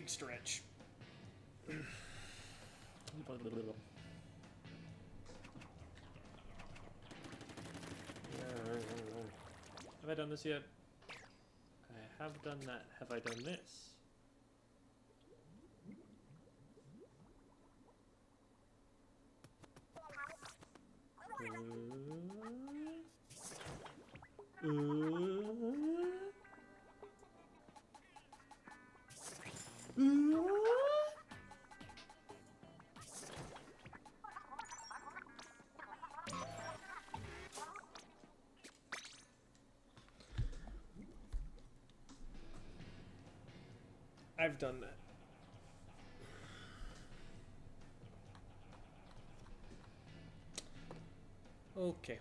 big stretch. Have I done this yet? I have done that. Have I done this? I've done that. Okay.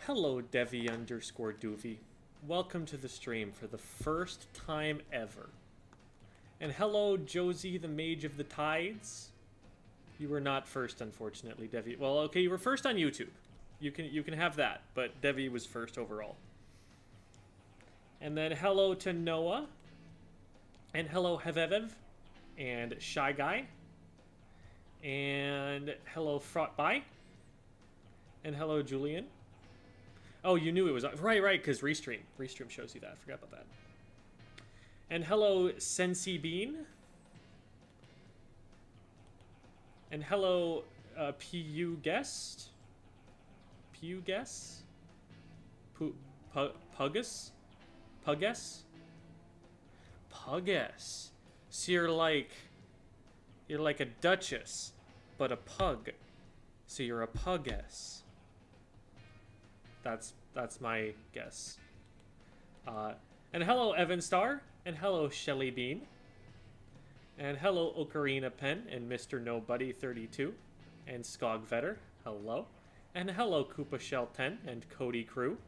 Hello, Devi_Doovie. Welcome to the stream for the first time ever. And hello, Josie, the Mage of the Tides. You were not first, unfortunately, Devi. Well, okay, you were first on YouTube. You can have that, but Devi was first overall. And then hello to Noah. And hello, Hevevev. And Shy Guy. And hello, Fraughtby. And hello, Julian. Oh, you knew it was... Right, because Restream. Restream shows you that. I forgot about that. And hello, Sensi Bean. And hello, PU Guest. PU Guest? Puggus? Puggus? Puggus. So you're like a duchess, but a pug. So you're a puggus. That's my guess. And hello, Evan Star, and hello, Shelly Bean, and hello, Ocarina Pen, and Mr. Nobody 32, and Skog Vetter. Hello, and hello, Koopa Shell 10, and Cody Crew.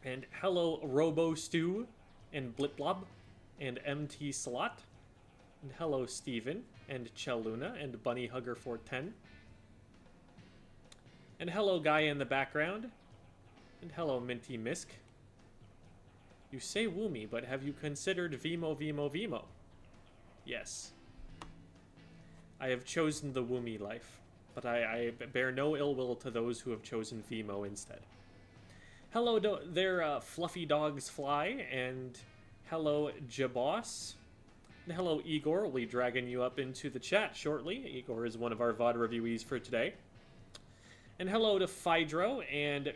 And hello, Robo Stew, and Bliplob, and MT Slot. And hello, Steven, and Cheluna, and Bunny Hugger 410. And hello, guy in the background. And hello, Minty Misk. You say Woomy, but have you considered Vimo? Yes. I have chosen the Woomy life, but I bear no ill will to those who have chosen Vimo instead. Hello there, Fluffy Dogs Fly, and hello, Jaboss. And hello, Igor. We'll be dragging you up into the chat shortly. Igor is one of our VOD reviewees for today. And hello to Phydro and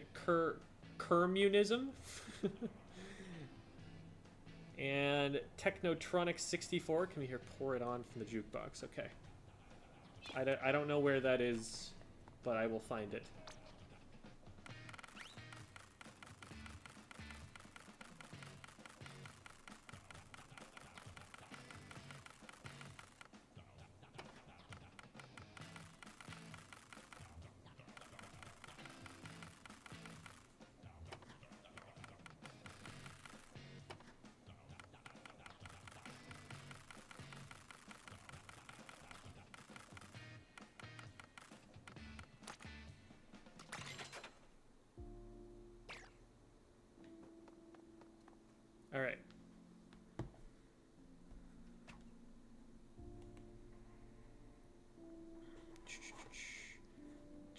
Kermunism. And Technotronic64. Can we hear Pour It On from the jukebox? Okay. I don't know where that is, but I will find it. All right.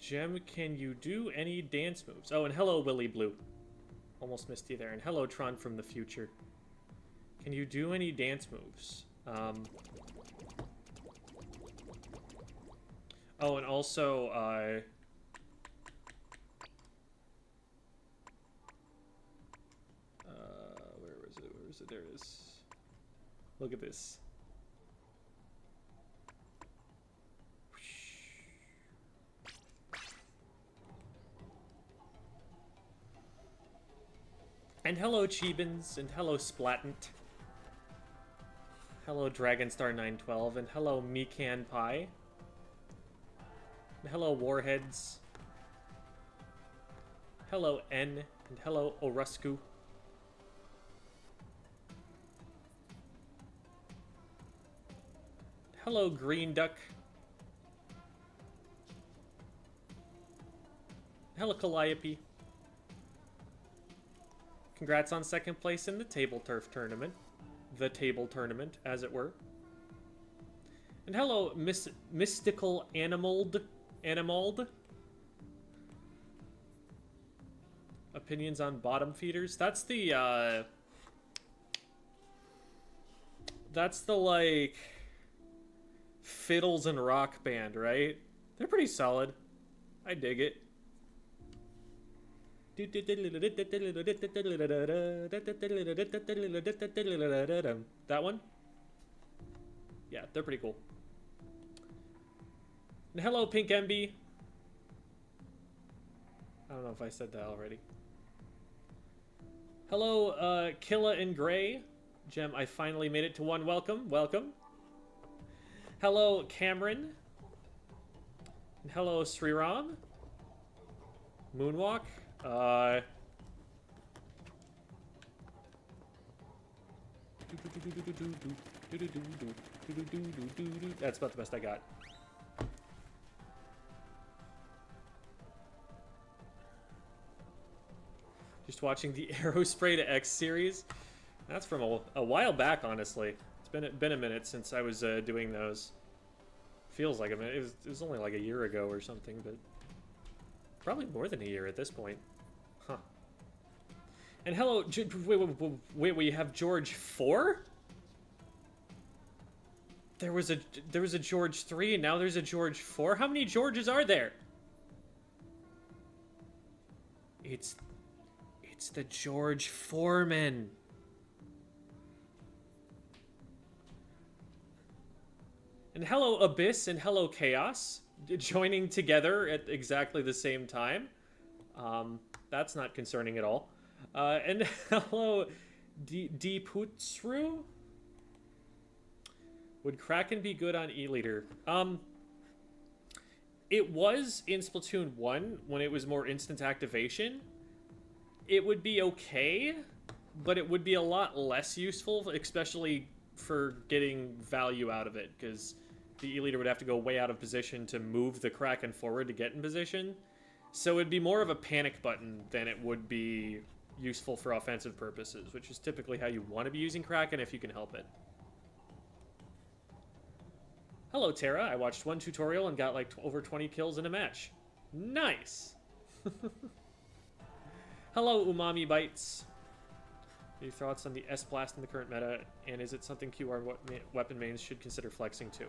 Gem, can you do any dance moves? Oh, and hello, Willy Blue. Almost missed you there. And hello, Tron from the future. Can you do any dance moves? Oh, and also, where is it? There it is. Look at this. And hello, Cheebins, and hello, Splattant. Hello, Dragonstar912, and hello, Mikan Pie. And hello, Warheads. Hello, N, and hello, Orusku. Hello, Green Duck. Hello, Calliope. Congrats on second place in the table turf tournament. The table tournament, as it were. And hello, mystical animald. Opinions on bottom feeders. That's the like fiddles and rock band, right? They're pretty solid. I dig it. That one? Yeah, they're pretty cool. And hello, Pink MB. I don't know if I said that already. Hello, Killa in Gray. Gem, I finally made it to 1. Welcome, welcome. Hello, Cameron. And hello, Sriram. Moonwalk. That's about the best I got. Just watching the Aerospray to X series. That's from a while back, honestly. It's been a minute since I was doing those. Feels like a minute. It was only like a year ago or something, but probably more than a year at this point. Huh. And hello, wait, we have George 4? There was a George 3 and now there's a George 4? How many Georges are there? It's the George Foreman. And hello, Abyss, and hello, Chaos. Joining together at exactly the same time. That's not concerning at all. And hello, Putsru. Would Kraken be good on E-Leader? It was in Splatoon 1 when it was more instant activation. It would be okay, but it would be a lot less useful, especially for getting value out of it, because the E-Leader would have to go way out of position to move the Kraken forward to get in position. So it'd be more of a panic button than it would be useful for offensive purposes, which is typically how you want to be using Kraken if you can help it. Hello, Tara. I watched one tutorial and got like over 20 kills in a match. Nice! Hello, Umami Bites. Your thoughts on the S-Blast in the current meta, and is it something QR weapon mains should consider flexing to?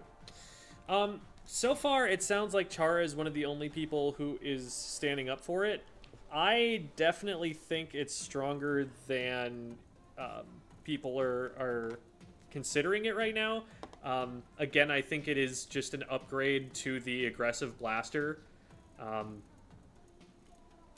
So far, it sounds like Chara is one of the only people who is standing up for it. I definitely think it's stronger than people are considering it right now. Again, I think it is just an upgrade to the aggressive blaster.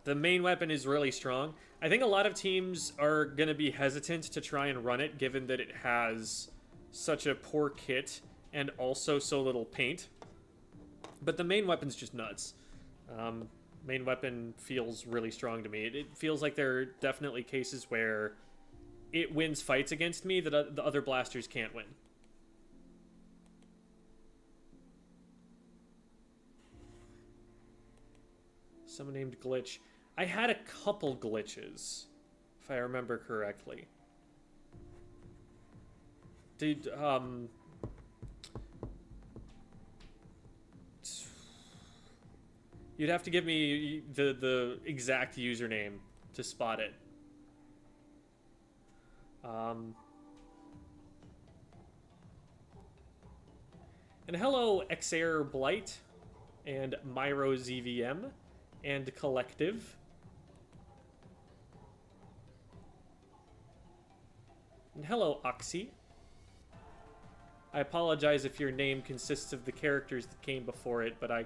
The main weapon is really strong. I think a lot of teams are going to be hesitant to try and run it, given that it has such a poor kit and also so little paint. But the main weapon's just nuts. Main weapon feels really strong to me. It feels like there are definitely cases where it wins fights against me that the other blasters can't win. Someone named Glitch. I had a couple glitches, if I remember correctly. You'd have to give me the exact username to spot it. And hello, Xair Blight, and Myro ZVM, and Collective. And hello, Oxy. I apologize if your name consists of the characters that came before it, but I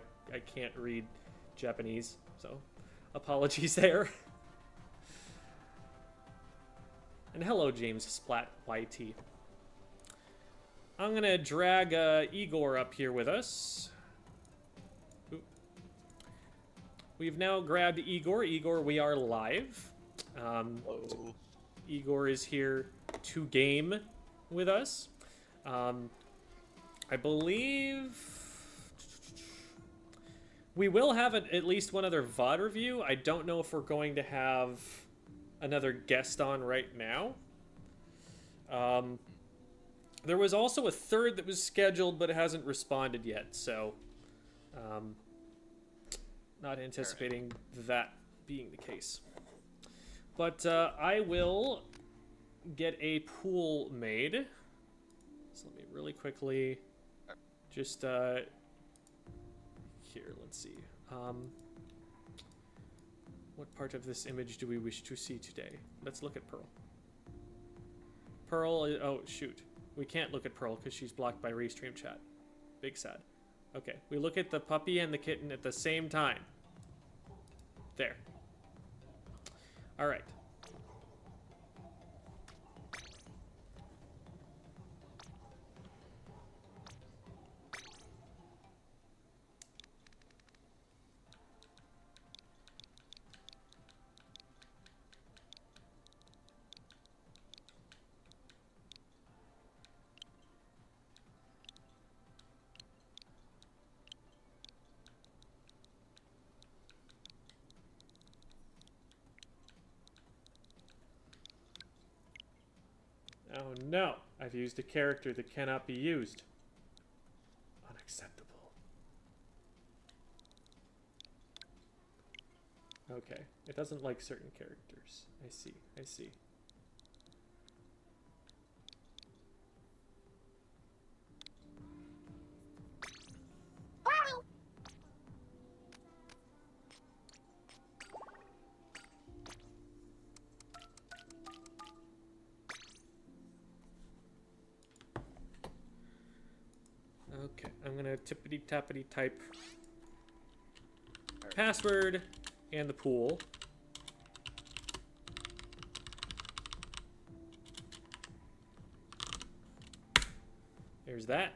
can't read Japanese, so apologies there. And hello, James Splat YT. I'm gonna drag Igor up here with us. Oop. We've now grabbed Igor. Igor, we are live. Igor is here to game with us. I believe we will have at least one other VOD review. I don't know if we're going to have another guest on right now. There was also a third that was scheduled, but it hasn't responded yet, so not anticipating that being the case. But I will get a pool made. So let me really quickly just here, let's see. What part of this image do we wish to see today? Let's look at Pearl. Pearl, oh shoot. We can't look at Pearl because she's blocked by Restream chat. Big sad. Okay, we look at the puppy and the kitten at the same time. There. All right. Oh no, I've used a character that cannot be used. Unacceptable. Okay, it doesn't like certain characters. I see, I see. Okay, I'm gonna tippity-tappity type password and the pool. There's that.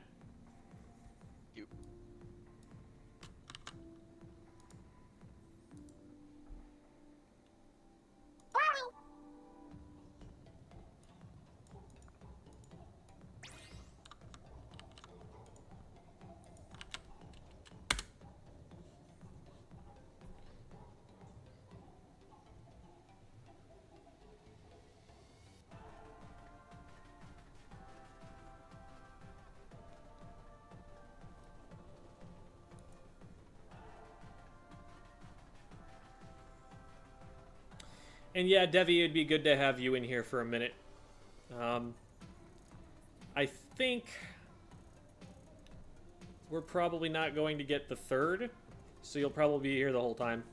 And yeah, Devi, it'd be good to have you in here for a minute. I think we're probably not going to get the third, so you'll probably be here the whole time.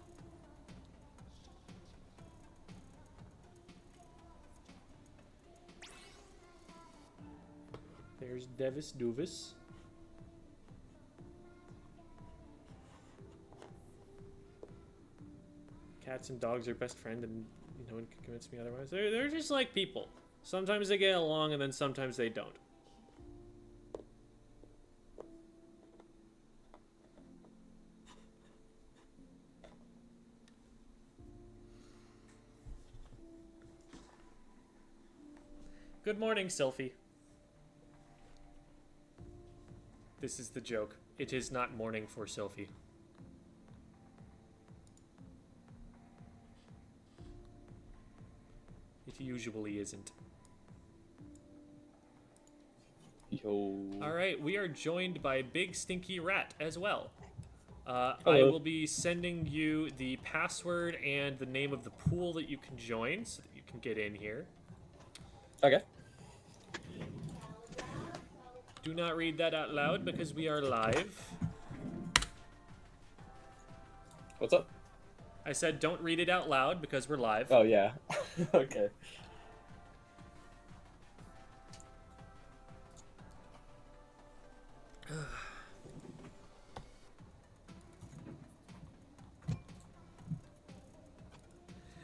There's Devis Duvis. Cats and dogs are best friend, and no one can convince me otherwise. They're just like people. Sometimes they get along, and then sometimes they don't. Good morning, Sylphie. This is the joke. It is not morning for Sylphie. It usually isn't. Yo. Alright, we are joined by Big Stinky Rat as well. I Hello. will be sending you the password and the name of the pool that you can join so that you can get in here. Okay. Do not read that out loud because we are live. What's up? I said don't read it out loud because we're live. Oh, yeah. Okay.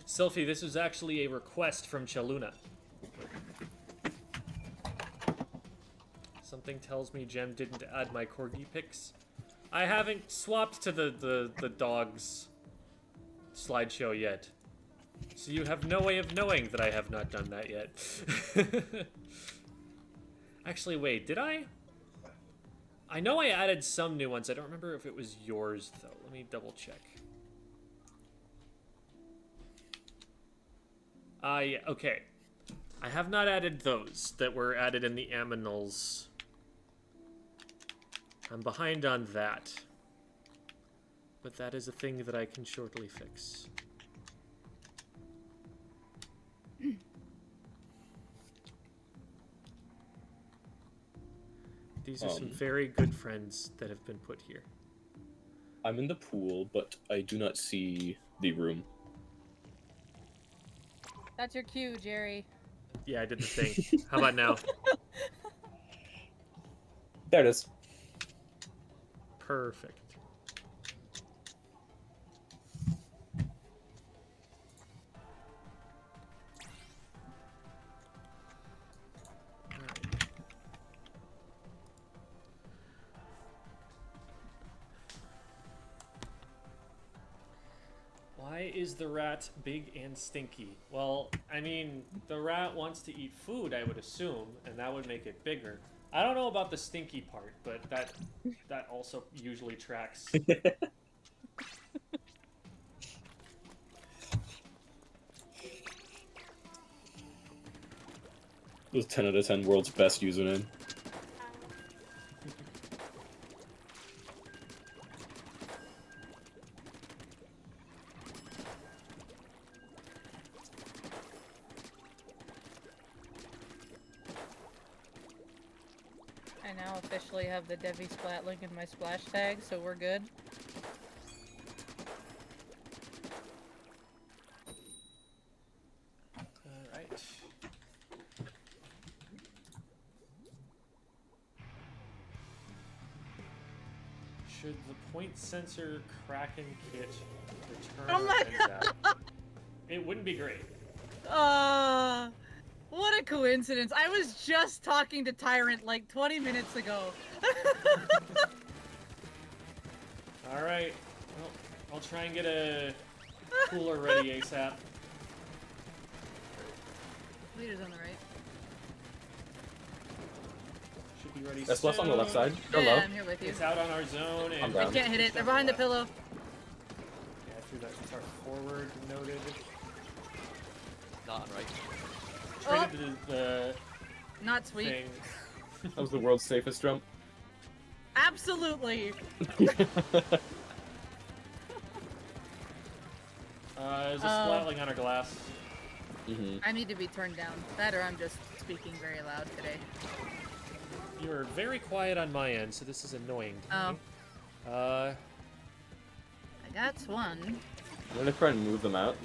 Sylphie, this was actually a request from Chaluna. Something tells me Jem didn't add my corgi pics. I haven't swapped to the dogs slideshow yet. So you have no way of knowing that I have not done that yet. Actually, wait, did I? I know I added some new ones. I don't remember if it was yours, though. Let me double check. Yeah, okay. I have not added those that were added in the aminals. I'm behind on that. But that is a thing that I can shortly fix. These are some very good friends that have been put here. I'm in the pool, but I do not see the room. That's your cue, Jerry. Yeah, I did the thing. How about now? There it is. Perfect. Why is the rat big and stinky? Well, I mean, the rat wants to eat food, I would assume, and that would make it bigger. I don't know about the stinky part, but that also usually tracks. It was 10 out of 10 world's best username. I now officially have the Devi Splat link in my splash tag, so we're good. Alright. Should the point sensor Kraken kit return Oh my God. It wouldn't be great. What a coincidence. I was just talking to Tyrant like 20 minutes ago. Alright. Well, I'll try and get a cooler ready ASAP. Leader's on the right. Should be ready That's plus on the left soon. side. Go Yeah, low. I'm here with you. It's out on our zone and I'm I down. can't hit it. They're behind the pillow. Yeah, I threw that since our forward noted. Not right. Traded the Not sweet. thing. That was the world's safest jump. Absolutely. There's a splatling on our glass. I need to be turned down. That or I'm just speaking very loud today. You're very quiet on my end, so this is annoying to me. I got one. I'm gonna try and move them out.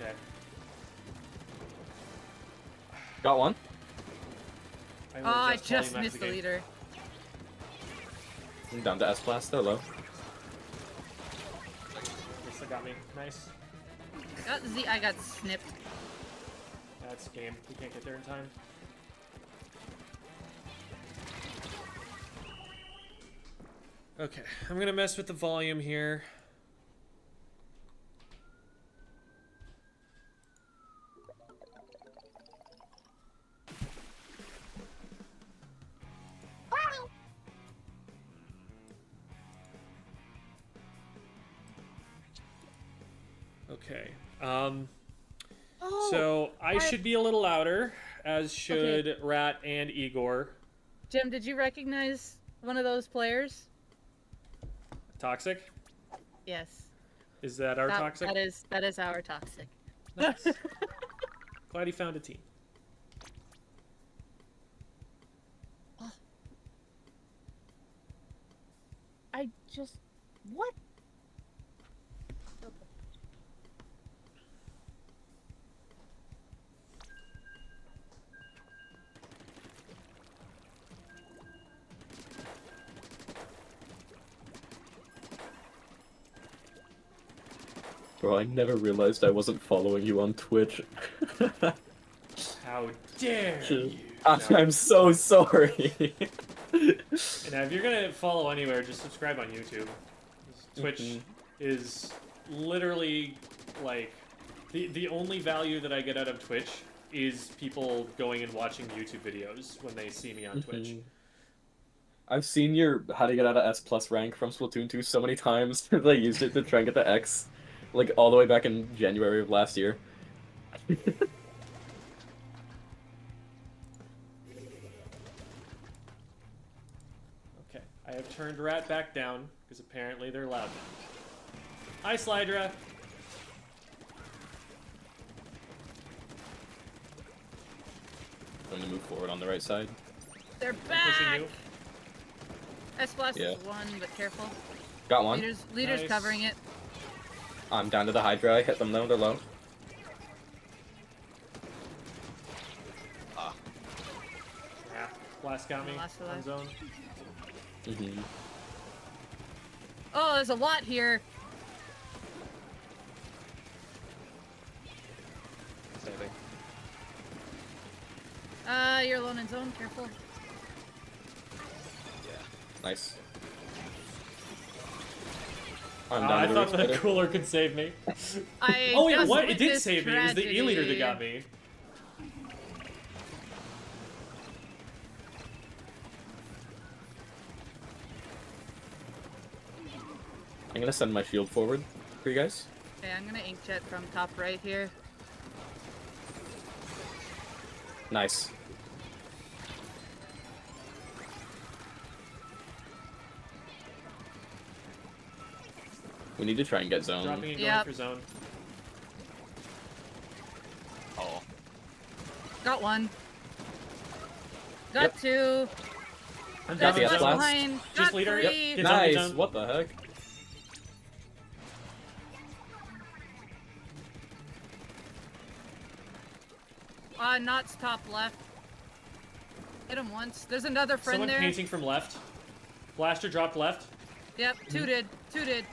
Okay. Got one. will I just just polymath missed the game. leader. I'm down to S-Blast, they're low. This got me. Nice. I got snipped. That's game. We can't get there in time. Okay, I'm gonna mess with the volume here. Okay. So I should be a little louder, as should Rat and Igor. Jim, did you recognize one of those players? Toxic? Yes. Is that our Toxic? That is our Toxic. Nice. Glad he found a team. I just... What? Bro, I never realized I wasn't following you on Twitch. How dare you? I'm so sorry. And if you're gonna follow anywhere, just subscribe on YouTube. Twitch is literally like the only value that I get out of Twitch is people going and watching YouTube videos when they see me on Twitch. I've seen your how to get out of S plus rank from Splatoon 2 so many times. They used it to try and get the X, like all the way back in January of last year. Okay, I have turned Rat back down, because apparently they're loud now. Hi, Slydra! I'm gonna move forward on the right side. They're Pushing back! you. S-Blast Yeah. is one, but careful. Got one. Leader's Nice. covering it. I'm down to the Hydra. I hit them though. They're low. Yeah, Blast got me Blast on alive. zone. Mm-hmm. Oh, there's a lot here. Saving. You're alone in zone. Careful. Yeah. Nice. I'm I down to the thought the Spider. cooler could save me. I Oh wait, just what? It did witnessed save me. It was the tragedy. E-liter that got me. I'm gonna send my shield forward for you guys. Okay, I'm gonna inkjet from top right here. Nice. We need to try and get zone. Dropping and going Yep. for zone. Oh. Got one. Got Yep. two. I'm Got Got the dropping S one zone. blast. behind. Just Got leader. three. Yep. Get zone, get Nice. zone. What the heck? Knots top left. Hit him once. There's another friend Someone there. painting from left. Blaster dropped left. Yep, two did. Two did.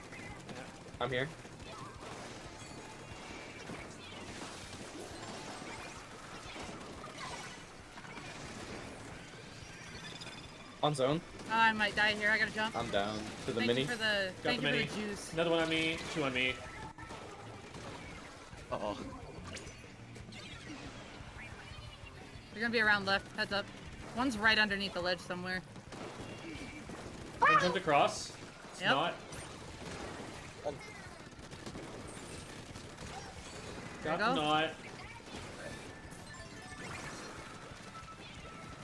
I'm here. On zone. I might die here. I gotta jump. I'm down to the Thank mini. you for the Got thank the you mini. for the juice. Another one on me. Two on me. Uh-oh. They're gonna be around left. Heads up. One's right underneath the ledge somewhere. One jumped across. It's Yep. not. There Got you the go. knot.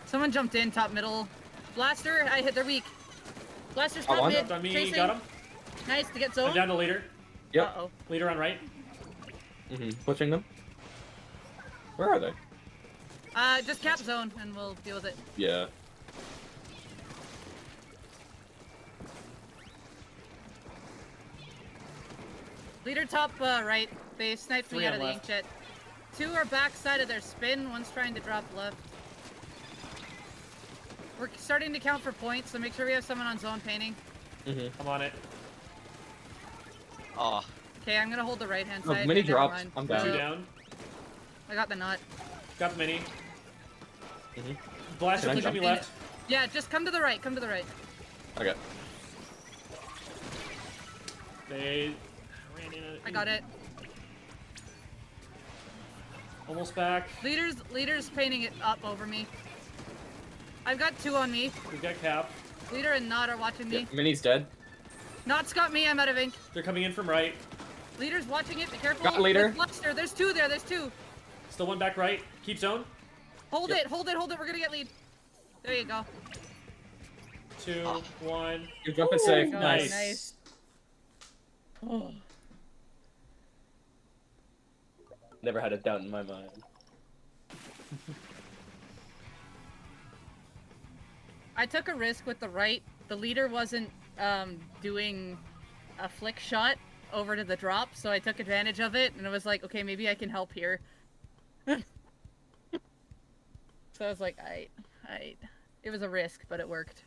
Someone jumped in top middle. Blaster. I hit. They're weak. Blaster's top one. mid. Jumped on me. Chasing. Got him. Nice to get I'm zone. down to leader. Yep. Uh-oh. Leader on right. Pushing them. Where are they? Just cap zone and we'll deal with it. Yeah. Leader top right. They sniped me Three out on of the left. inkjet. Two are backside of their spin. One's trying to drop left. We're starting to count for points, so make sure we have someone on zone painting. I'm on it. Oh. Okay, I'm gonna hold the right hand Oh, side. mini Never dropped. mind. I'm down. Two down. I got the knot. Got the mini. Mhm. Blaster Can I pushing jump me in left. Yeah, just come to the right. Come to the right. Okay. They ran in. I got it. Almost back. Leader's painting it up over me. I've got two on me. We've got cap. Leader and Knot are watching me. Yep. Mini's dead. Knot's got me. I'm out of ink. They're coming in from right. Leader's watching it. Be careful. Got leader. With Blaster. There's two there. There's two. Still one back right. Keep zone. Hold Yep. it. Hold it. Hold it. We're gonna get lead. There you go. Two, one. You jump it safe. God, Nice. nice. Oh. Never had a doubt in my mind. I took a risk with the right. The leader wasn't doing a flick shot over to the drop, so I took advantage of it, and I was like, okay, maybe I can help here. So I was like, I. It was a risk, but it worked.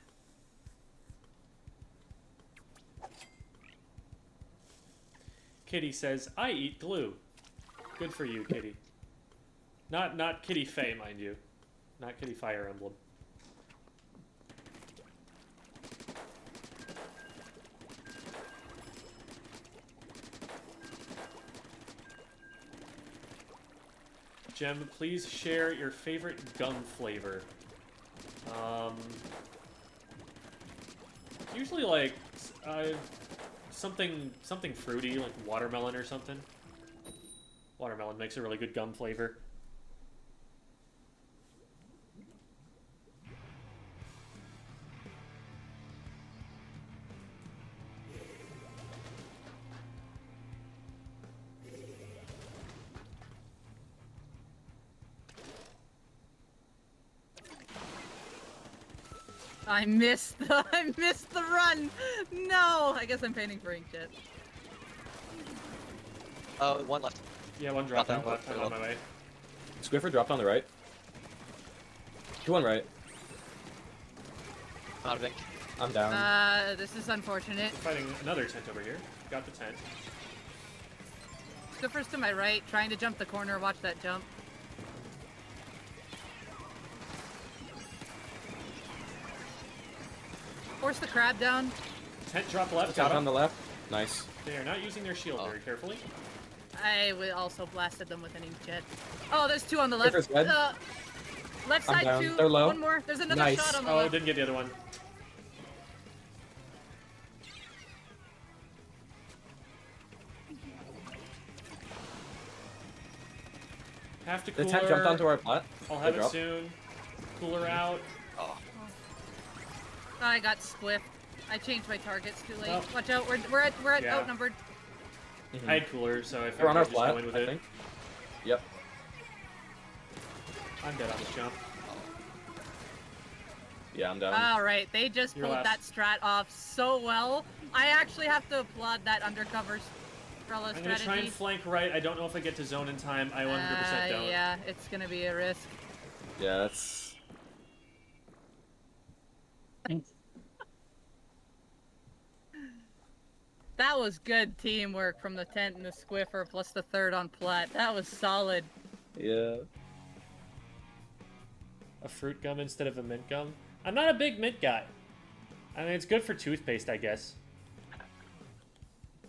Kitty says, I eat glue. Good for you, Kitty. Not Kitty Faye, mind you. Not Kitty Fire Emblem. Gem, please share your favorite gum flavor. Usually like something fruity, like watermelon or something. Watermelon makes a really good gum flavor. I missed the run. No, I guess I'm painting for inkjet. One left. Yeah, one drop Nothing. out left. I'm on my way. Squiffer dropped on the right. 2 on right. I'm out of ink. I'm down. This is unfortunate. Fighting another tent over here. Got the tent. Skipper's to my right, trying to jump the corner. Watch that jump. Force the crab down. Tent drop left. Out Got on him. the left. Nice. They are not using their shield very carefully. I also blasted them with an inkjet. Oh, there's 2 on the left. Skipper's dead. Left I'm side down. 2. They're low. One more. There's another Nice. shot on the Oh, left. didn't get the other one. Have to The cooler. tent jumped onto our plat. I'll They have it dropped. soon. Cooler out. Oh. I got squiffed. I changed my targets too late. Oh. Watch out. We're Yeah. outnumbered. Mhm. I had cooler, so I They're figured on I'd our just flat, go in with I it. think. Yep. I'm dead on this jump. Yeah, I'm down. All right, they just You're pulled that last. strat off so well. I actually have to applaud that undercover Umbrella I'm gonna try strategy. and flank right. I don't know if I get to zone in time. I 100% don't. Yeah, it's gonna be a risk. Yeah, that's... That was good teamwork from the tent and the squiffer plus the third on plat. That was solid. Yeah. A fruit gum instead of a mint gum? I'm not a big mint guy. I mean, it's good for toothpaste, I guess.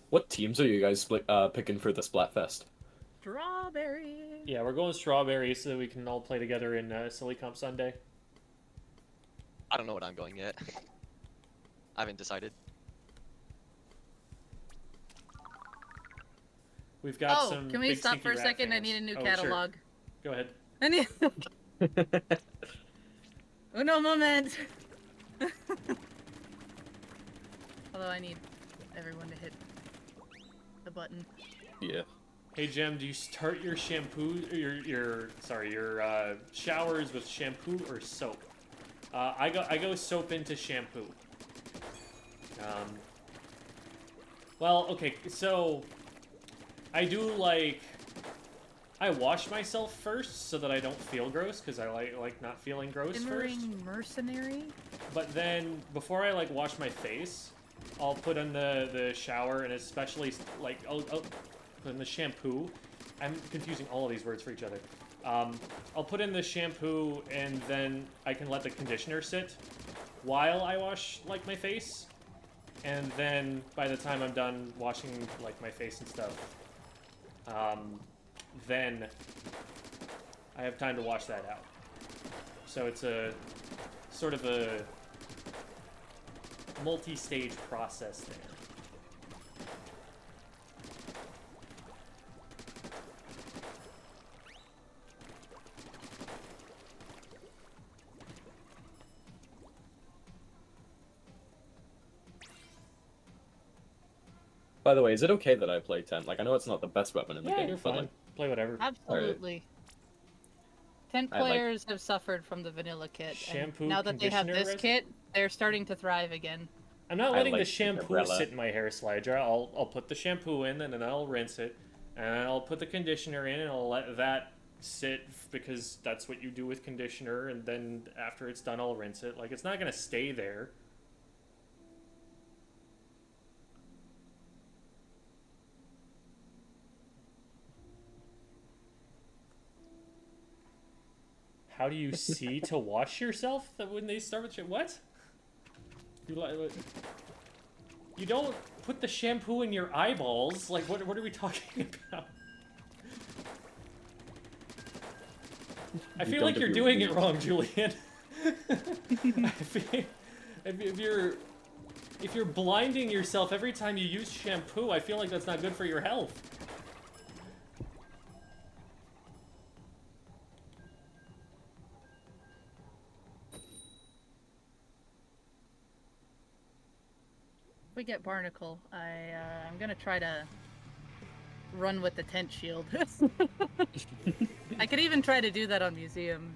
What teams are you guys picking for the Splatfest? Strawberry. Yeah, we're going strawberry so that we can all play together in Silly Comp Sunday. I don't know what I'm going yet. I haven't decided. We've got Oh, some can we big stop stinky for a rat second? I fans. need a new Oh, catalog. Sure. Go ahead. I need uno moment. Although I need everyone to hit the button. Yeah. Hey Jem, do you start your shampoo, your showers with shampoo or soap? I go soap into shampoo. Well, okay, so I do I wash myself first so that I don't feel gross because I like not feeling gross first. Shimmering mercenary. But then before I wash my face, I'll put in the shower and especially I'll put in the shampoo. I'm confusing all of these words for each other. I'll put in the shampoo and then I can let the conditioner sit while I wash my face. And then by the time I'm done washing my face and stuff, then I have time to wash that out. So it's a sort of a multi-stage process there. By the way, is it okay that I play 10? I know it's not the best weapon in the Yeah, game, you're but fine. Play whatever. Absolutely. Tent I like- players have suffered from the vanilla kit. Shampoo, and now that they have conditioner this kit, they're starting to thrive again. I'm not I letting the like shampoo Cinderella. sit in my hair slider. I'll put the shampoo in and then I'll rinse it. And then I'll put the conditioner in and I'll let that sit because that's what you do with conditioner. And then after it's done, I'll rinse it. It's not going to stay there. How do you see to wash yourself when they start with what? You don't put the shampoo in your eyeballs. What are we talking about? I feel like you're doing it wrong, Julian. I feel, if you're blinding yourself every time you use shampoo, I feel like that's not good for your health. If we get Barnacle, I'm gonna try to run with the tent shield. I could even try to do that on Museum,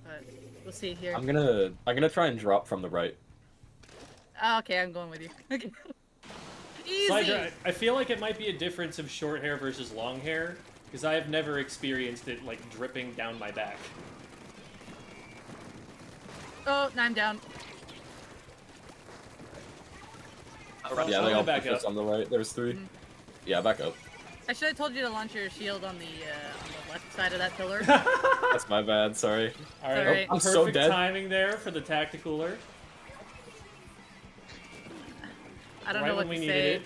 but we'll see here. I'm gonna try and drop from the right. Okay, I'm going with you. Okay. Easy. Slider, I feel like it might be a difference of short hair versus long hair, because I have never experienced it like dripping down my back. Oh, I'm down. Yeah, I'll they go all back push us up. on the right. There's 3. Mhm. Yeah, back up. I should have told you to launch your shield on the left side of that pillar. That's my bad. Sorry. All right, Alright. I'm perfect so dead. timing there for the tacticooler. I don't right know what when we to needed say. it.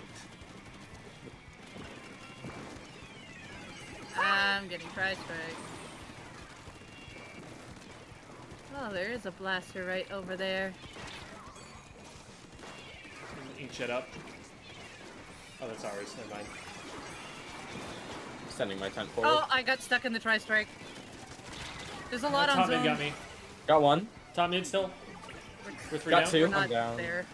I'm getting tri-strike. Oh, there is a blaster right over there. Inkjet up. Oh, that's ours. Never mind. Sending my tent forward. Oh, I got stuck in the tri-strike. There's a lot on Top mid zone. got me. Got 1. Top mid still. We're 3 Got down. 2. We're I'm not down. there.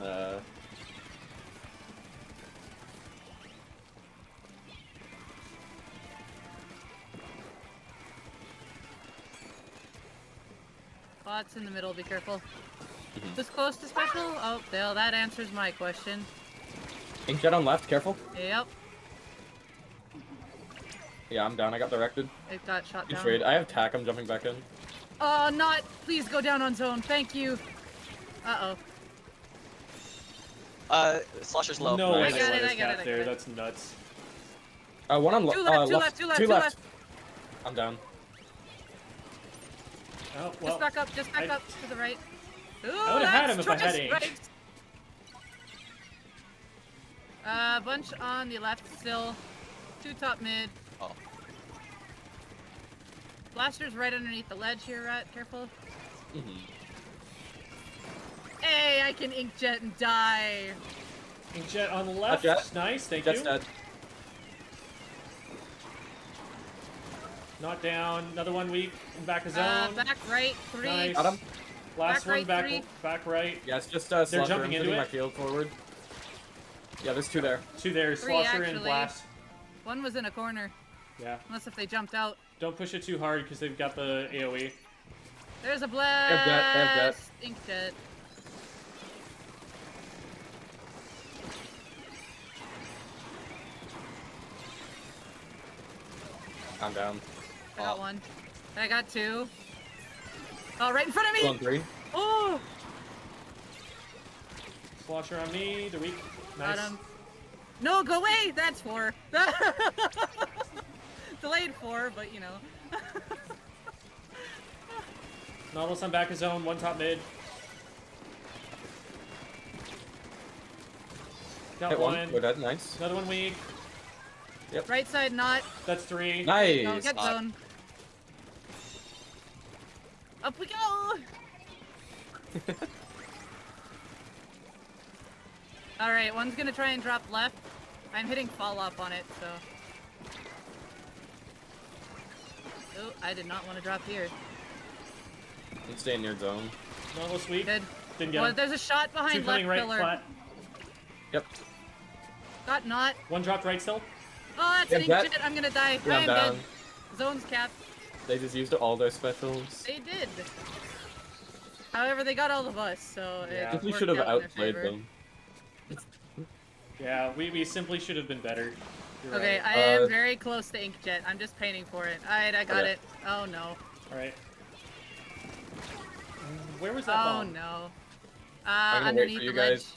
Bots in the middle, be careful. This close to special? Oh, well, that answers my question. Inkjet on left. Careful. Yep, Yeah, I'm down. I got directed. it got shot Good down. trade. I have tack. I'm jumping back in. Oh, not! Please go down on zone, thank you! Uh-oh. Slosher's low. No way I they got let it, us I got it, cap I there. got it. That's nuts. One on Two left, two left, two left. I'm down. Oh, well. Just back up to the right. Ooh, I would've had him if I had tri-strikes. ink. Bunch on the left still. 2 top mid. Oh. Blaster's right underneath the ledge here, Rat. Careful. Mhm. Hey, I can inkjet and die. Inkjet on the left. Jet. Nice, thank Jet's you. dead. Not down. Another one weak. In back of zone. Back right, 3. Nice. Got him. Last Back one, right, back 3. back right. Yeah, it's just They're Slosher. jumping I'm into putting my it. field forward. Yeah, there's 2 there. 2 there. 3 Slosher and actually. Blast. 1 was in a corner. Yeah. Unless if they jumped out. Don't push it too hard because they've got the AoE. There's a They have jet. blast. Inkjet. I'm down. I got Oh. 1. I got 2. Oh, right in front of me! Still on 3. Oh! Slosher on me. They're weak. Got Nice. him. No, go away! That's 4. Delayed 4, but you know. Nautilus on back of zone. 1 top mid. Got Hit 1. 1. We're dead. Nice. Another one weak. Right side not. That's 3. Nice. No, get Not. zone. Up we go! Alright, one's gonna try and drop left. I'm hitting fall up on it, so. Oh, I did not want to drop here. I'm staying near zone. Nautilus weak. Good. Didn't get Well, him. there's a shot 2 behind left coming right pillar. flat. Yep. Got not. 1 dropped right still. Oh, that's Yeah, an that- inkjet. I'm gonna die. Yeah, I I'm am down. dead. Zone's capped. They just used all their specials. They did. However, they got all of us, so Yeah. it Simply worked should have out in their outplayed favor. them. Yeah, we simply should have been better. You're Okay, right. I am very close to inkjet. I'm just painting for it. Alright, I got Okay. it. Oh no. Alright. Where was that Oh bomb? no. I'm gonna wait Underneath for you the ledge. guys.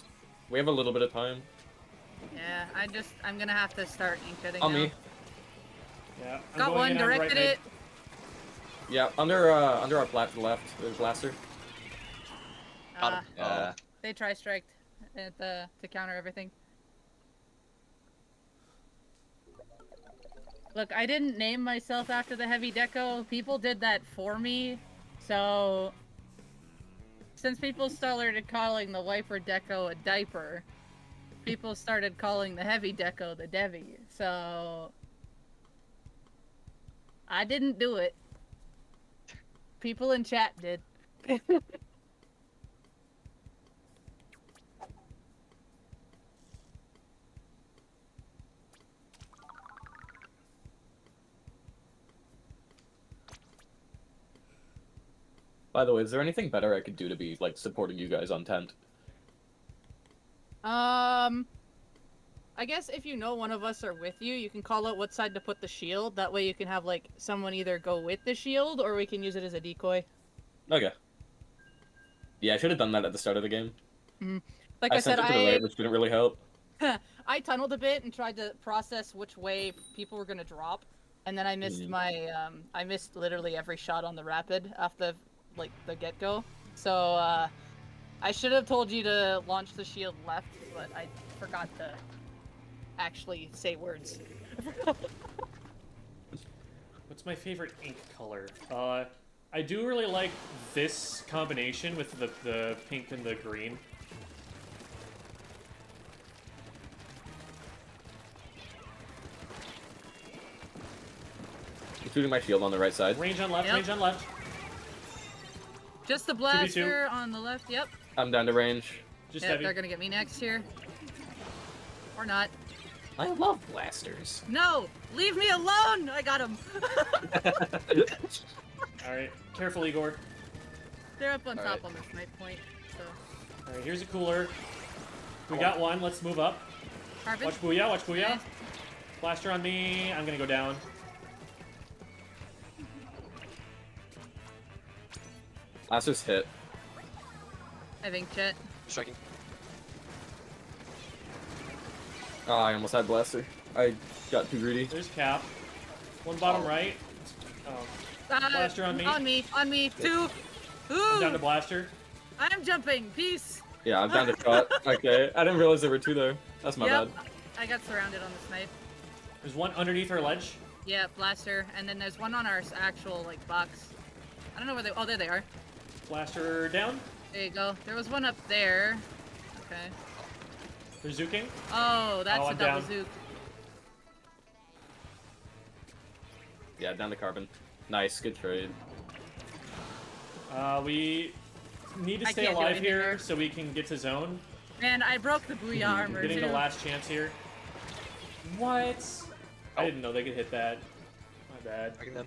We have a little bit of time. Yeah, I'm gonna have to start inkjetting On now. me. Yeah. I'm Got going one, in on right directed mid. it. Yeah, under our plat to the left. There's blaster. Got him. They tri-striked at the to counter everything. Look, I didn't name myself after the heavy deco. People did that for me. So since people started calling the wiper deco a diaper, people started calling the heavy deco the Devi. So I didn't do it. People in chat did. By the way, is there anything better I could do to be like supporting you guys on tent? I guess if you know one of us are with you, you can call out what side to put the shield. That way you can have, like, someone either go with the shield, or we can use it as a decoy. Okay. Yeah, I should have done that at the start of the game. Like I sent said, it to the right, which didn't really help. I tunneled a bit and tried to process which way people were gonna drop, and then I missed my, I missed literally every shot on the rapid after, like, the get-go. So, I should have told you to launch the shield left, but I forgot to actually say words. What's my favorite ink color? I do really like this combination with the pink and the green. Shooting my shield on the right side. Range on left, Yep. range on left. Just the 2v2. blaster on the left, yep. I'm down to range. Just Yep, heavy. they're gonna get me next here. Or not. I love blasters. No! Leave me alone! I got him! Alright, careful, Igor. They're up on top Alright. on the snipe point, so... Alright, here's a cooler. We got one, let's move up. Carbon? Watch Booyah, watch Booyah. Okay. Blaster on me, I'm gonna go down. Blaster's hit. I think, Chet. Striking. Oh, I almost had blaster. I got too greedy. There's Cap. One bottom right. Oh, Blaster on me. On me, two! I'm down to Ooh! Blaster. I'm jumping! Peace! Yeah, I'm down to shot. Okay, I didn't realize there were two there. That's my Yep. bad. I got surrounded on the snipe. There's one underneath our ledge. Yeah, blaster. And then there's one on our actual, like, box. I don't know where they... Oh, there they are. Blaster down. There you go. There was one up there. Okay. They're Zuking. Oh, that's Oh, a I'm double down. zook. Yeah, down to carbon. Nice, good trade. We need to I stay can't do alive anything here there. so we can get to zone. Man, I broke the booyah armor, Getting too. the last chance here. What? I didn't know they could hit that. My bad. Striking them.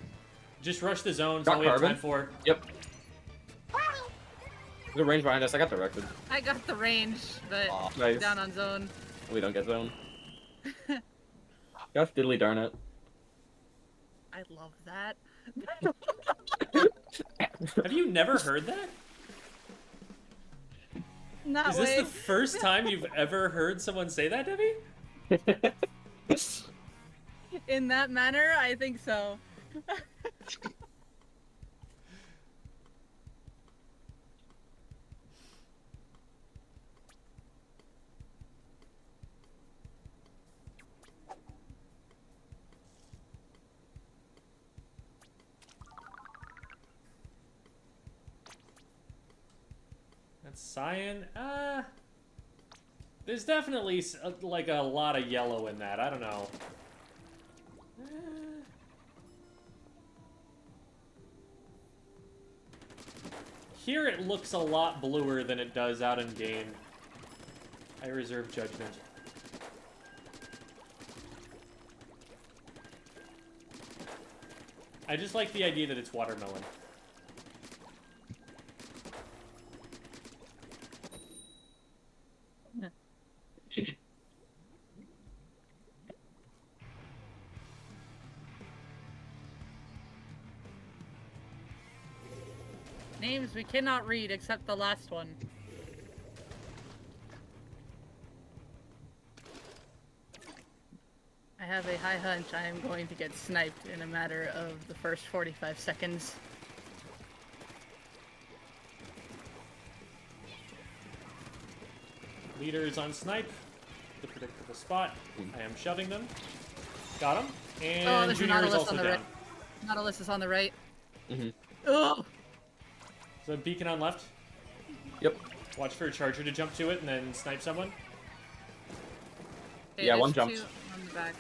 Just rush the zone. That's Got all we have carbon? time for. Yep. The range behind us, I got directed. I got the range, but Aw. Nice. down on zone. We don't get zone. Gosh diddly darn it. I love that. Have you never heard that? Not Is this way. the first time you've ever heard someone say that, Debbie? In that manner, I think so. That's cyan. There's definitely like a lot of yellow in that. I don't know. Here it looks a lot bluer than it does out in game. I reserve judgment. I just like the idea that it's watermelon. Names we cannot read except the last one. I have a high hunch I am going to get sniped in a matter of the first 45 seconds. Leader is on snipe. The predictable spot. I am shoving them. Got him. And Oh, there's a Junior is Nautilus also on the down. right. Nautilus is on the right. Mm-hmm. Ugh! So beacon on left. Yep. Watch for a charger to jump to it and then snipe someone. Okay, Yeah, there's one jumped. two on the back.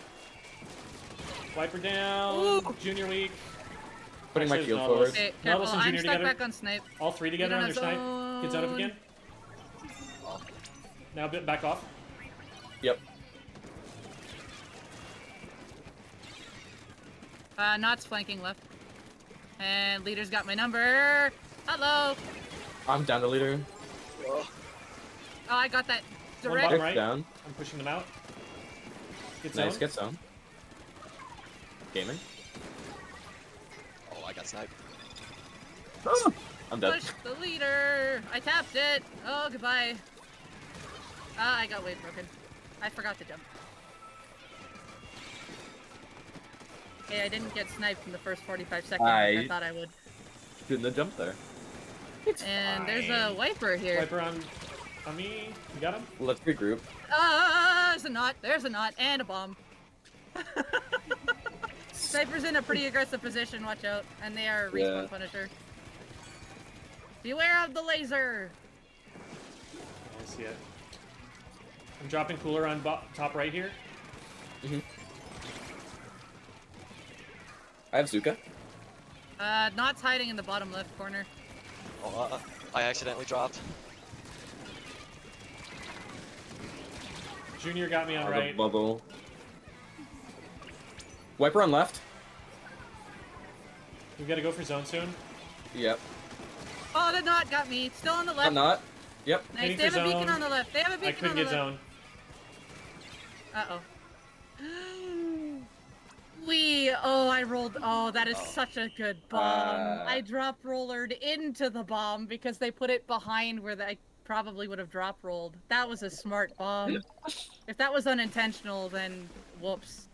Wiper down. Ooh. Junior weak. Putting my Actually, shield there's forward. Okay, Nautilus careful. and I'm Junior stuck together. back on snipe. All three together Leader on their snipe. Get zoned up zone. again. Now back off. Yep. Knots flanking left. And leader's got my number. Hello. I'm down the leader. Oh, I got that One direct. bottom right. Down. I'm pushing them out. Get Nice, zone. get some. Gaming. Oh, I got sniped. I'm dead. Push the leader. I tapped it. Oh, goodbye. Ah, I got wave broken. I forgot to jump. Hey, I didn't get sniped in the first 45 seconds. I thought I would. Shouldn't have jumped there. And there's a wiper here. Wiper on me. You got him? Let's regroup. There's a knot. There's a knot. And a bomb. Sniper's in a pretty aggressive position. Watch out. And they are a respawn Yeah. Punisher. Beware of the laser. I see it. I'm dropping cooler on top right here. I have Zuka. Knot's hiding in the bottom left corner. Oh, I accidentally dropped. Junior got me on The right. bubble. Wiper on left. We gotta go for zone soon. Yep. Oh, the knot got me. Still on the left. I'm not. Yep. Nice. Hitting They have for a beacon zone. on the left. They have a beacon I couldn't on the get left. zone. Uh-oh. I rolled. Oh, that is such a good bomb. I drop rollered into the bomb because they put it behind where I probably would have drop rolled. That was a smart bomb. If that was unintentional, then whoops.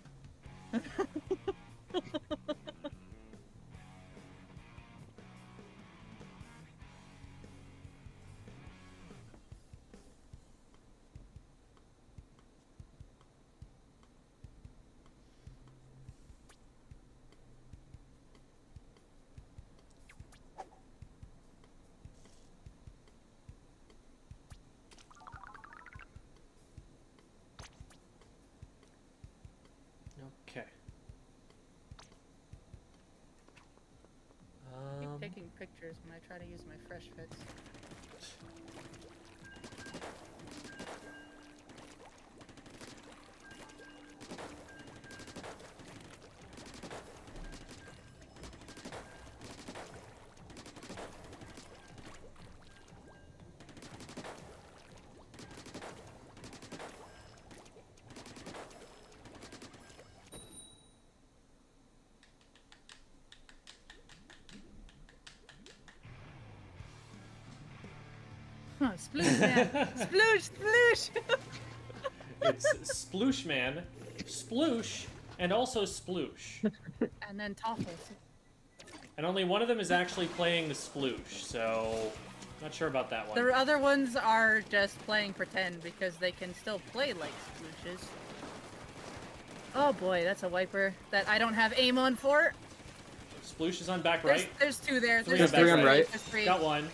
Okay. Keep taking pictures when I try to use my fresh fits. Huh, sploosh man. Sploosh, sploosh. It's Sploosh Man, Sploosh, and also Sploosh. And then Toffles. And only one of them is actually playing the Sploosh, so not sure about that one. The other ones are just playing pretend because they can still play like splooshes. Oh boy, that's a wiper that I don't have aim on for. Sploosh is on back right. There's two there. Three There's three on right. There's three. Got one.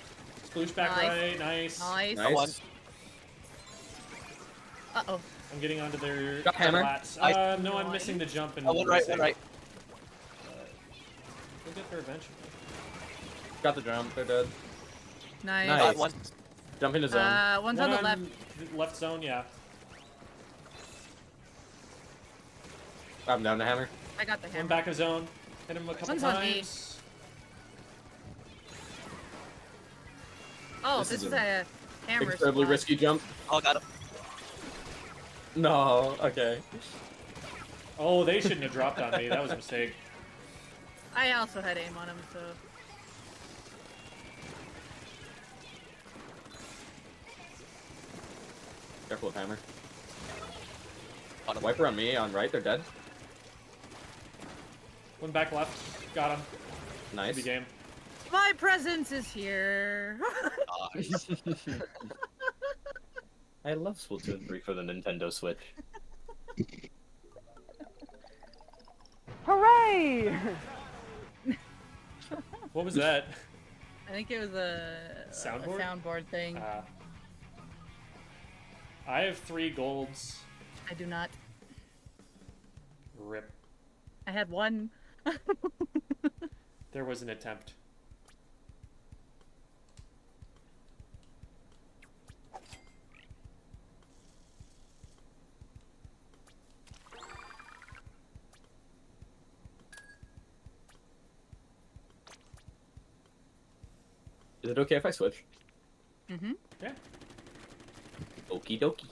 Sploosh back Nice. right. Nice. Nice. Nice. One. Uh-oh. I'm getting onto their Got hammer. lats. Nice. No, I'm missing the jump and. Oh, one right, one right. We'll get there eventually. Got the jump. They're dead. Nice. Nice. One. Jump into zone. One's One on the left. Left zone, yeah. I'm down the hammer. I got the One hammer. back of zone. Hit him a couple One's on me. times. Oh, This this is is a a hammer Incredibly squad. risky jump. Oh, got him. No. Okay. Oh, they shouldn't have dropped on me. That was a mistake. I also had aim on him, so. Careful with hammer. On him. Wiper on me. On right. They're dead. One back left. Got him. Nice. Good game. My presence is here. Nice. I love Splatoon 3 for the Nintendo Switch. Hooray! What was that? I think it was a Soundboard? soundboard thing. I have 3 golds. I do not. Rip. I had one. There was an attempt. Is it okay if I switch? Mm-hmm. Yeah. Okie dokie.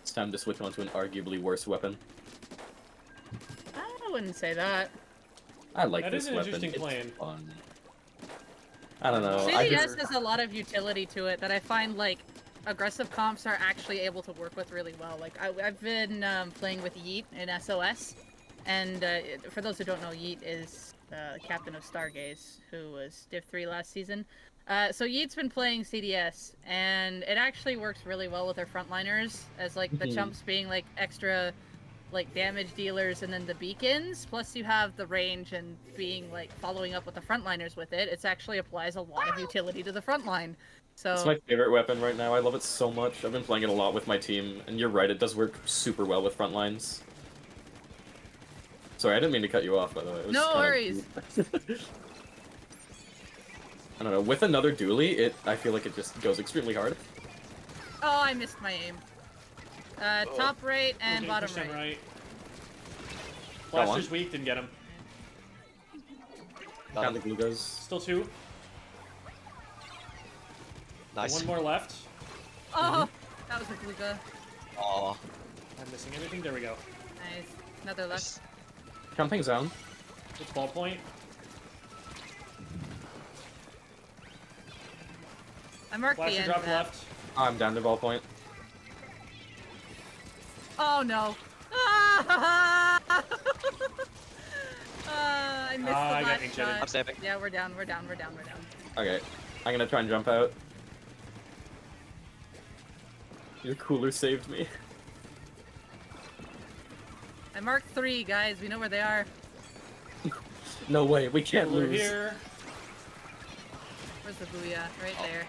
It's time to switch on to an arguably worse weapon. I wouldn't say that. I like That this is an weapon. interesting It's plan. fun. I don't know. CDS has a lot of utility to it that I find like aggressive comps are actually able to work with really well. Like I've been playing with Yeet in SOS, and for those who don't know, Yeet is captain of Stargaze, who was Div 3 last season. So Yeet's been playing CDS, and it actually works really well with our frontliners, as like the chumps being like extra like damage dealers, and then the beacons, plus you have the range and being like following up with the frontliners with it. It actually applies a lot of utility to the front line. So It's my favorite weapon right now. I love it so much. I've been playing it a lot with my team, and you're right, it does work super well with front lines. Sorry, I didn't mean to cut you off, by the way. It was No kinda worries. rude. I don't know, with another dually, I feel like it just goes extremely hard. Oh, I missed my aim. Top right and Okay, bottom push them right. right. Got Blaster's one. weak, didn't get him. Found the glugas. Still two. Nice. One more left. Oh, that was a Gluga. Aw. I'm missing everything. There we go. Nice. Another left. Jumping zone. It's ballpoint. I marked the Blaster end drop map. left. I'm down to ballpoint. Oh no. Ah! I missed the I got last inkjetted. shot. I'm saving. Yeah, we're down, we're down, we're down, we're down. Okay, I'm gonna try and jump out. Your cooler saved me. I marked 3, guys. We know where they are. No way, we can't We're lose. here. Where's the booyah? Right Oh. there.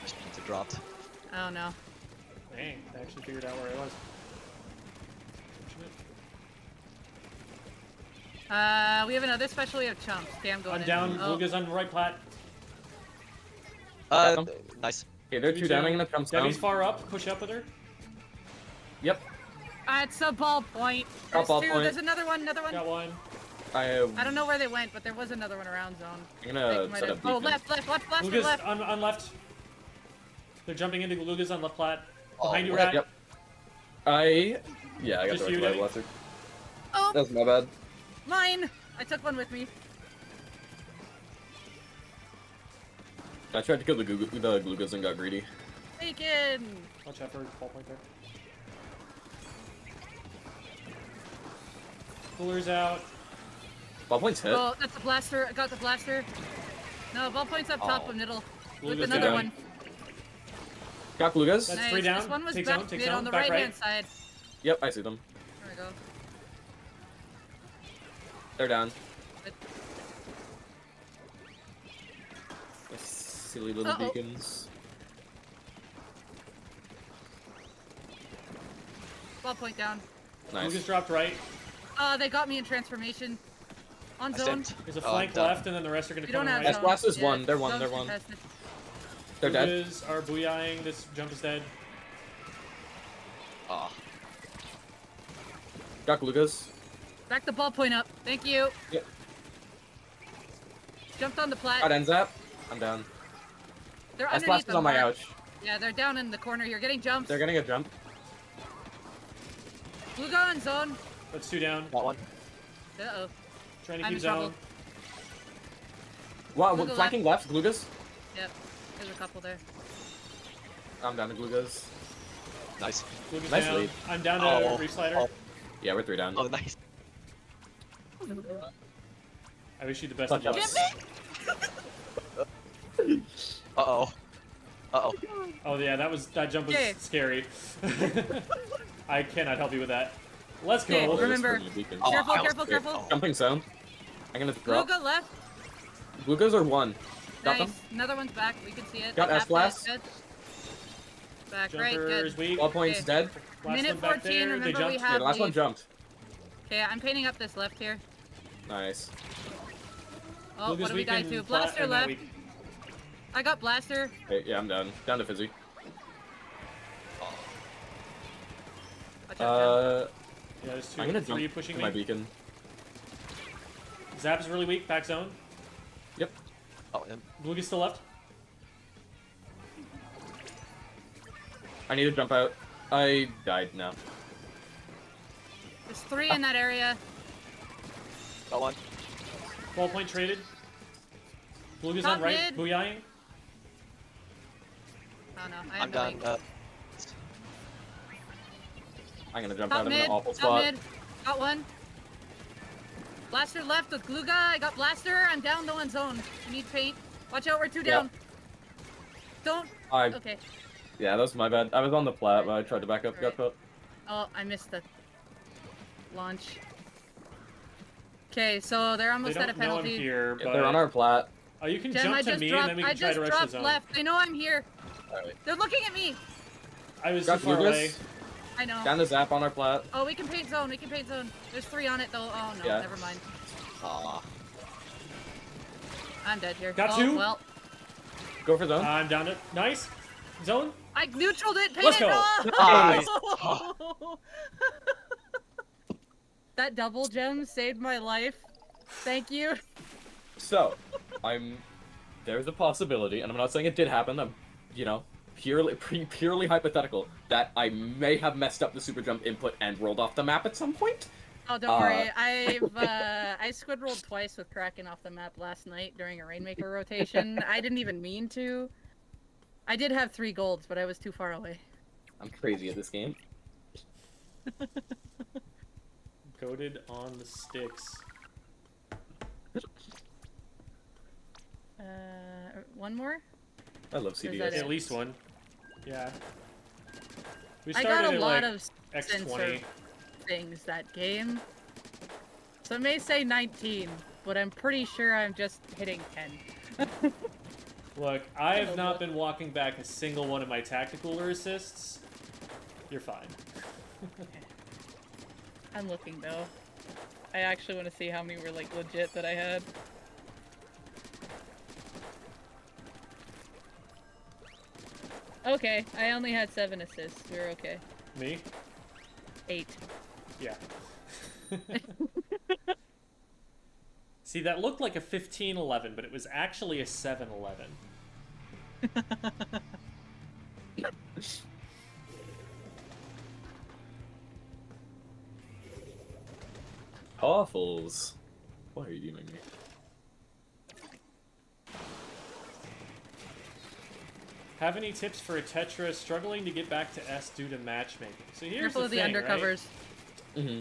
Just it dropped. Oh no. Dang, I actually figured out where I was. We have another special. We have chumps. Okay, I'm going I'm in. down. Oh. Luga's on the right plat. Got them. Nice. Okay, they're two down, I'm gonna jump down. Debbie's far up. Push up with her. Yep, It's a ball point. Got There's ball 2. point. There's another one. Another one. Got one. I don't know where they went, but there was another one around zone. I'm They gonna might set have- up Oh, beacon. left. Watch blaster Luga's left. on left. They're jumping into Luga's on left plat. Oh, Behind you, Yep, Rat. yep. Yeah, I got Just the you, right Dave? blaster. Oh, That's my bad. mine. I took one with me. I tried to kill the glugas and got greedy. Bacon. Watch out for ballpoint there. Cooler's out. Ballpoint's hit. Oh, that's a blaster. I got the blaster. No, ball point's up top Oh. of middle. With Luga's another down. one. Got glugas. That's Nice. three down. This one was Take back zone, take mid zone, on the back right hand right. side. Yep, I see them. There we go. They're down. Good. Those silly little Uh-oh. beacons. Ball point down. Nice. Luga's dropped right. They got me in transformation. On I zone. saved. There's a Oh, flank I'm done. left, and then the rest are gonna We come don't in have right. That's blast is zones. one. They're one, zones they're one. contested. They're dead. Lugas are booyahing. This jump is dead. Aw. Got glugas. Back the ball point up. Thank you. Yep. Jumped on the plat. Got ends up. I'm down. They're That's underneath blast the is on my mark. ouch. Yeah, they're down in the corner. You're getting jumps. They're getting a jump. Blue go on zone. That's two down. Got one. Uh-oh. Trying to I'm keep in trouble. zone. Wow, Glugga flanking left. Glugas. Yep. There's a couple there. I'm down to glugas. Nice. Luga's Nice down. lead. I'm down to Oh. reef slider. Oh. Yeah, we're 3 down. Oh, nice. I wish you the best Touch of luck. ups. Uh-oh. Uh-oh. Oh yeah, that jump was Okay. scary. I cannot help you with that. Let's go. Okay, Oh, there's remember- three beacons. Oh, Careful, I almost careful, did. careful. Oh. Jumping zone. I'm gonna Blue drop. go left. Glugas are one. Got Nice. them. Another one's back. We can see it. Got Tap S-blast. that, good. Back right, Jumper's good. weak. Ball point's Okay. dead. Last Minute one back 14, there. They remember we jumped. Yeah, have the last one lead. jumped. Okay, I'm painting up this left here. Nice. Oh, Luga's what do we weak die and to? flat- Blaster and not left. weak. I got blaster. Okay, yeah, I'm down. Down to fizzy. Watch out, Jen. Yeah, there's two, I'm gonna three jump pushing to my me. beacon. Zap is really weak. Back zone. Yep. Oh, him. Blue still left. I need to jump out. I died now. There's 3 in that area. Got one. Ball point traded. Blue is Top on right. mid. Booyahing. Oh no, I I'm have done. no I'm gonna jump Top out of mid. an awful Top spot. mid. Got one. Blaster left with Gluga. I got Blaster. I'm down though in zone. I need paint. Watch out, we're 2 down. Don't. Okay. Yeah, that was my bad. I was on the plat, but I tried to back up, got put. Oh, I missed the launch. Okay, so they're They almost at a don't know I'm penalty. here, Yeah, but... they're on our plat. Oh, you can Jem, jump I to just me, dropped, and then we I can try just to rush the dropped zone. left. They know I'm here. Alright. They're looking at me. I was Got too far Lucas. away. I know. Down the zap on our plat. Oh, we can paint zone. We can paint zone. There's 3 on it though. Oh no, Yeah. never mind. Aw. I'm dead here. Got oh, 2. Well, Go for zone. I'm down it. Nice. Zone. I neutraled it. Paint Let's it. go. Oh! That double gem saved my life. Thank you. So, there's a possibility, and I'm not saying it did happen. I'm, purely hypothetical that I may have messed up the super jump input and rolled off the map at some point. Oh, don't worry. I squid rolled twice with Kraken off the map last night during a Rainmaker rotation. I didn't even mean to. I did have 3 golds, but I was too far away. I'm crazy at this game. Goated on the sticks. One more? I love Is that CDS. it? At least one. Yeah. We I started got a at, lot like, of X20. sensor things that game. So it may say 19, but I'm pretty sure I'm just hitting 10. Look, I have not been walking back a single one of my tactical assists. You're fine. I'm looking though. I actually want to see how many were like legit that I had. Okay, I only had 7 assists. We're okay. Me? 8. Yeah. See, that looked like a 15-11, but it was actually a 7-11. Awfuls. Why are you deeming me? Have any tips for a Tetra struggling to get back to S due to matchmaking? So here's Careful the of the thing, undercovers. right? Mm-hmm.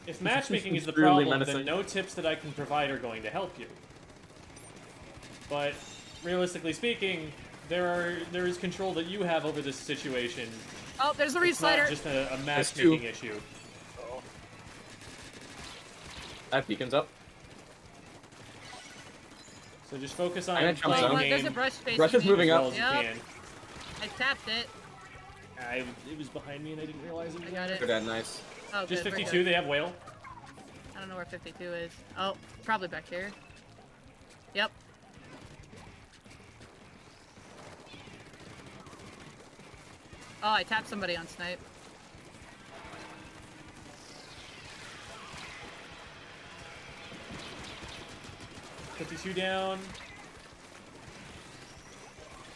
If matchmaking is the Truly problem, menacing. then no tips that I can provide are going to help you. But realistically speaking, there is control that you have over this situation. Oh, there's a It's not reslider. just a matchmaking issue. I have beacons up. So just focus I'm on gonna jump playing zone. the There's a game brush face. Brush is moving as up. well as you Yep. can. I tapped it. It was behind me and I didn't realize it. I got They're it. dead, nice. Oh, Just good, we're 52, good. they have whale. I don't know where 52 is. Oh, probably back here. Yep. Oh, I tapped somebody on snipe. $52 down.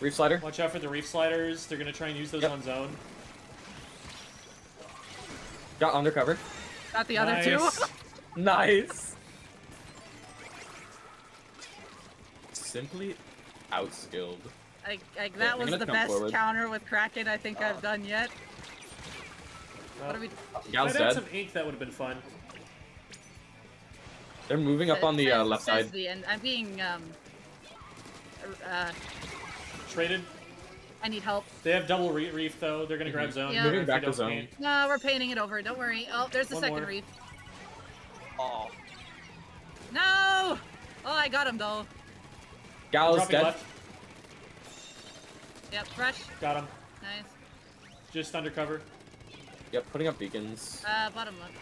Reef slider. Watch out for the reef sliders. They're gonna try and use those Yep. on zone. Got undercover. Got the other two. Nice. Nice. Simply outskilled. Like Yeah, that I'm was gonna the jump best forward. counter with Kraken I think I've done yet. Well, What are we? Gal's if I'd had dead. some ink, that would have been fun. They're moving up on the left says side. The end. I'm being Traded. I need help. They have double reef though. They're gonna grab zone. Yeah. Moving if we back to don't zone. paint. No, we're painting it over. Don't worry. Oh, there's the One second more. reef. Oh. No! Oh, I got him though. Gal's Dropping dead. left. Yep, fresh. Got him. Nice. Just undercover. Yep, putting up beacons. Bottom left.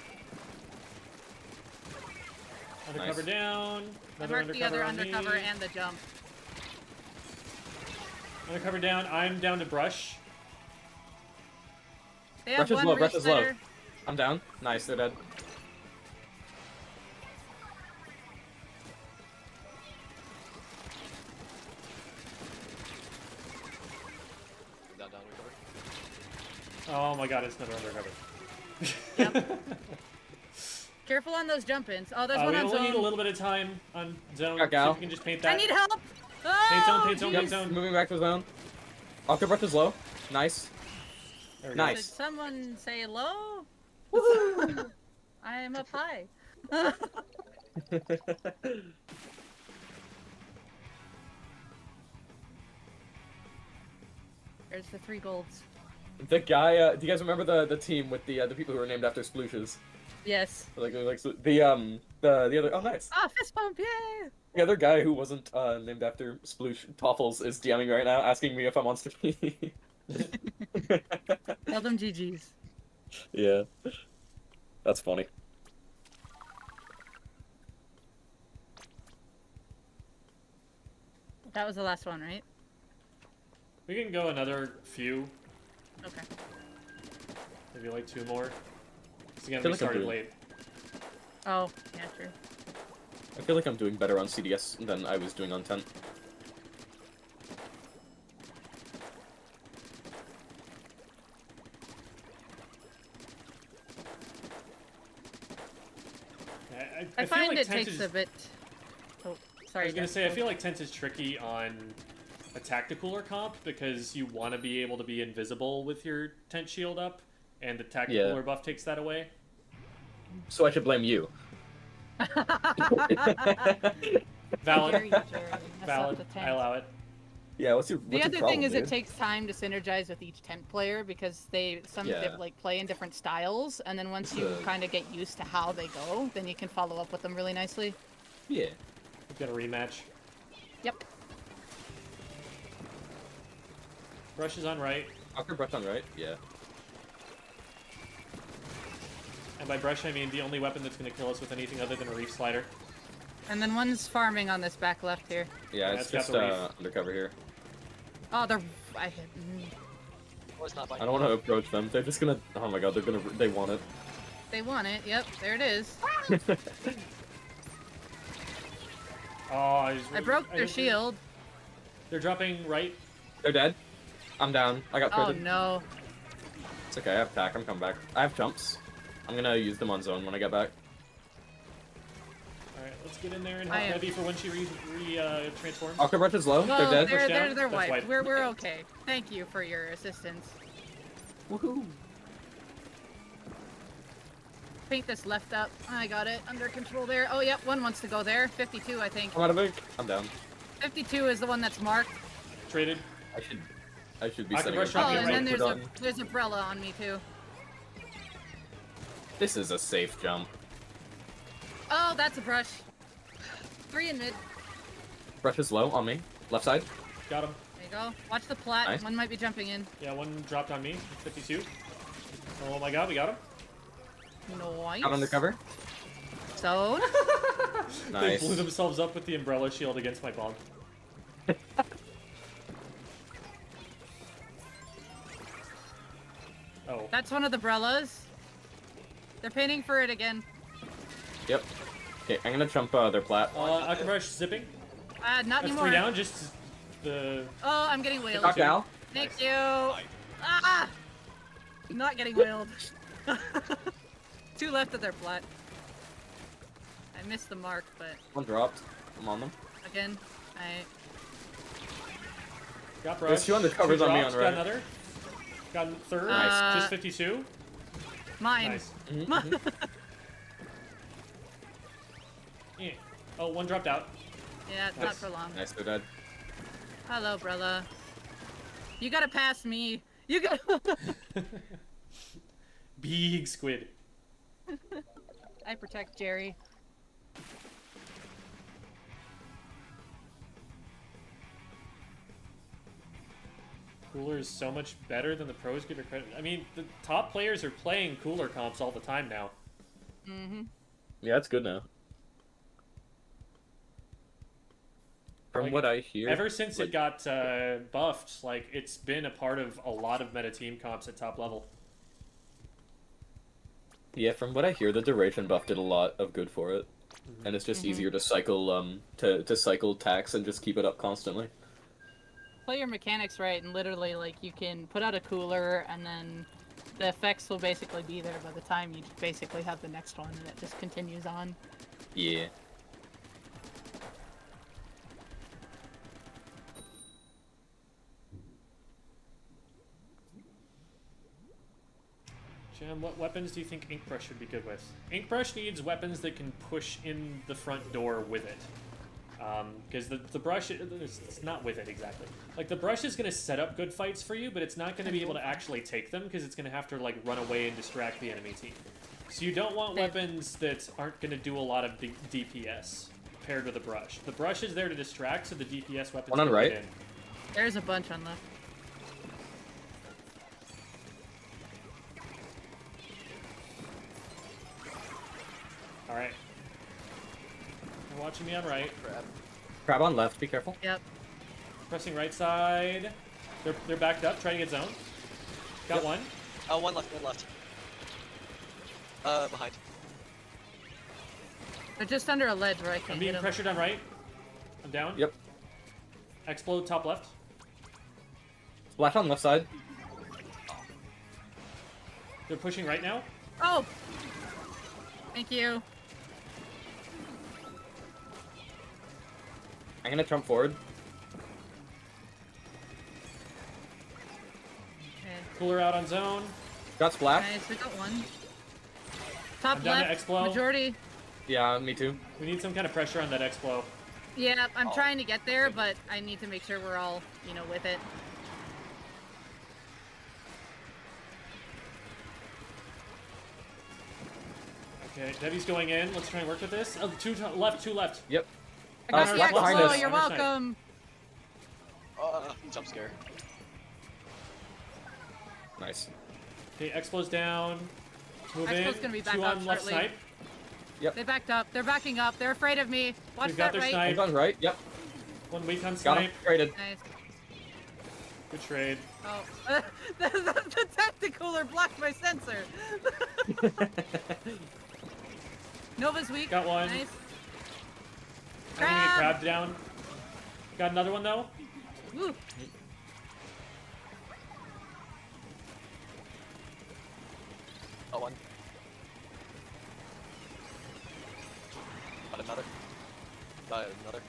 Undercover Nice. down. I Another marked the other on undercover me. and the jump. Undercover down. I'm down to brush. They have Brush is one low, brush is low. reslider. I'm down. Nice, they're dead. Oh my god, it's another undercover. Yep. Careful on those jump-ins. Oh, there's one we on only zone. need a little bit of time on zone. Got Gal. See if we can just paint that. I need help! Paint zone, Oh, paint zone, jeez. paint zone. Moving back to zone. Aqua Breath is low. Nice. There we go. Did Nice. someone say low? Woohoo! I am up high. There's the 3 golds. The guy, do you guys remember the team with the people who were named after splooshes? Yes. Like the other, oh nice. Ah, fist bump, yay! The other guy who wasn't named after Sploosh Toffles is DMing right now, asking me if I'm on stream. Tell them GG's. Yeah. That's funny. That was the last one, right? We can go another few, Okay. maybe like 2 more. Because again, feel we like I'm started doing- late. Oh, yeah, true. I feel like I'm doing better on CDS than I was doing on 10. I I feel find like it Tent takes is, a bit... Oh, I sorry. was gonna Jeff. say, I feel like Tent is tricky on a tacticaler comp because you want to be able to be invisible with your tent shield up, and the tacticaler buff takes that away. So I should blame you. Valid. Dare you, Jerry. Mess up Valid. the I tent. allow it. Yeah, what's your The other thing is dude? it takes time to synergize with each tent player because they Yeah. like play in different styles, and then once you kind of get used to how they go, then you can follow up with them really nicely. Yeah. We've got a rematch. Yep. Brush is on right, Aqua Breath on right? Yeah. and by brush I mean the only weapon that's gonna kill us with anything other than a reef slider. And then one's farming on this back left here. Yeah, Yeah, it's it's got just the reef. undercover here. Oh, they're... Oh, it's not I don't want to approach them. They're just gonna. Oh my god, they want it. They want it. Yep, there it is. Oh, I broke their didn't- shield. They're dropping right. They're dead. I'm down. I got Oh critted. no. It's okay, I have attack. I'm coming back. I have jumps. I'm gonna use them on zone when I get back. All right, let's get in there and I help am- Debbie for when she transforms. Aqua Breath is low. Well, They're dead. they're Push they're down. they're That's wiped. wiped. We're okay. Thank you for your assistance. Woohoo! Paint this left up. I got it under control there. Oh yep, one wants to go there. 52, I think. I'm out of ink. I'm down. 52 is the one that's marked. Traded. I should be I can setting rush up off Oh, your and right. then for there's done. there's a Brella on me too. This is a safe jump. Oh, that's a brush. 3 in mid. Brush is low on me. Left side. Got him. There you go. Watch the plat. Nice. One might be jumping in. Yeah, one dropped on me. 52. Oh my god, we got him. Nice. Got undercover. So, They blew Nice. themselves up with the umbrella shield against my bomb. Oh. that's one of the Brellas. They're painting for it again. Yep. Okay, I'm gonna jump their plat. Akabrush zipping. Not That's anymore. 3 down, just the... Oh, I'm getting whaled. Knock Al. Thank you. Ah! Not getting whaled. 2 left of their plat. I missed the mark, but One dropped. I'm on them. again, I... Got There's brush. 2 undercovers Two on me drops, on Got right. another. Got third. Nice. Just 52. Mine. Nice. Mhm. Yeah. Oh, one dropped out. Yeah, it's not Nice. for long. Nice, they're dead. Hello, Brella. You gotta pass me. You gotta... Big squid. I protect Jerry. Cooler is so much better than the pros give her credit. I mean, the top players are playing cooler comps all the time now. Mm-hmm. Yeah, that's good now. From Like, what I hear, Ever since like- it got buffed, like, it's been a part of a lot of meta team comps at top level. yeah, from what I hear, the duration buff did a lot of good for it, and it's just easier to cycle to cycle tax and just keep it up constantly. Play your mechanics right, and literally, like, you can put out a cooler, and then The effects will basically be there by the time you basically have the next one, and it just continues on. Yeah. Jam, what weapons do you think Inkbrush should be good with? Inkbrush needs weapons that can push in the front door with it. Because the brush, it's not with it exactly. Like, the brush is going to set up good fights for you, but it's not going to be able to actually take them, because it's going to have to, like, run away and distract the enemy team. So you don't want weapons that aren't going to do a lot of DPS paired with a brush. The brush is there to distract, so the DPS weapons One on can right. get in. There's a bunch on left. Alright. You're watching me on right. Crap. Crab on left, be careful. Yep. Pressing right side. They're backed up, trying to get zone. Got Yep. one. Oh, one left, one left. Behind. They're just under a ledge where I I'm can't being hit them. pressured on right. I'm down. Yep. Explode top left. Splash on left side. They're pushing right now. Oh! Thank you. I'm gonna jump forward. Okay. Cooler out on zone. Got splash. Nice, we got one. Top I'm down to left, Explo. majority. Yeah, me too. We need some kind of pressure on that Explo. Yeah, I'm Oh. trying to get there, but I need to make sure we're all, you know, with it. Okay, Debbie's going in. Let's try and work with this. Oh, two left, two left. Yep. I got the Splash behind Explo, us. you're Other side. welcome. Jump scare. Nice. Okay, Explo's down. Move in. Explo's gonna be back two up on left shortly. snipe. They backed up. They're backing up. They're afraid of me. Watch We've got that their right. snipe. He's on right. Yep. One weak on Got snipe. him. Traded. Nice. Good trade. Oh, the tacticooler blocked my sensor. Nova's weak. Got one. Nice. I'm gonna get Crab. Crab down. Got another one though. Woo. Oh, one. Got another. Got another.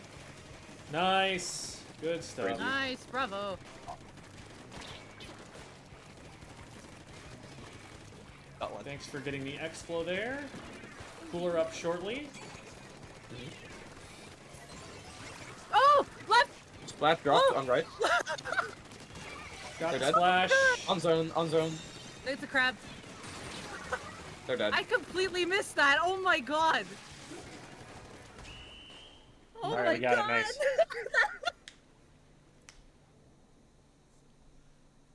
Nice. Good stuff. Crazy. Nice. Bravo. Got one. Thanks for getting the Explo there. Cooler up shortly. Oh, left. Splash dropped Oh. on right. Got They're the dead. splash. On zone. On zone. It's a crab. They're dead. I completely missed that. Oh my god. Oh Alright, my we got it, god. nice.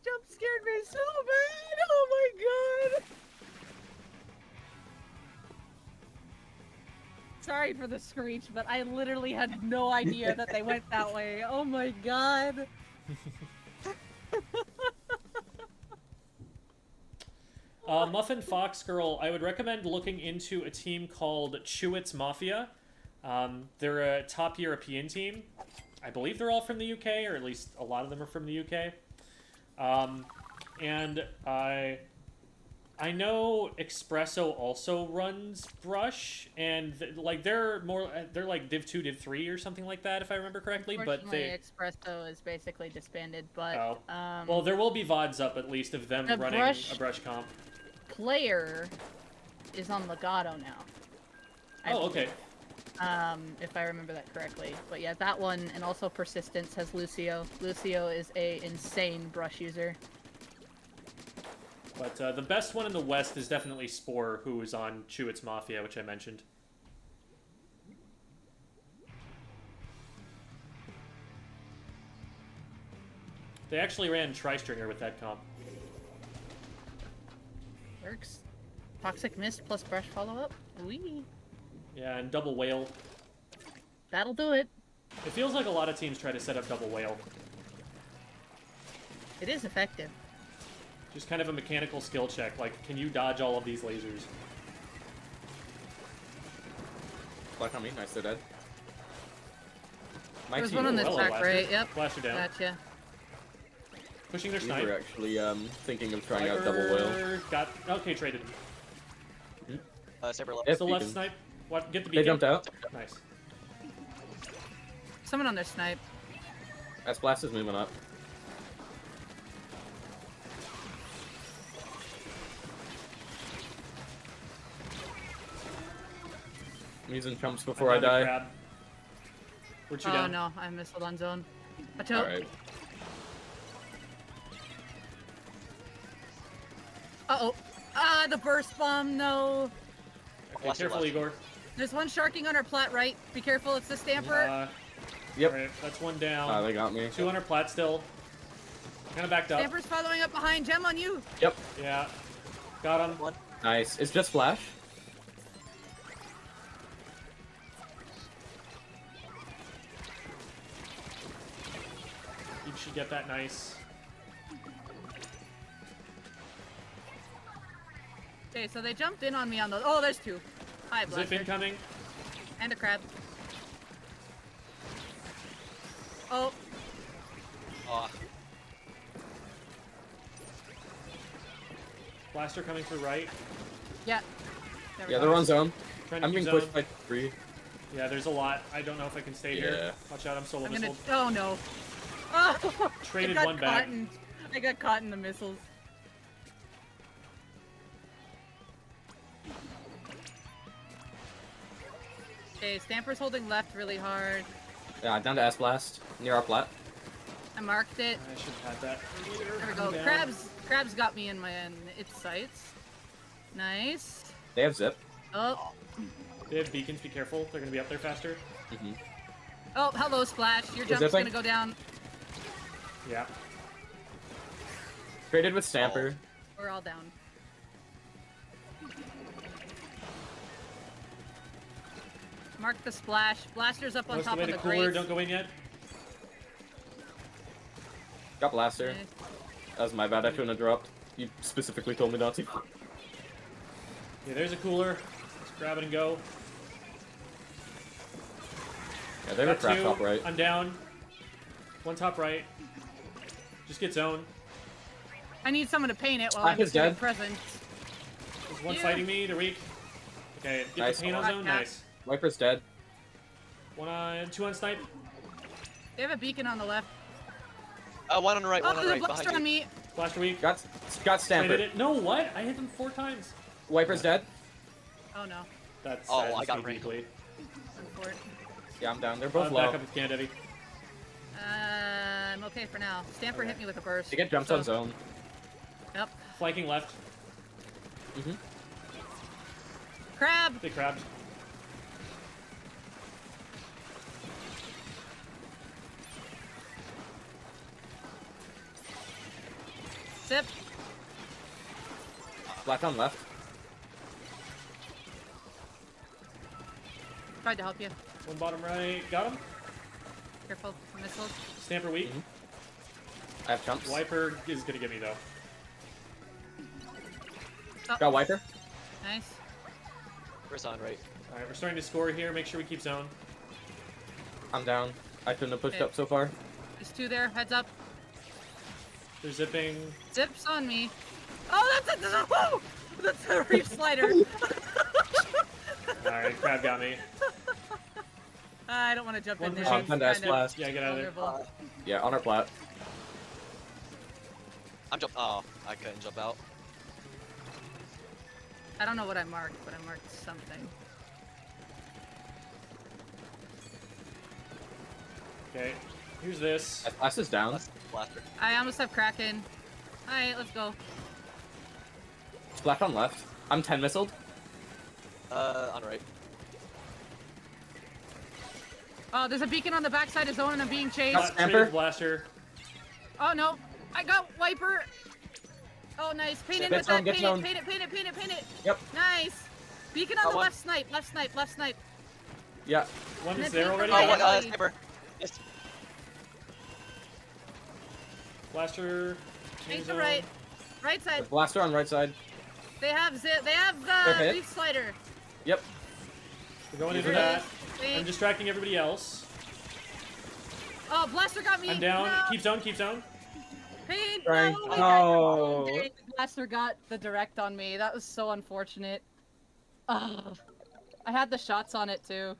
Jump scared me so bad. Oh my god. Sorry for the screech, but I literally had no idea that they went that way. Oh my god. Muffin Fox Girl, I would recommend looking into a team called Chewits Mafia. They're a top European team. I believe they're all from the UK, or at least a lot of them are from the UK. And I know Espresso also runs Brush, and like they're like Div 2, Div 3 or something like that, if I remember correctly. But Unfortunately, they Espresso is basically disbanded, but well, there will be VODs up at least of them the running Brush- a Brush comp. player is on Legato now. I Oh, believe. okay. If I remember that correctly. But yeah, that one, and also Persistence has Lucio. Lucio is a insane brush user. But the best one in the West is definitely Spore, who is on Chewits Mafia, which I mentioned. They actually ran Tri-Stringer with that comp. Works. Toxic Mist plus brush follow-up. Wee. Yeah, and Double Whale. That'll do it. It feels like a lot of teams try to set up Double Whale. It is effective. Just kind of a mechanical skill check, like, can you dodge all of these lasers? Splash on me. Nice. They're dead. My There's team. one on this Hello, back Blaster. right. Yep. Flash her down. Gotcha. Pushing their We snipe. were actually thinking of trying out double whale. Viper got okay traded. Sniper left. Yep. Still left beacon. snipe. What? Get the They beacon. jumped out. Nice. Someone on their snipe. That blast is moving up. I'm using jumps before I I'm down to die. Crab. We're two Oh down. no, I missed on zone. Watch out. Alright. Uh-oh. Ah, the burst bomb, no. Okay, Blaster careful, left. Igor. There's one sharking on our plat right. Be careful, it's the stamper. Yep. Alright, that's one down. They got me. 200 plat still. Kind of backed up. Stamper's following up behind. Gem on you. Yep. Yeah. Got him. One. Nice. It's just flash. You should get that nice. Okay, so they jumped in on me on those. Oh, there's two. Hi, Zip Blaster. incoming. And a crab. Oh, Oh, Blaster coming through right. yeah. There we Yeah, go. they're on zone. Trying to I'm keep being pushed zone. by 3. Yeah, there's a lot. I don't know if I can stay here. Yeah. Watch out, I'm solo I'm gonna. missile. Oh no. Oh, Traded I got one caught back. I got caught in the missiles. Okay, Stamper's holding left really hard. Yeah, down to S blast near our plat. I marked it. I should have had that. There we go. Down. Crab's got me in its sights. Nice. They have zip. Oh, They have beacons, be careful. They're gonna be up there faster. Mm-hmm. oh, hello, Splash. Your Is jump's that thing? gonna go down. Yeah. Traded with Stamper. We're all down. Mark the splash. Blaster's up on Most top of of the the way to cooler. grates. Don't go in yet. Got blaster. Nice. That was my bad. I shouldn't have dropped. You specifically told me not to. Yeah, there's a cooler. Let's grab it and go. Yeah, they were Got crap two. top right. I'm down. One top right. Just get zoned. I need someone to paint it while Splash I'm is giving dead. presents. There's one Yeah. fighting me. They're weak. Okay, get Nice. the paint on Got zone. that. Nice. Viper's dead. Two on snipe. They have a beacon on the left. one on the right, Oh, one on the there's right, a blaster behind on you. me. Blaster weak. Got Traded Stamper. it. No, what? I hit them 4 times. Viper's dead. Oh no. That's Oh, sad I to got see rained. deeply. I'm for it. Yeah, I'm down. They're both Back low. up if you can, Debbie. I'm okay for now. Stamper Okay. hit me with a burst. They get jumped so- on zone. Yep. Flanking left. Mm-hmm. Crab. Big crabs. Zip. Black on left. Tried to help you. One bottom right. Got him. Careful. Missiles. Stamper weak. Mhm. I have jumps. Wiper is gonna get me though. Oh, Got Wiper. nice. Where's on right? Alright, we're starting to score here. Make sure we keep zone. I'm down. I shouldn't have pushed Okay. up so far. There's two there. Heads up. They're zipping. Zips on me. Oh, that's a whoa! That's a reef slider. Alright, crab got me. I don't want to jump One in there. pushing. It's Thunder kind of blast. Yeah, get out of there. vulnerable. Yeah, on our plat. I'm jump. Oh, I couldn't jump out. I don't know what I marked, but I marked something. Okay, here's this. That blast is down. Blaster. I almost have Kraken. Alright, let's go. Splash on left. I'm 10 missiled. On right. Oh, there's a beacon on the backside of zone and I'm being chased. Got Stamper. Traded blaster. Oh no, I got Wiper. Oh nice, paint it Get with zone, that, get paint zone. it, paint it, paint it, paint it, paint it. Yep. Nice. Beacon on Got the one. left snipe, left snipe, left snipe. Yeah. One And is then there paint already. the Oh, right. one, sniper. Yes. Blaster. Paint zone. the right. Right side. With blaster on right side. They have They're the hit. leaf slider. Yep. We're going Use into it. that. Wait. I'm distracting everybody else. Oh, Blaster got me. I'm down. No. Keep zone, keep zone. Pain, Frank, no! no. Okay, the blaster got the direct on me. That was so unfortunate. Ugh. I had the shots on it too.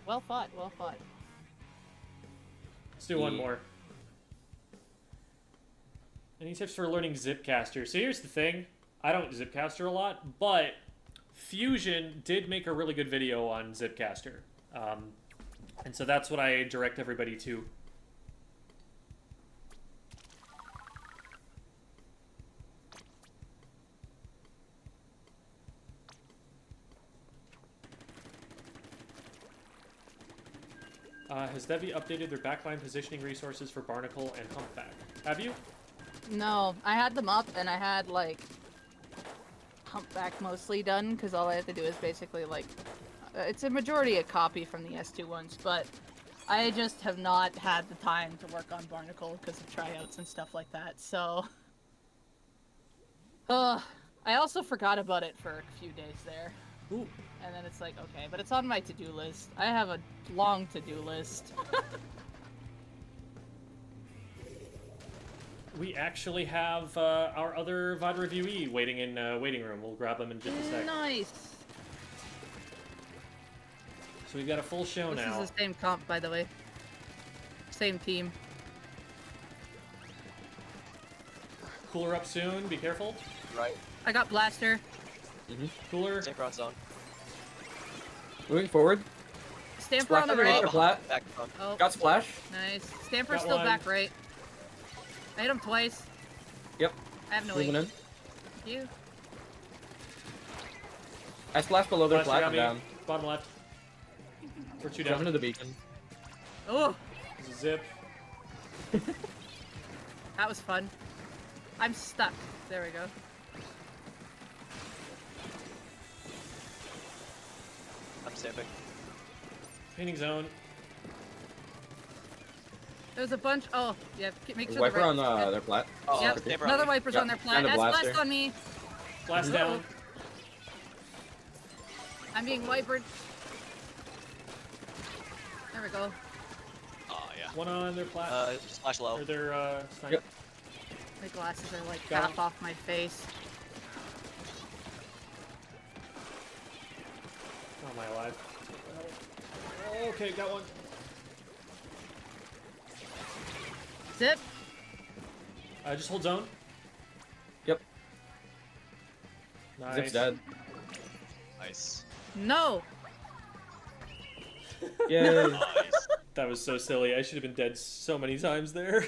Well fought, well fought. Let's do one more. Any tips for learning Zipcaster? So here's the thing. I don't Zipcaster a lot, but Fusion did make a really good video on Zipcaster. And so that's what I direct everybody to. Has Devi updated their backline positioning resources for Barnacle and Humpback? Have you? No, I had them up and I had like Humpback mostly done because all I have to do is basically like it's a majority a copy from the S2 ones, but I just have not had the time to work on Barnacle because of tryouts and stuff like that. So, I also forgot about it for a few days there. Ooh. And then it's like, okay, but it's on my to-do list. I have a long to-do list. We actually have our other VOD reviewee waiting in waiting room. We'll grab them in just a sec. Nice. So we've got a full show now. This is the same comp, by the way. Same team. Cooler up soon. Be careful. Right. I got blaster. Cooler. Synchron zone. Moving forward. Stamper on the Splash right. another flat. Back front. Oh, Got splash. nice. Stamper's Got still one. back right. I hit him twice. Yep. I have no Moving weight. in. Thank you. I splashed below their Blaster flat got and me. down. Bottom left. We're two Jumping down. to the beacon. Oh, Zip. that was fun. I'm stuck. There we go. I'm stamping. Painting zone. There's a bunch. Oh, yeah. Make sure Wiper the on right. their flat. Oh, Yep. stamper on Another me. wiper's Yep. on their And flat. a That's blaster. blast on me. Blast down. I'm being wipered. There we go. Oh, yeah. One on their plat. Splash low. Or their snipe. Yep. My glasses are like Got half him. off my face. How am I alive? Oh, okay, got one. Zip. Just hold zone. Yep. Nice. Zip's dead. Nice. No. Yay. Nice. That was so silly. I should have been dead so many times there.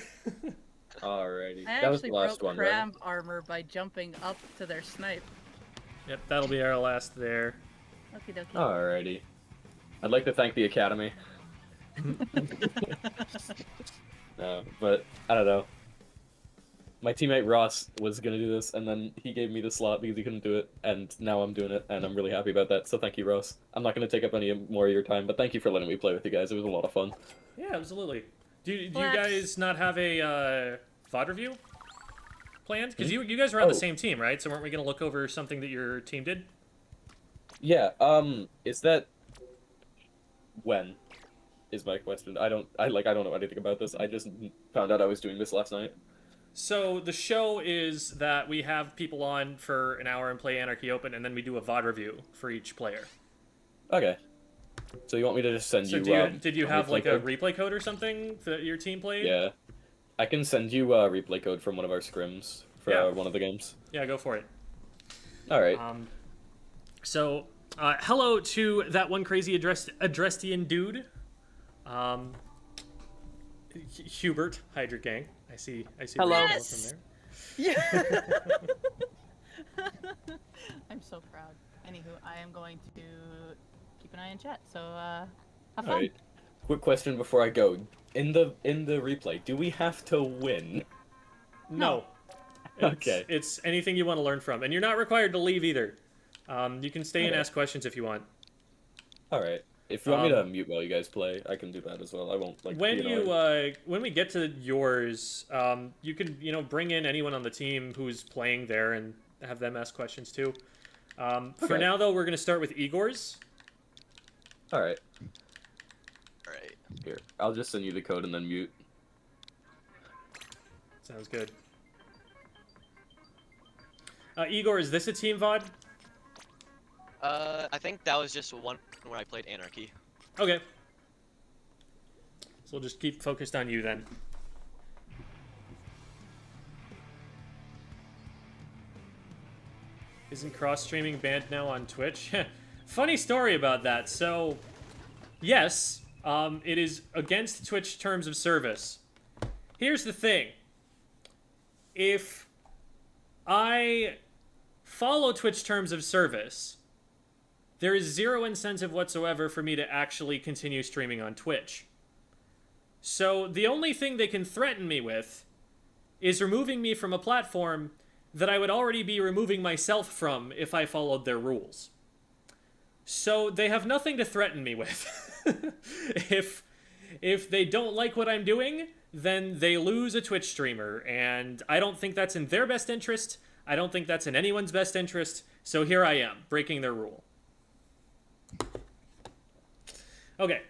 Alrighty. I That was the actually last broke one, right? cram armor by jumping up to their snipe. Yep, that'll be our last there. Okie dokie. Alrighty. I'd like to thank the Academy. No, but I don't know. My teammate Ross was gonna do this, and then he gave me the slot because he couldn't do it, and now I'm doing it, and I'm really happy about that. So thank you, Ross. I'm not gonna take up any more of your time, but thank you for letting me play with you guys. It was a lot of fun. Yeah, absolutely. Do you Flex. guys not have a VOD review planned? Because you guys were on the Oh. same team, right? So weren't we gonna look over something that your team did? Yeah. Is that when? Is my question. I don't know anything about this. I just found out I was doing this last night. So the show is that we have people on for an hour and play Anarchy Open, and then we do a VOD review for each player. Okay. So you want me to just send So you? did you a have replay like a code? replay code or something that your team played? Yeah. I can send you a replay code from one of our scrims for Yeah. one of the games. Yeah, go for it. All right. So, hello to that one crazy Adrestian dude. Hubert, Hydra Gang. I see. Hello. Rachel Yes! from there. Yeah. I'm so proud. Anywho, I am going to keep an eye on chat. So, have fun. All right. Quick question before I go. In the replay, do we have to win? No. Okay. It's anything you want to learn from, and you're not required to leave either. You can stay and Okay. ask questions if you want. All right. If you want me to mute while you guys play, I can do that as well. I won't like. When be annoying. when we get to yours, you can bring in anyone on the team who's playing there and have them ask questions too. For Okay. now though, we're gonna start with Igor's. All right. Alright. Here, I'll just send you the code and then mute. Sounds good. Igor, is this a team VOD? I think that was just one where I played Anarchy. Okay. So we'll just keep focused on you then. Isn't cross-streaming banned now on Twitch? Funny story about that. So, yes, it is against Twitch terms of service. Here's the thing. If I follow Twitch terms of service, there is zero incentive whatsoever for me to actually continue streaming on Twitch. So the only thing they can threaten me with is removing me from a platform that I would already be removing myself from if I followed their rules. So they have nothing to threaten me with. If they don't like what I'm doing, then they lose a Twitch streamer, and I don't think that's in their best interest. I don't think that's in anyone's best interest, so here I am, breaking their rule. Okay,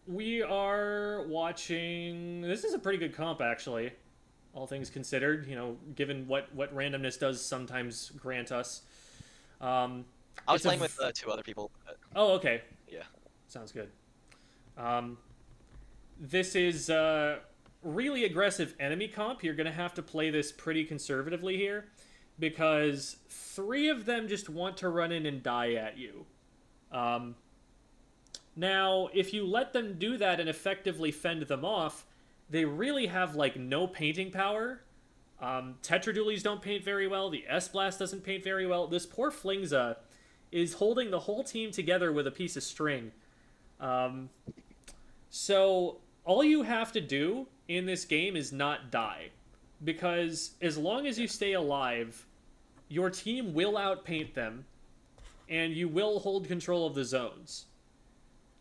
we are watching... This is a pretty good comp, actually, all things considered, you know, given what randomness does sometimes grant us. I was playing with 2 other people. But... Oh, okay. Yeah. Sounds good. This is really aggressive enemy comp. You're going to have to play this pretty conservatively here, because 3 of them just want to run in and die at you. Now, if you let them do that and effectively fend them off, they really have, like, no painting power. Tetradulies don't paint very well. The S-Blast doesn't paint very well. This poor Flingza is holding the whole team together with a piece of string. So all you have to do in this game is not die, because as long as you stay alive, your team will outpaint them, and you will hold control of the zones.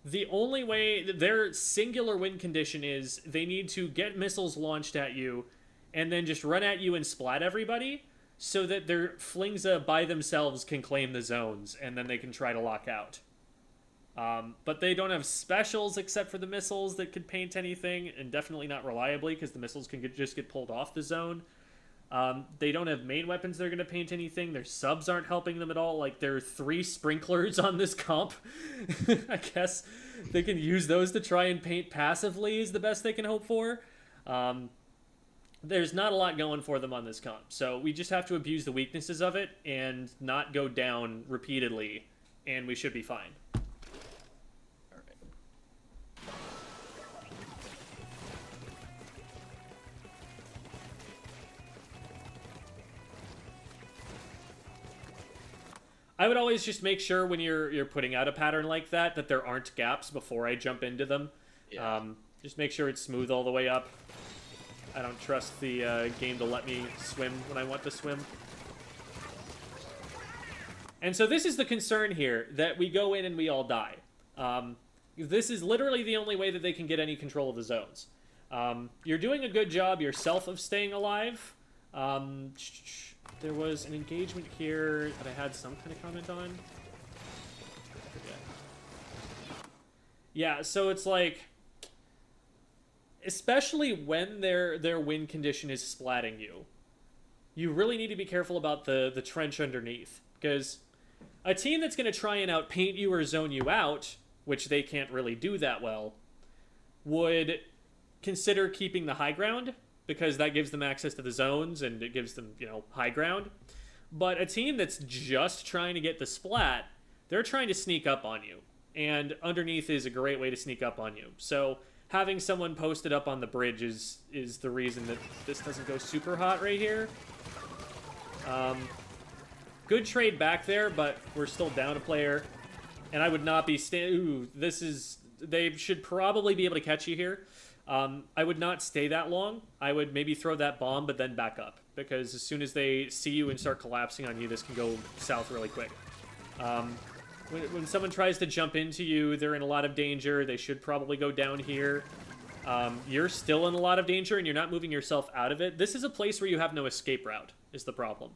The only way, their singular win condition is they need to get missiles launched at you, and then just run at you and splat everybody, so that their Flingza by themselves can claim the zones, and then they can try to lock out. But they don't have specials except for the missiles that could paint anything, and definitely not reliably, because the missiles can just get pulled off the zone. They don't have main weapons that are going to paint anything. Their subs aren't helping them at all. Like, there are 3 sprinklers on this comp. I guess they can use those to try and paint passively is the best they can hope for. There's not a lot going for them on this comp. So we just have to abuse the weaknesses of it and not go down repeatedly, and we should be fine. I would always just make sure when you're putting out a pattern like that there aren't gaps before I jump into them. Yeah. Just make sure it's smooth all the way up. I don't trust the game to let me swim when I want to swim. And so this is the concern here, that we go in and we all die. This is literally the only way that they can get any control of the zones. You're doing a good job yourself of staying alive. There was an engagement here that I had some kind of comment on. Yeah, so it's like, especially when their win condition is splatting you, you really need to be careful about the trench underneath, because a team that's going to try and outpaint you or zone you out, which they can't really do that well, would consider keeping the high ground, because that gives them access to the zones and it gives them, you know, high ground. But a team that's just trying to get the splat, they're trying to sneak up on you. And underneath is a great way to sneak up on you. So having someone posted up on the bridge is the reason that this doesn't go super hot right here. Good trade back there, but we're still down a player. And I would not be they should probably be able to catch you here. I would not stay that long. I would maybe throw that bomb, but then back up. Because as soon as they see you and start collapsing on you, this can go south really quick. When someone tries to jump into you, they're in a lot of danger. They should probably go down here. You're still in a lot of danger, and you're not moving yourself out of it. This is a place where you have no escape route, is the problem.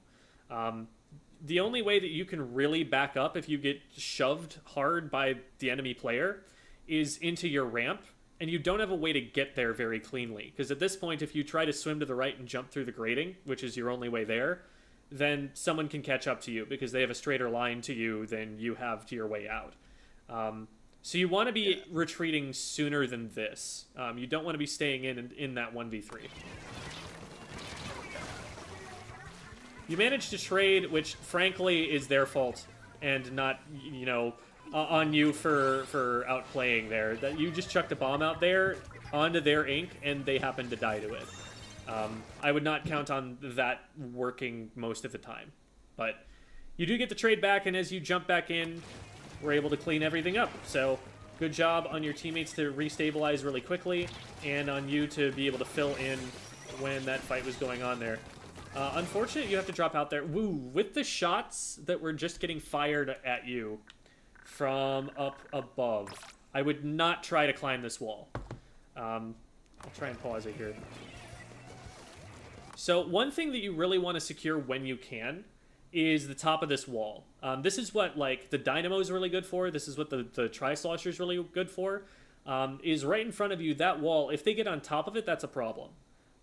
the only way that you can really back up if you get shoved hard by the enemy player is into your ramp, and you don't have a way to get there very cleanly. Because at this point, if you try to swim to the right and jump through the grating, which is your only way there, then someone can catch up to you because they have a straighter line to you than you have to your way out. So you want to be retreating sooner than this. You don't want to be staying in that 1v3. You managed to trade, which frankly is their fault and not, on you for outplaying there. That you just chucked a bomb out there onto their ink and they happened to die to it. I would not count on that working most of the time. But you do get the trade back, and as you jump back in, we're able to clean everything up. So good job on your teammates to restabilize really quickly, and on you to be able to fill in when that fight was going on there. Unfortunate you have to drop out there. Woo, with the shots that were just getting fired at you from up above, I would not try to climb this wall. I'll try and pause it here. So one thing that you really want to secure when you can is the top of this wall. This is what the dynamo is really good for. This is what the tri-slosher is really good for. Is right in front of you, that wall. If they get on top of it, that's a problem.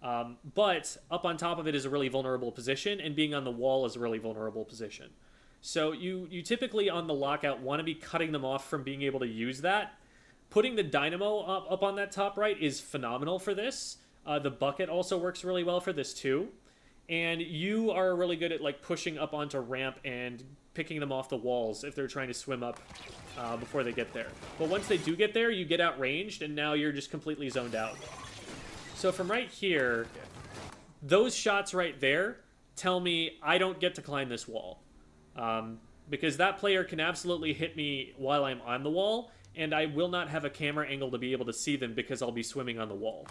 But up on top of it is a really vulnerable position, and being on the wall is a really vulnerable position. So you typically on the lockout want to be cutting them off from being able to use that. Putting the dynamo up on that top right is phenomenal for this. The bucket also works really well for this too. And you are really good at pushing up onto ramp and picking them off the walls if they're trying to swim up before they get there. But once they do get there, you get outranged, and now you're just completely zoned out. So from right here, those shots right there tell me I don't get to climb this wall. Because that player can absolutely hit me while I'm on the wall, and I will not have a camera angle to be able to see them because I'll be swimming on the wall.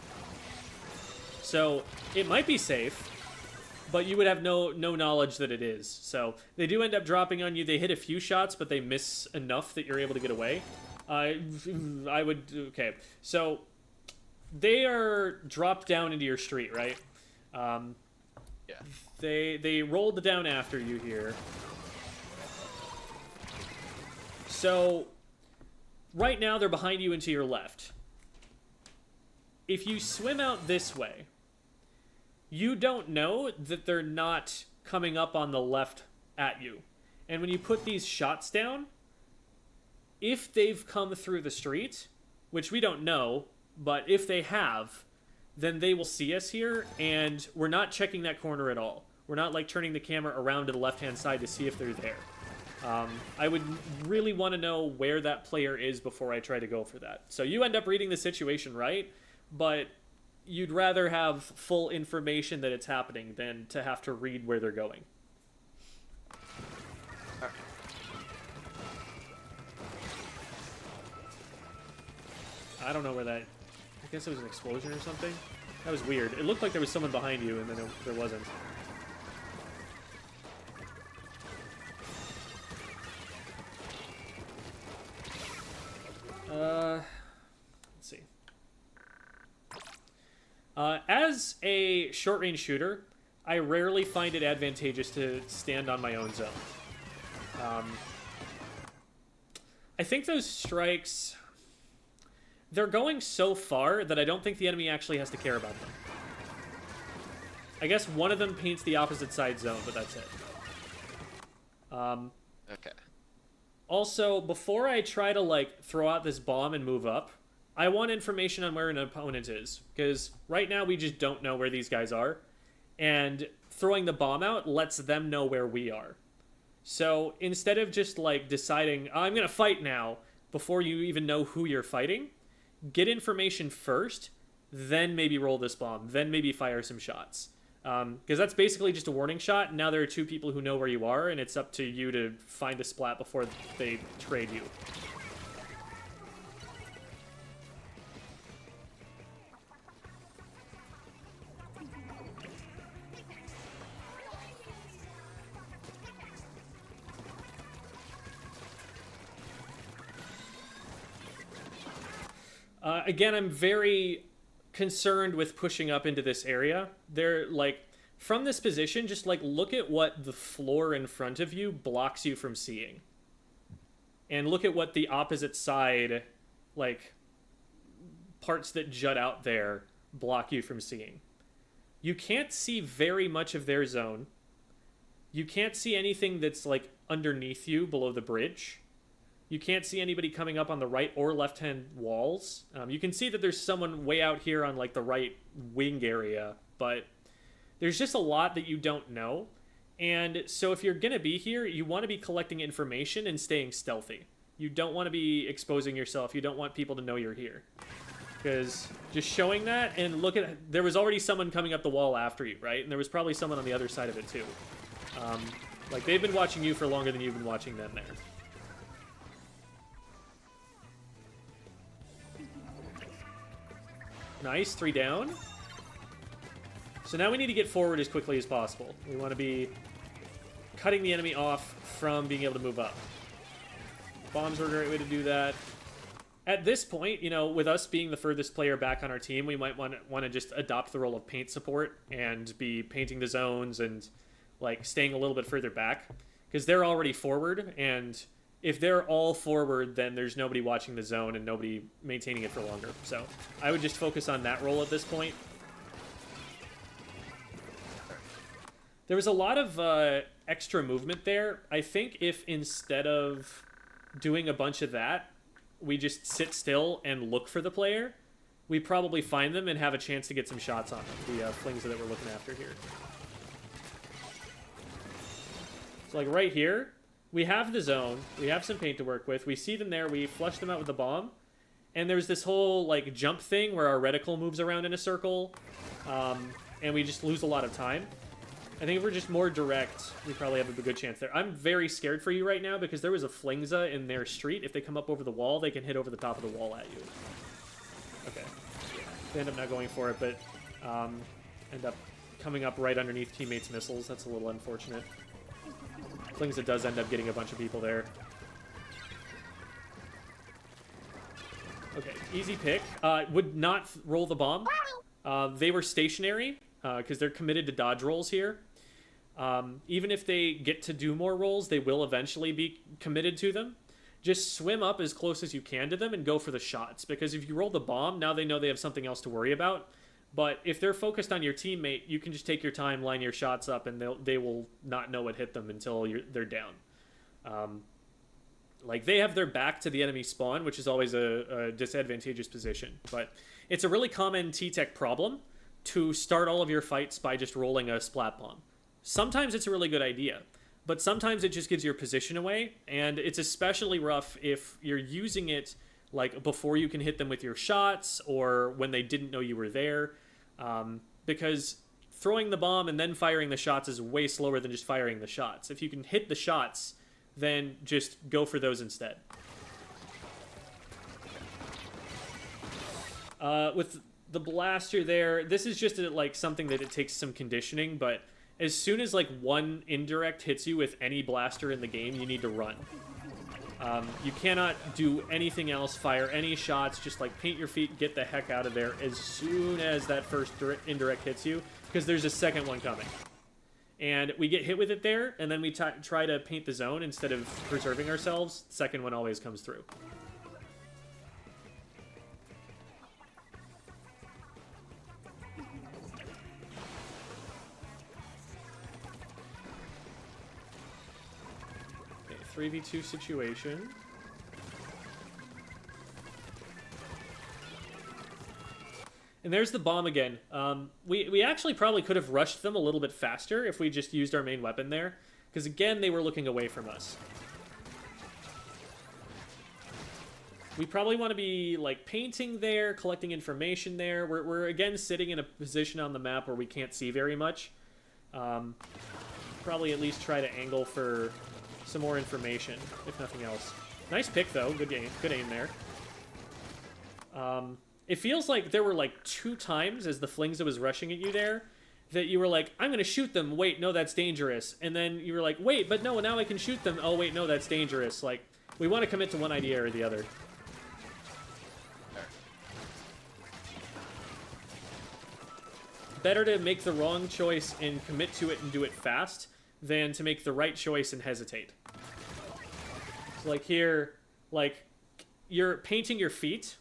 So it might be safe, but you would have no knowledge that it is. So they do end up dropping on you. They hit a few shots, but they miss enough that you're able to get away. Okay, so they are dropped down into your street, right? Yeah. They rolled down after you here. So right now they're behind you and to your left. If you swim out this way, you don't know that they're not coming up on the left at you. And when you put these shots down, if they've come through the street, which we don't know, but if they have, then they will see us here, and we're not checking that corner at all. We're not turning the camera around to the left-hand side to see if they're there. I would really want to know where that player is before I try to go for that. So you end up reading the situation right, but you'd rather have full information that it's happening than to have to read where they're going. I don't know where that... I guess it was an explosion or something? That was weird. It looked like there was someone behind you, and then there wasn't. Let's see. As a short-range shooter, I rarely find it advantageous to stand on my own zone. I think those strikes... They're going so far that I don't think the enemy actually has to care about them. I guess one of them paints the opposite side zone, but that's it. Okay. Also, before I try to, throw out this bomb and move up, I want information on where an opponent is. Because right now we just don't know where these guys are. And throwing the bomb out lets them know where we are. So instead of just, deciding, oh, I'm going to fight now, before you even know who you're fighting... Get information first, then maybe roll this bomb, then maybe fire some shots. Because that's basically just a warning shot, and now there are two people who know where you are, and it's up to you to find a splat before they trade you. Again, I'm very concerned with pushing up into this area. They're from this position, just like look at what the floor in front of you blocks you from seeing. And look at what the opposite side, like parts that jut out there, block you from seeing. You can't see very much of their zone. You can't see anything that's like underneath you below the bridge. You can't see anybody coming up on the right or left-hand walls. You can see that there's someone way out here on like the right wing area, but there's just a lot that you don't know. And so if you're going to be here, you want to be collecting information and staying stealthy. You don't want to be exposing yourself. You don't want people to know you're here. Because just showing that, and look at, there was already someone coming up the wall after you, right? And there was probably someone on the other side of it too. Like they've been watching you for longer than you've been watching them there. Nice, 3 down. So now we need to get forward as quickly as possible. We want to be cutting the enemy off from being able to move up. Bombs are a great way to do that. At this point, you know, with us being the furthest player back on our team, we might want to just adopt the role of paint support and be painting the zones and like staying a little bit further back, because they're already forward, and if they're all forward, then there's nobody watching the zone and nobody maintaining it for longer. So I would just focus on that role at this point. There was a lot of extra movement there. I think if instead of doing a bunch of that, we just sit still and look for the player, we probably find them and have a chance to get some shots on them, the flings that we're looking after here. So like right here, we have the zone, we have some paint to work with, we see them there, we flush them out with the bomb, and there's this whole like jump thing where our reticle moves around in a circle, and we just lose a lot of time. I think if we're just more direct, we probably have a good chance there. I'm very scared for you right now because there was a flingza in their street. If they come up over the wall, they can hit over the top of the wall at you. Okay. They end up not going for it, but end up coming up right underneath teammates' missiles. That's a little unfortunate. Flingza does end up getting a bunch of people there. Okay, easy pick. Would not roll the bomb. They were stationary because they're committed to dodge rolls here. Even if they get to do more rolls, they will eventually be committed to them. Just swim up as close as you can to them and go for the shots, because if you roll the bomb, now they know they have something else to worry about. But if they're focused on your teammate, you can just take your time, line your shots up, and they will not know what hit them until they're down. Like, they have their back to the enemy spawn, which is always a disadvantageous position. But it's a really common T-Tech problem to start all of your fights by just rolling a splat bomb. Sometimes it's a really good idea, but sometimes it just gives your position away, and it's especially rough if you're using it like before you can hit them with your shots or when they didn't know you were there, because throwing the bomb and then firing the shots is way slower than just firing the shots. If you can hit the shots, then just go for those instead. With the blaster there, this is just like something that it takes some conditioning, but as soon as like one indirect hits you with any blaster in the game, you need to run. You cannot do anything else, fire any shots, just like paint your feet, get the heck out of there as soon as that first indirect hits you, because there's a second one coming. And we get hit with it there, and then we try to paint the zone instead of preserving ourselves. The second one always comes through. Okay, 3v2 situation. And there's the bomb again. We actually probably could have rushed them a little bit faster if we just used our main weapon there, because again, they were looking away from us. We probably want to be like painting there, collecting information there. We're again sitting in a position on the map where we can't see very much. Probably at least try to angle for some more information, if nothing else. Nice pick though, good aim there. It feels like there were like 2 times as the Flingza was rushing at you there that you were like, I'm going to shoot them. Wait, no, that's dangerous. And then you were like, wait, but no, now I can shoot them. Oh, wait, no, that's dangerous. Like, we want to commit to one idea or the other. better to make the wrong choice and commit to it and do it fast than to make the right choice and hesitate. So like here, like you're painting your feet,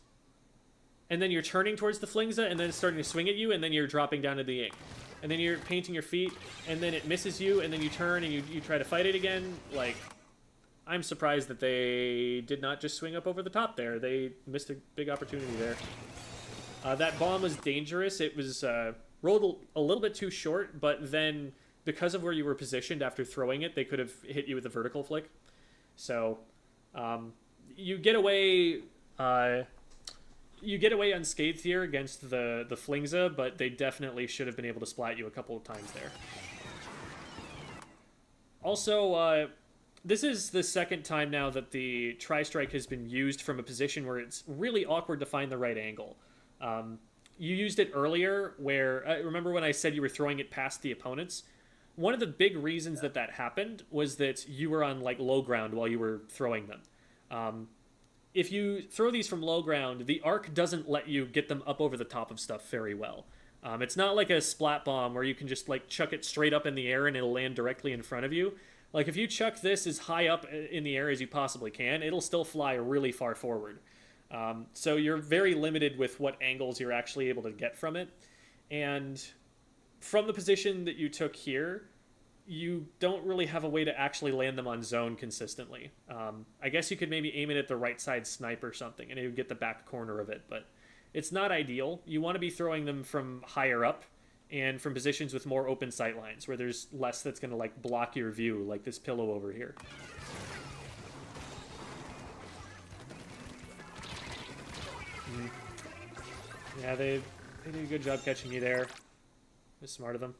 and then you're turning towards the Flingza, and then it's starting to swing at you, and then you're dropping down to the ink. And then you're painting your feet, and then it misses you, and then you turn and you try to fight it again. Like, I'm surprised that they did not just swing up over the top there. They missed a big opportunity there. That bomb was dangerous. It was rolled a little bit too short, but then because of where you were positioned after throwing it, they could have hit you with a vertical flick. So, you get away... You get away unscathed here against the Flingza, but they definitely should have been able to splat you a couple of times there. Also, this is the second time now that the Tri-Strike has been used from a position where it's really awkward to find the right angle. You used it earlier where... remember when I said you were throwing it past the opponents? One of the big reasons that happened was that you were on like low ground while you were throwing them. If you throw these from low ground, the arc doesn't let you get them up over the top of stuff very well. It's not like a splat bomb where you can just like chuck it straight up in the air and it'll land directly in front of you. Like if you chuck this as high up in the air as you possibly can, it'll still fly really far forward. So you're very limited with what angles you're actually able to get from it. And from the position that you took here, you don't really have a way to actually land them on zone consistently. I guess you could maybe aim it at the right side snipe or something, and it would get the back corner of it, but it's not ideal. You want to be throwing them from higher up and from positions with more open sight lines, where there's less that's going to like block your view, like this pillow over here. Yeah, they did a good job catching you there. It was smart of them.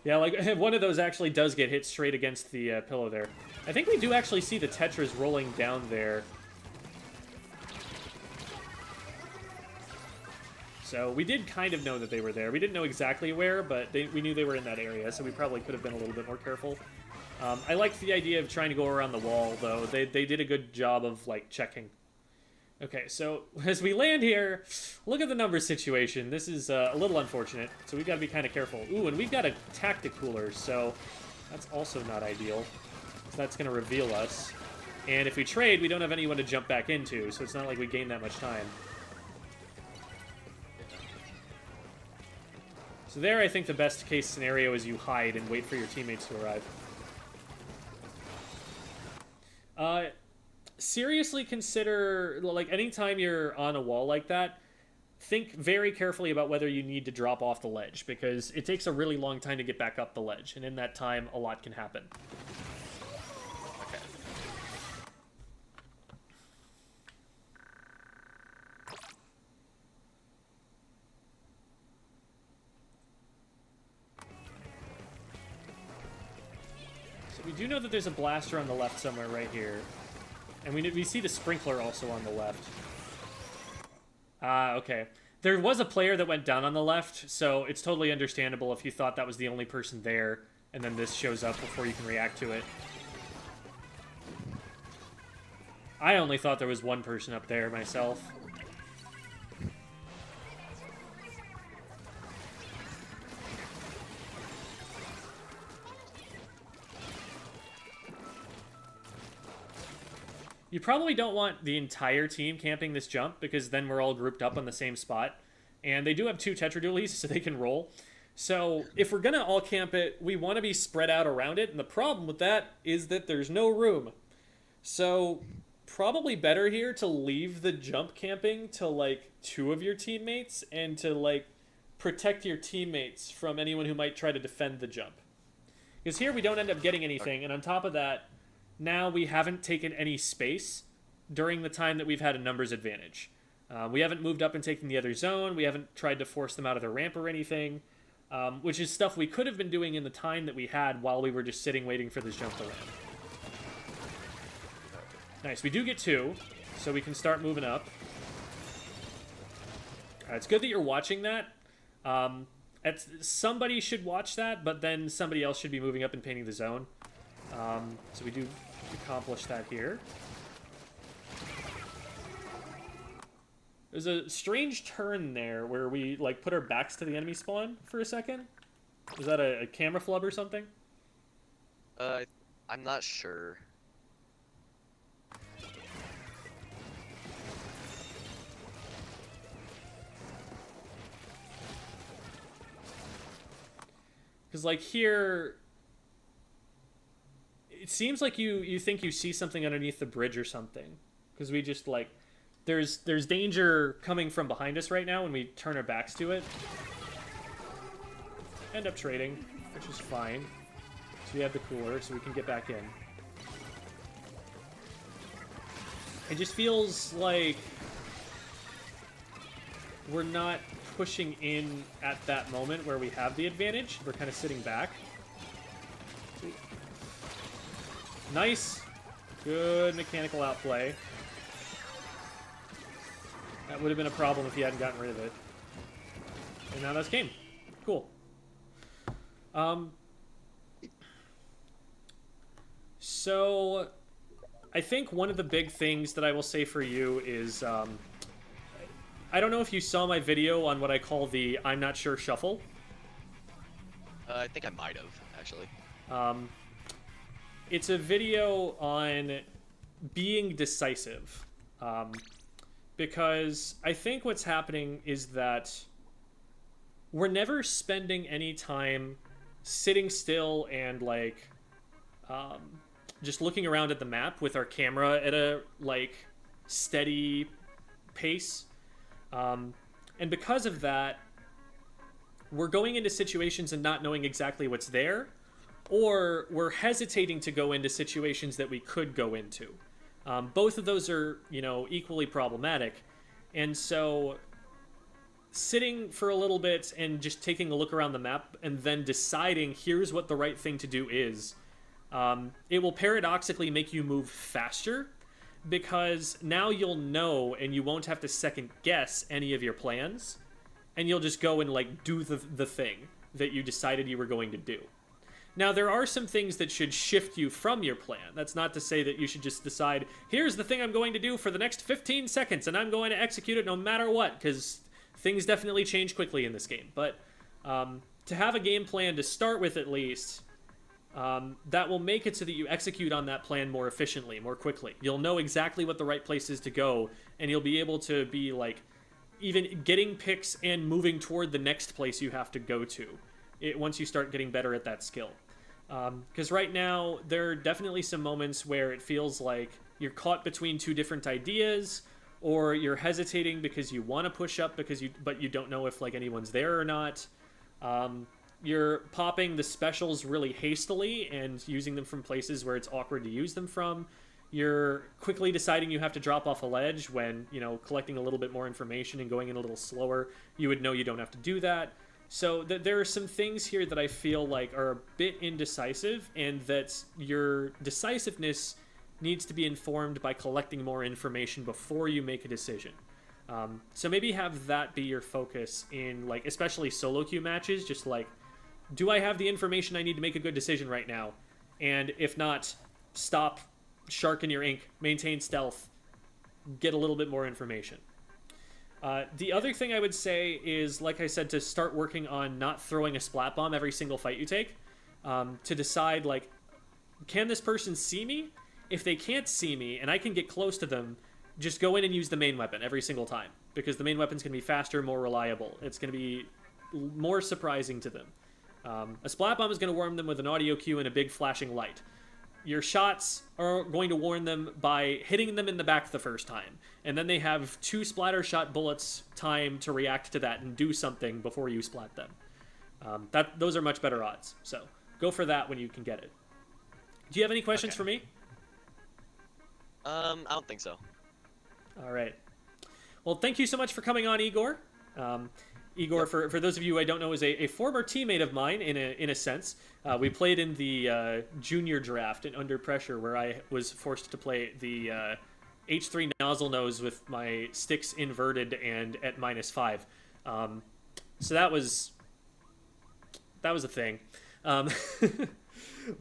Yeah, like, one of those actually does get hit straight against the pillow there. I think we do actually see the Tetras rolling down there. So we did kind of know that they were there. We didn't know exactly where, but we knew they were in that area, so we probably could have been a little bit more careful. I liked the idea of trying to go around the wall, though. They did a good job of, like, checking. Okay, so as we land here, look at the numbers situation. This is a little unfortunate, so we've got to be kind of careful. Ooh, and we've got a tactic cooler, so that's also not ideal. So that's going to reveal us. And if we trade, we don't have anyone to jump back into, so it's not like we gain that much time. So there, I think the best case scenario is you hide and wait for your teammates to arrive. Seriously consider, like, anytime you're on a wall like that, think very carefully about whether you need to drop off the ledge, because it takes a really long time to get back up the ledge, and in that time, a lot can happen. Okay. So we do know that there's a blaster on the left somewhere right here. And we see the sprinkler also on the left. Ah, okay. There was a player that went down on the left, so it's totally understandable if you thought that was the only person there, and then this shows up before you can react to it. I only thought there was one person up there myself. You probably don't want the entire team camping this jump, because then we're all grouped up on the same spot. And they do have 2 Tetra Dualies, so they can roll. So if we're going to all camp it, we want to be spread out around it. And the problem with that is that there's no room. So probably better here to leave the jump camping to, like, 2 of your teammates, and to, like, protect your teammates from anyone who might try to defend the jump. Because here we don't end up getting anything, and on top of that, now we haven't taken any space during the time that we've had a numbers advantage. We haven't moved up and taken the other zone. We haven't tried to force them out of their ramp or anything, which is stuff we could have been doing in the time that we had while we were just sitting waiting for this jump to land. Nice, we do get 2, so we can start moving up. It's good that you're watching that. somebody should watch that, but then somebody else should be moving up and painting the zone. So we do accomplish that here. There's a strange turn there where we like put our backs to the enemy spawn for a second. Is that a camera flub or something? I'm not sure. Because like here, it seems like you think you see something underneath the bridge or something. Because we just like, there's danger coming from behind us right now when we turn our backs to it. End up trading, which is fine. So we have the cooler, so we can get back in. It just feels like we're not pushing in at that moment where we have the advantage. We're kind of sitting back. Nice. Good mechanical outplay. That would have been a problem if he hadn't gotten rid of it. And now that's game. Cool. So I think one of the big things that I will say for you is, I don't know if you saw my video on what I call the I'm not sure shuffle. I think I might have, actually. It's a video on being decisive. Because I think what's happening is that we're never spending any time sitting still and like just looking around at the map with our camera at a like steady pace. And because of that, we're going into situations and not knowing exactly what's there, or we're hesitating to go into situations that we could go into. Both of those are, you know, equally problematic. And so sitting for a little bit and just taking a look around the map and then deciding here's what the right thing to do is, it will paradoxically make you move faster, because now you'll know and you won't have to second guess any of your plans, and you'll just go and like do the thing that you decided you were going to do. Now, there are some things that should shift you from your plan. That's not to say that you should just decide, here's the thing I'm going to do for the next 15 seconds, and I'm going to execute it no matter what, because things definitely change quickly in this game. But to have a game plan to start with at least, that will make it so that you execute on that plan more efficiently, more quickly. You'll know exactly what the right place is to go, and you'll be able to be, like, even getting picks and moving toward the next place you have to go to once you start getting better at that skill. Because right now, there are definitely some moments where it feels like you're caught between two different ideas, or you're hesitating because you want to push up but you don't know if like anyone's there or not. You're popping the specials really hastily and using them from places where it's awkward to use them from. You're quickly deciding you have to drop off a ledge when, you know, collecting a little bit more information and going in a little slower, you would know you don't have to do that. So there are some things here that I feel like are a bit indecisive, and that your decisiveness needs to be informed by collecting more information before you make a decision. So maybe have that be your focus in, like, especially solo queue matches. Just like, do I have the information I need to make a good decision right now? And if not, stop, sharpen your ink, maintain stealth, get a little bit more information. The other thing I would say is, like I said, to start working on not throwing a splat bomb every single fight you take. To decide, like, can this person see me? If they can't see me and I can get close to them, just go in and use the main weapon every single time. Because the main weapon's going to be faster, more reliable. It's going to be more surprising to them. A splat bomb is going to warn them with an audio cue and a big flashing light. Your shots are going to warn them by hitting them in the back the first time. And then they have 2 splatter shot bullets time to react to that and do something before you splat them. Those are much better odds. So go for that when you can get it. Do you have any questions for me? I don't think so. All right. Well, thank you so much for coming on, Igor. Igor, for those of you who I don't know, is a former teammate of mine in a sense. We played in the junior draft in Under Pressure, where I was forced to play the H3 nozzle nose with my sticks inverted and at -5. So that was that was a thing. Um,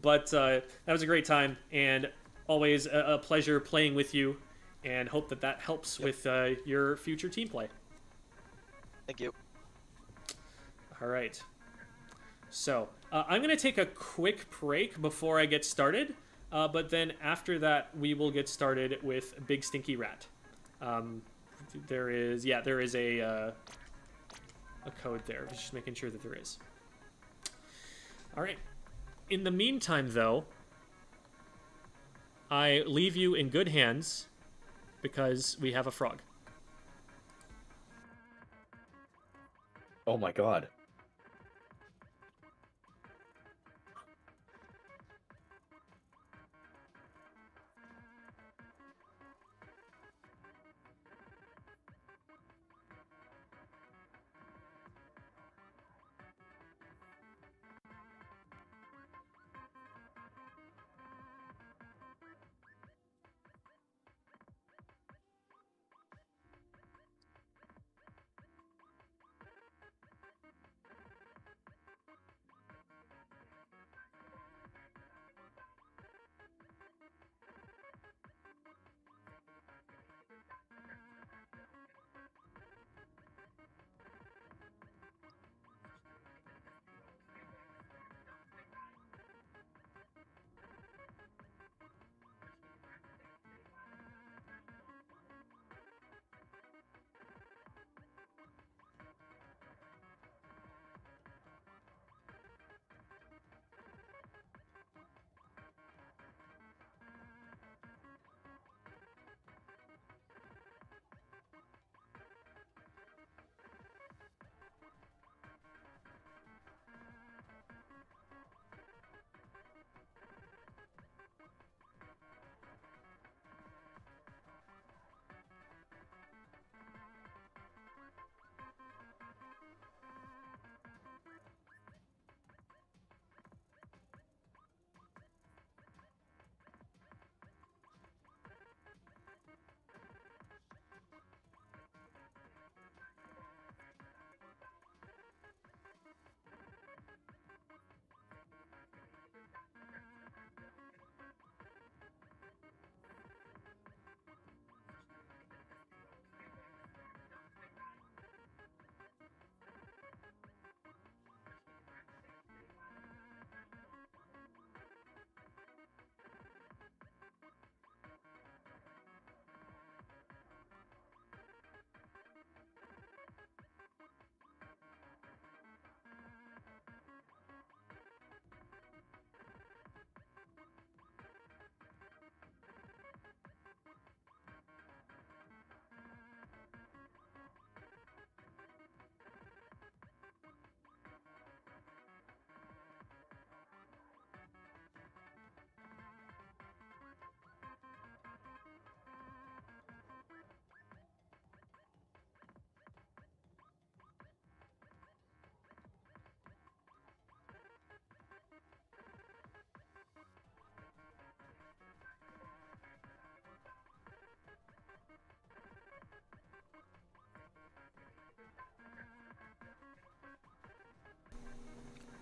but that was a great time, and always a pleasure playing with you, and hope that that helps with your future team play. Thank you. All right. So I'm going to take a quick break before I get started, but then after that we will get started with Big Stinky Rat. There is a code there. Just making sure that there is. All right. In the meantime, though, I leave you in good hands because we have a frog. Oh my god.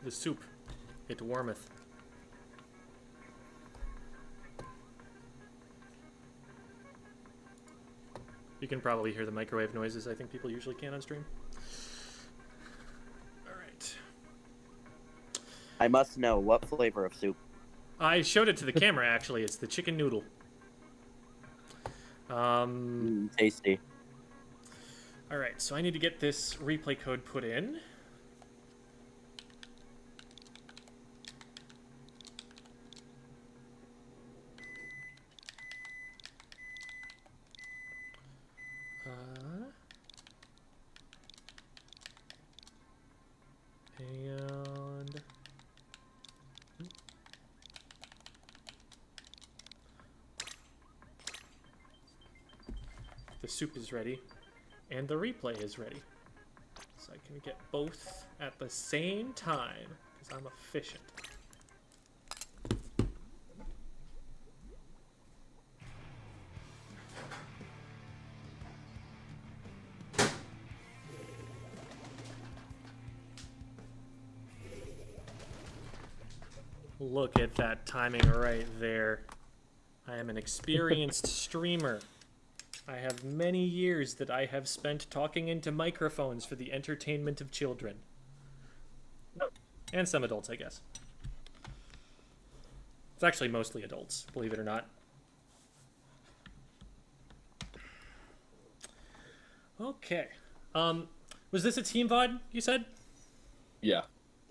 The soup, it warmeth. You can probably hear the microwave noises I think people usually can on stream. Alright. I must know, what flavor of soup? I showed it to the camera, actually. It's the chicken noodle. Tasty. Alright, so I need to get this replay code put in. And the soup is ready, and the replay is ready. So I can get both at the same time, because I'm efficient. Look at that timing right there. I am an experienced streamer. I have many years that I have spent talking into microphones for the entertainment of children. And some adults, I guess. It's actually mostly adults, believe it or not. Okay. Was this a team VOD, you said? Yeah.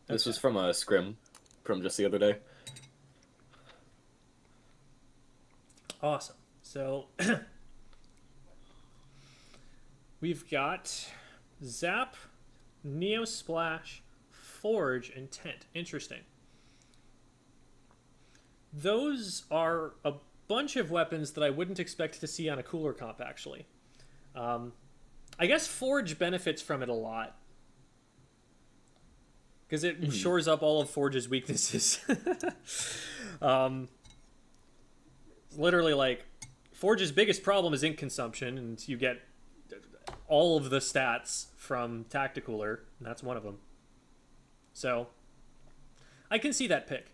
This Okay. was from a scrim from just the other day. Awesome. So, we've got Zap, Neo Splash, Forge, and Tent. Interesting. Those are a bunch of weapons that I wouldn't expect to see on a cooler comp, actually. I guess Forge benefits from it a lot. Because it shores up all of Forge's weaknesses. Literally, like, Forge's biggest problem is ink consumption, and you get all of the stats from Tacticooler, and that's one of them. So, I can see that pick.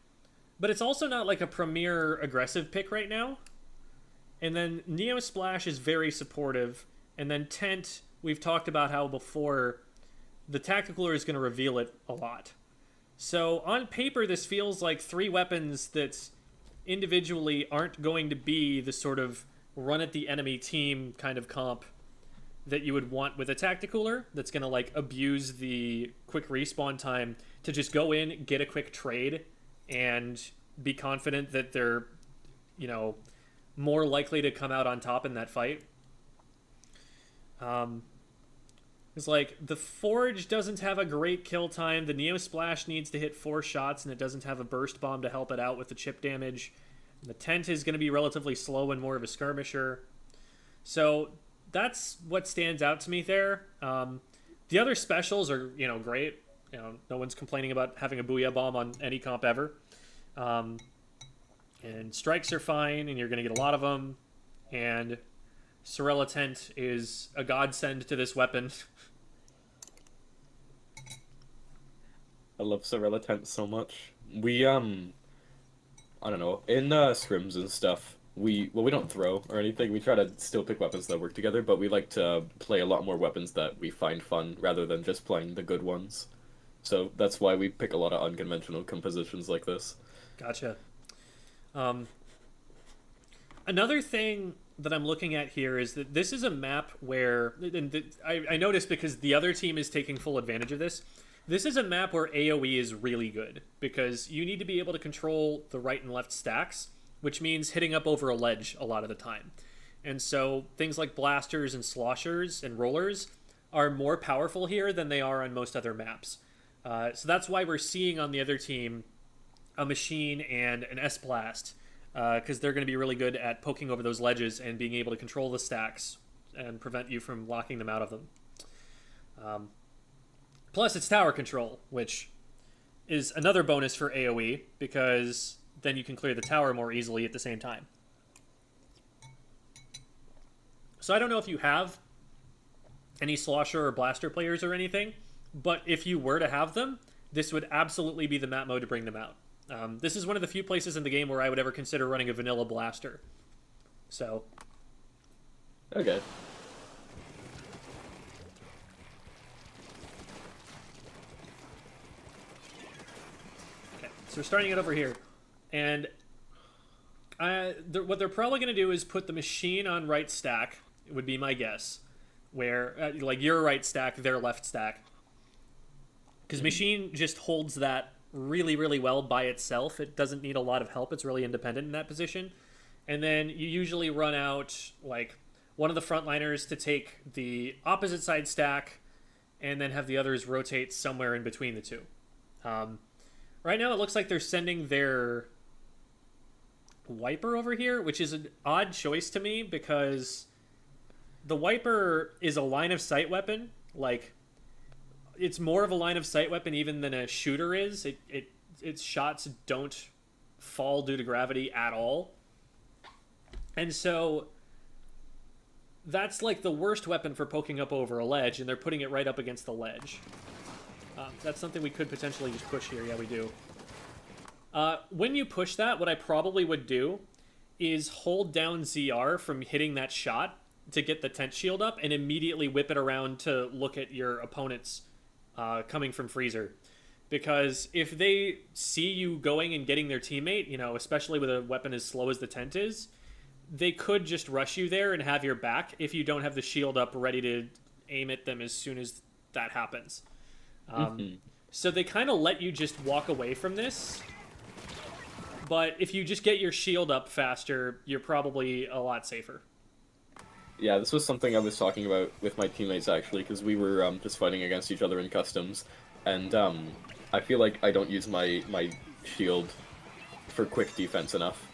But it's also not like a premier aggressive pick right now. And then Neo Splash is very supportive. And then Tent, we've talked about how before the Tacticooler is going to reveal it a lot. So on paper, this feels like three weapons that individually aren't going to be the sort of run at the enemy team kind of comp that you would want with a Tacticooler that's going to like abuse the quick respawn time to just go in, get a quick trade, and be confident that they're, you know, more likely to come out on top in that fight. It's like the Forge doesn't have a great kill time. The Neo Splash needs to hit 4 shots, and it doesn't have a burst bomb to help it out with the chip damage. And the Tent is going to be relatively slow and more of a skirmisher. So that's what stands out to me there. The other specials are, you know, great. You know, no one's complaining about having a Booyah Bomb on any comp ever. And strikes are fine, and you're going to get a lot of them. And Sorella Tent is a godsend to this weapon. I love Sorella Tent so much. We, I don't know, in scrims and stuff, we don't throw or anything. We try to still pick weapons that work together, but we like to play a lot more weapons that we find fun rather than just playing the good ones. So that's why we pick a lot of unconventional compositions like this. Gotcha. Another thing that I'm looking at here is that this is a map where, and I noticed because the other team is taking full advantage of this, this is a map where AoE is really good, because you need to be able to control the right and left stacks, which means hitting up over a ledge a lot of the time. And so things like blasters and sloshers and rollers are more powerful here than they are on most other maps. So that's why we're seeing on the other team a Machine and an S-Blast, because they're going to be really good at poking over those ledges and being able to control the stacks and prevent you from locking them out of them. Plus, it's tower control, which is another bonus for AoE, because then you can clear the tower more easily at the same time. So I don't know if you have any Slosher or Blaster players or anything, but if you were to have them, this would absolutely be the map mode to bring them out. This is one of the few places in the game where I would ever consider running a vanilla Blaster. So. Okay. So we're starting it over here. And what they're probably going to do is put the Machine on right stack, it would be my guess. Where, like, your right stack, their left stack. Because Machine just holds that really, really well by itself. It doesn't need a lot of help. It's really independent in that position. And then you usually run out, like, one of the frontliners to take the opposite side stack, and then have the others rotate somewhere in between the two. Right now it looks like they're sending their Wiper over here, which is an odd choice to me, because the Wiper is a line of sight weapon. Like, it's more of a line of sight weapon even than a shooter is. Its shots don't fall due to gravity at all. And so that's like the worst weapon for poking up over a ledge, and they're putting it right up against the ledge. That's something we could potentially just push here. Yeah, we do. When you push that, what I probably would do is hold down ZR from hitting that shot to get the tent shield up and immediately whip it around to look at your opponents coming from freezer. Because if they see you going and getting their teammate, you know, especially with a weapon as slow as the tent is, they could just rush you there and have your back if you don't have the shield up ready to aim at them as soon as that happens. So they kind of let you just walk away from this. But if you just get your shield up faster, you're probably a lot safer. Yeah, this was something I was talking about with my teammates, actually, because we were just fighting against each other in customs. And I feel like I don't use my shield for quick defense enough.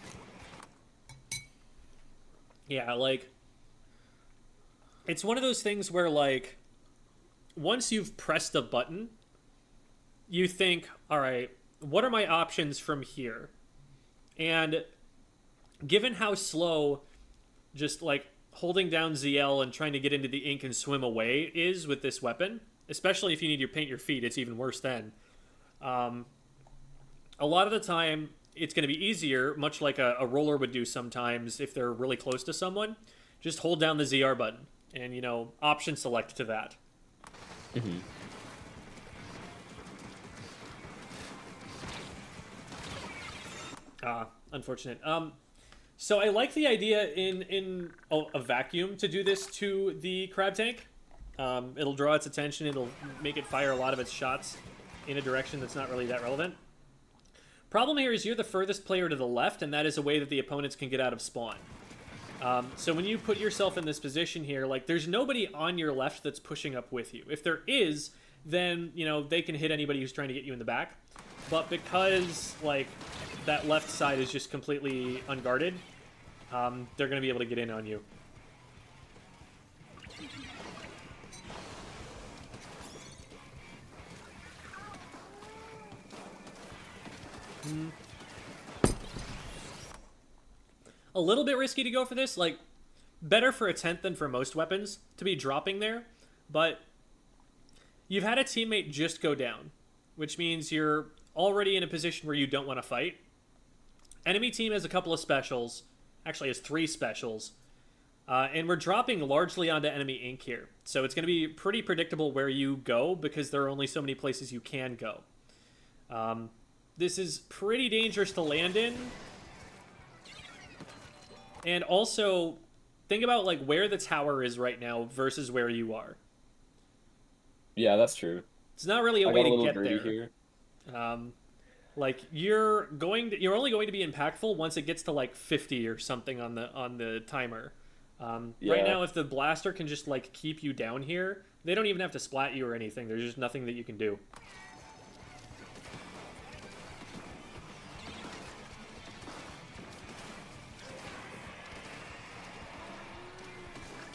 Yeah, like, it's one of those things where, like, once you've pressed a button, you think, all right, what are my options from here? And given how slow just, like, holding down ZL and trying to get into the ink and swim away is with this weapon, especially if you need to paint your feet, it's even worse then. A lot of the time, it's going to be easier, much like a roller would do sometimes if they're really close to someone. Just hold down the ZR button and, you know, option select to that. Unfortunate. So I like the idea in a vacuum to do this to the crab tank. It'll draw its attention. It'll make it fire a lot of its shots in a direction that's not really that relevant. Problem here is you're the furthest player to the left, and that is a way that the opponents can get out of spawn. So when you put yourself in this position here, like, there's nobody on your left that's pushing up with you. If there is, then, you know, they can hit anybody who's trying to get you in the back. But like, that left side is just completely unguarded, they're going to be able to get in on you. A little bit risky to go for this. Like, better for a tent than for most weapons to be dropping there. But you've had a teammate just go down, which means you're already in a position where you don't want to fight. Enemy team has a couple of specials. Actually has 3 specials. And we're dropping largely onto enemy ink here. So it's going to be pretty predictable where you go because there are only so many places you can go. This is pretty dangerous to land in. And also, think about, like, where the tower is right now versus where you are. Yeah, that's true. It's not really a way to get there. Here. Like, you're only going to be impactful once it gets to, like, 50 or something on the timer. Yeah. Right now, if the blaster can just, like, keep you down here, they don't even have to splat you or anything. There's just nothing that you can do.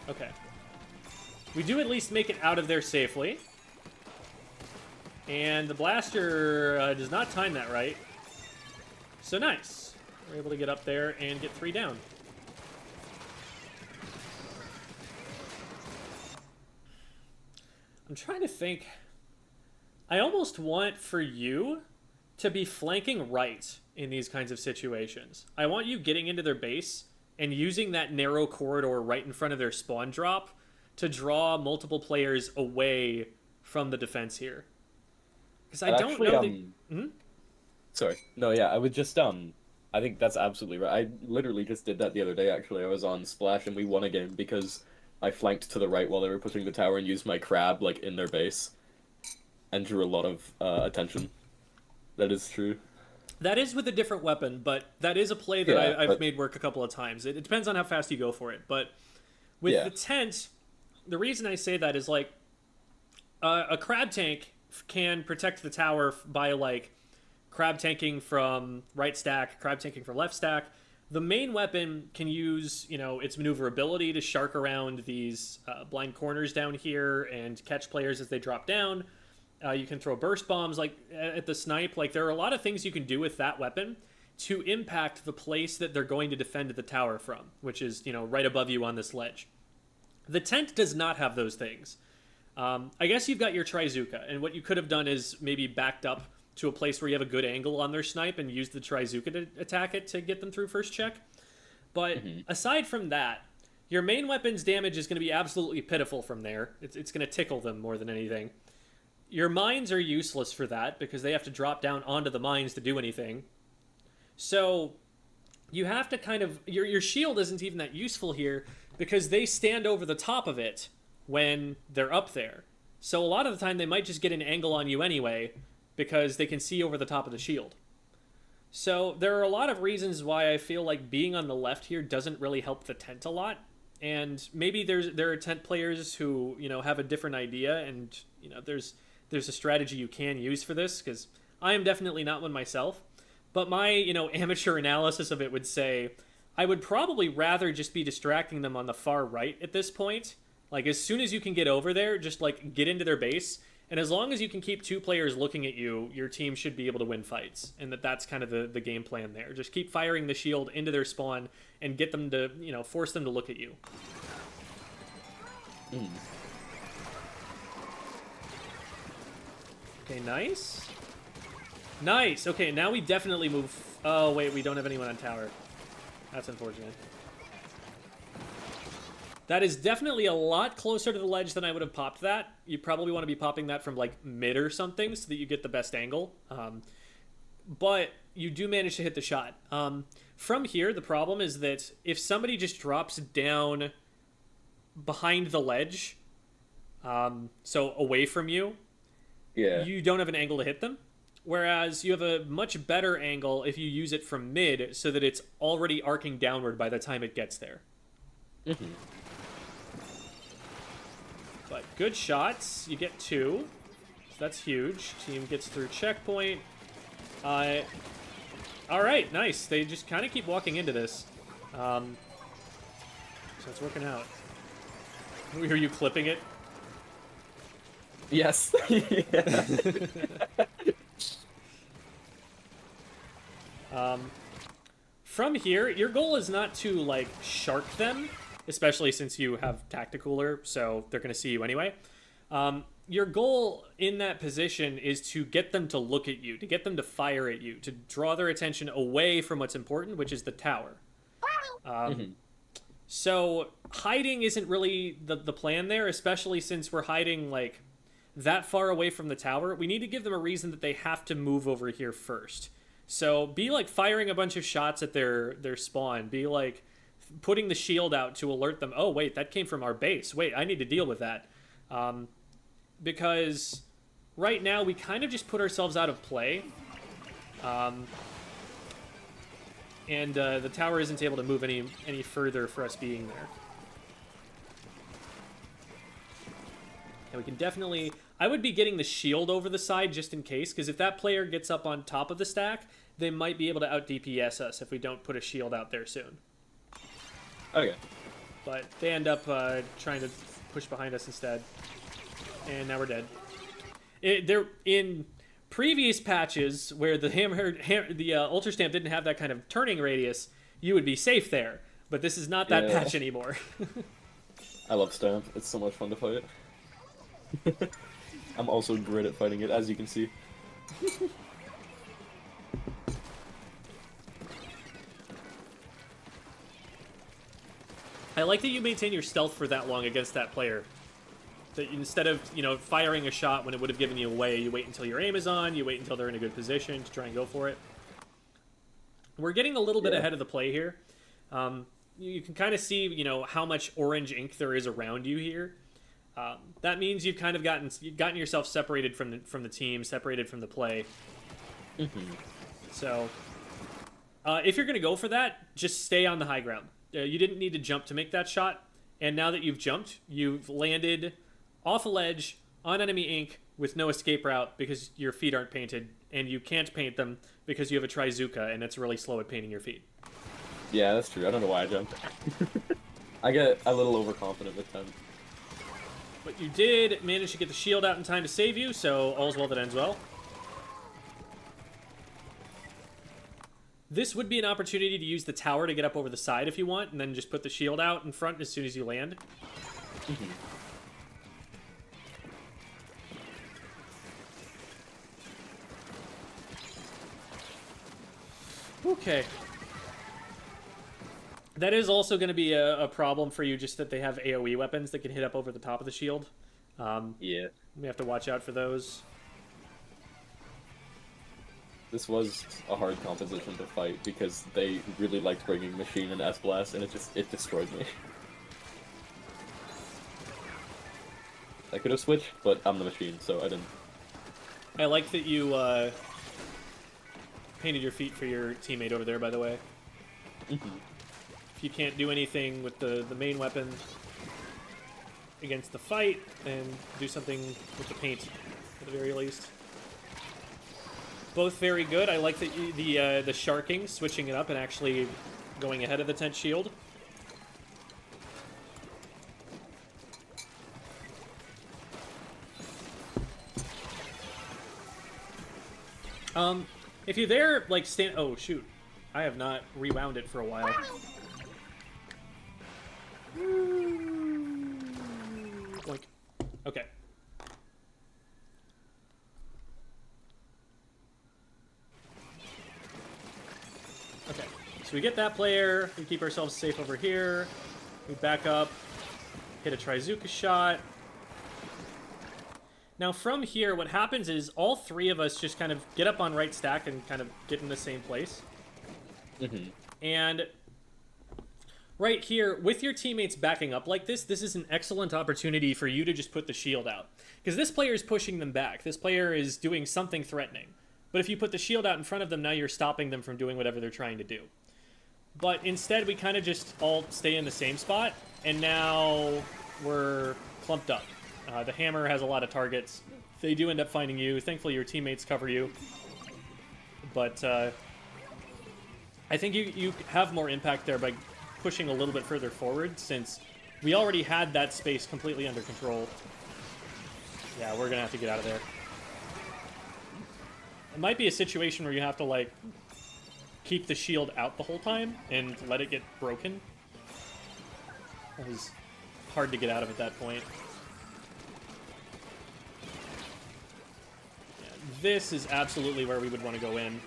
Okay. We do at least make it out of there safely. And the blaster does not time that right. So nice. We're able to get up there and get 3 down. I'm trying to think. I almost want for you to be flanking right in these kinds of situations. I want you getting into their base and using that narrow corridor right in front of their spawn drop to draw multiple players away from the defense here. Because I don't know. Sorry. No, yeah, I would just I think that's absolutely right. I literally just did that the other day. Actually, I was on Splash and we won a game because I flanked to the right while they were pushing the tower and used my crab like in their base, and drew a lot of attention. That is true. That is with a different weapon, but that is a play that I've made work a couple of times. It depends on how fast you go for it. But with the tent, the reason I say that is, like, a crab tank can protect the tower by, like, crab tanking from right stack, crab tanking from left stack. The main weapon can use, you know, its maneuverability to shark around these blind corners down here and catch players as they drop down. You can throw burst bombs like at the snipe. Like, there are a lot of things you can do with that weapon to impact the place that they're going to defend the tower from, which is, you know, right above you on this ledge. The tent does not have those things. I guess you've got your Trizuka, and what you could have done is maybe backed up to a place where you have a good angle on their snipe and use the Trizuka to attack it to get them through first check. But aside from that, your main weapon's damage is going to be absolutely pitiful from there. It's going to tickle them more than anything. Your mines are useless for that because they have to drop down onto the mines to do anything. So you have to kind of... Your shield isn't even that useful here because they stand over the top of it when they're up there. So a lot of the time they might just get an angle on you anyway because they can see over the top of the shield. So there are a lot of reasons why I feel like being on the left here doesn't really help the tent a lot. And maybe there are tent players who, you know, have a different idea, and, you know, there's a strategy you can use for this, because I am definitely not one myself. But my, you know, amateur analysis of it would say I would probably rather just be distracting them on the far right at this point. Like, as soon as you can get over there, just, like, get into their base. And as long as you can keep 2 players looking at you, your team should be able to win fights. And that's kind of the game plan there. Just keep firing the shield into their spawn and get them to, you know, force them to look at you. Okay, nice. Nice. Okay, now we definitely move... Oh, wait, we don't have anyone on tower. That's unfortunate. That is definitely a lot closer to the ledge than I would have popped that. You probably want to be popping that from, like, mid or something so that you get the best angle. But you do manage to hit the shot. From here, the problem is that if somebody just drops down behind the ledge, so away from you, you don't have an angle to hit them. Whereas you have a much better angle if you use it from mid so that it's already arcing downward by the time it gets there. But good shots. You get 2. So that's huge. Team gets through checkpoint. Alright, nice. They just kind of keep walking into this. So it's working out. Are you clipping it? Yes. From here, your goal is not to, like, shark them, especially since you have Tacticooler, so they're going to see you anyway. Your goal in that position is to get them to look at you, to get them to fire at you, to draw their attention away from what's important, which is the tower. So hiding isn't really the plan there, especially since we're hiding, like, that far away from the tower. We need to give them a reason that they have to move over here first. So be, like, firing a bunch of shots at their spawn. Be, like, putting the shield out to alert them. Oh, wait, that came from our base. Wait, I need to deal with that. Because right now we kind of just put ourselves out of play. And the tower isn't able to move any further for us being there. And we can definitely... I would be getting the shield over the side just in case, because if that player gets up on top of the stack, they might be able to out-DPS us if we don't put a shield out there soon. Okay. But they end up trying to push behind us instead. And now we're dead. They're in previous patches where the Ultra Stamp didn't have that kind of turning radius, you would be safe there. But this is not that patch anymore. I love Stamp. It's so much fun to fight. I'm also great at fighting it, as you can see. I like that you maintain your stealth for that long against that player. That instead of, you know, firing a shot when it would have given you away, you wait until your aim is on, you wait until they're in a good position to try and go for it. We're getting a little bit ahead of the play here. You can kind of see, you know, how much orange ink there is around you here. That means you've kind of gotten yourself separated from the team, separated from the play. So, if you're going to go for that, just stay on the high ground. You didn't need to jump to make that shot, and now that you've jumped, you've landed off a ledge on enemy ink with no escape route because your feet aren't painted, and you can't paint them because you have a Trizuka, and it's really slow at painting your feet. Yeah, that's true. I don't know why I jumped. I get a little overconfident with them. But you did manage to get the shield out in time to save you, so all's well that ends well. This would be an opportunity to use the tower to get up over the side if you want, and then just put the shield out in front as soon as you land. Okay. That is also going to be a problem for you, just that they have AoE weapons that can hit up over the top of the shield. Yeah. We have to watch out for those. This was a hard composition to fight because they really liked bringing Machine and S-Blast, and it destroyed me. I could have switched, but I'm the Machine, so I didn't. I like that you painted your feet for your teammate over there, by the way. Mm-hmm. If you can't do anything with the main weapon against the fight, then do something with the paint, at the very least. Both very good. I like that the sharking, switching it up and actually going ahead of the tent shield. If you're there, like, stand... Oh, shoot. I have not rewound it for a while. Like, okay. Okay, so we get that player, we keep ourselves safe over here, we back up, hit a Trizuka shot. Now from here, what happens is all three of us just kind of get up on right stack and kind of get in the same place. Mm-hmm. And right here, with your teammates backing up like this is an excellent opportunity for you to just put the shield out. Because this player is pushing them back. This player is doing something threatening. But if you put the shield out in front of them, now you're stopping them from doing whatever they're trying to do. But instead, we kind of just all stay in the same spot, and now we're clumped up. The hammer has a lot of targets. They do end up finding you. Thankfully, your teammates cover you. But I think you have more impact there by pushing a little bit further forward, since we already had that space completely under control. Yeah, we're going to have to get out of there. It might be a situation where you have to, like, keep the shield out the whole time and let it get broken. It was hard to get out of at that point. Yeah, this is absolutely where we would want to go in.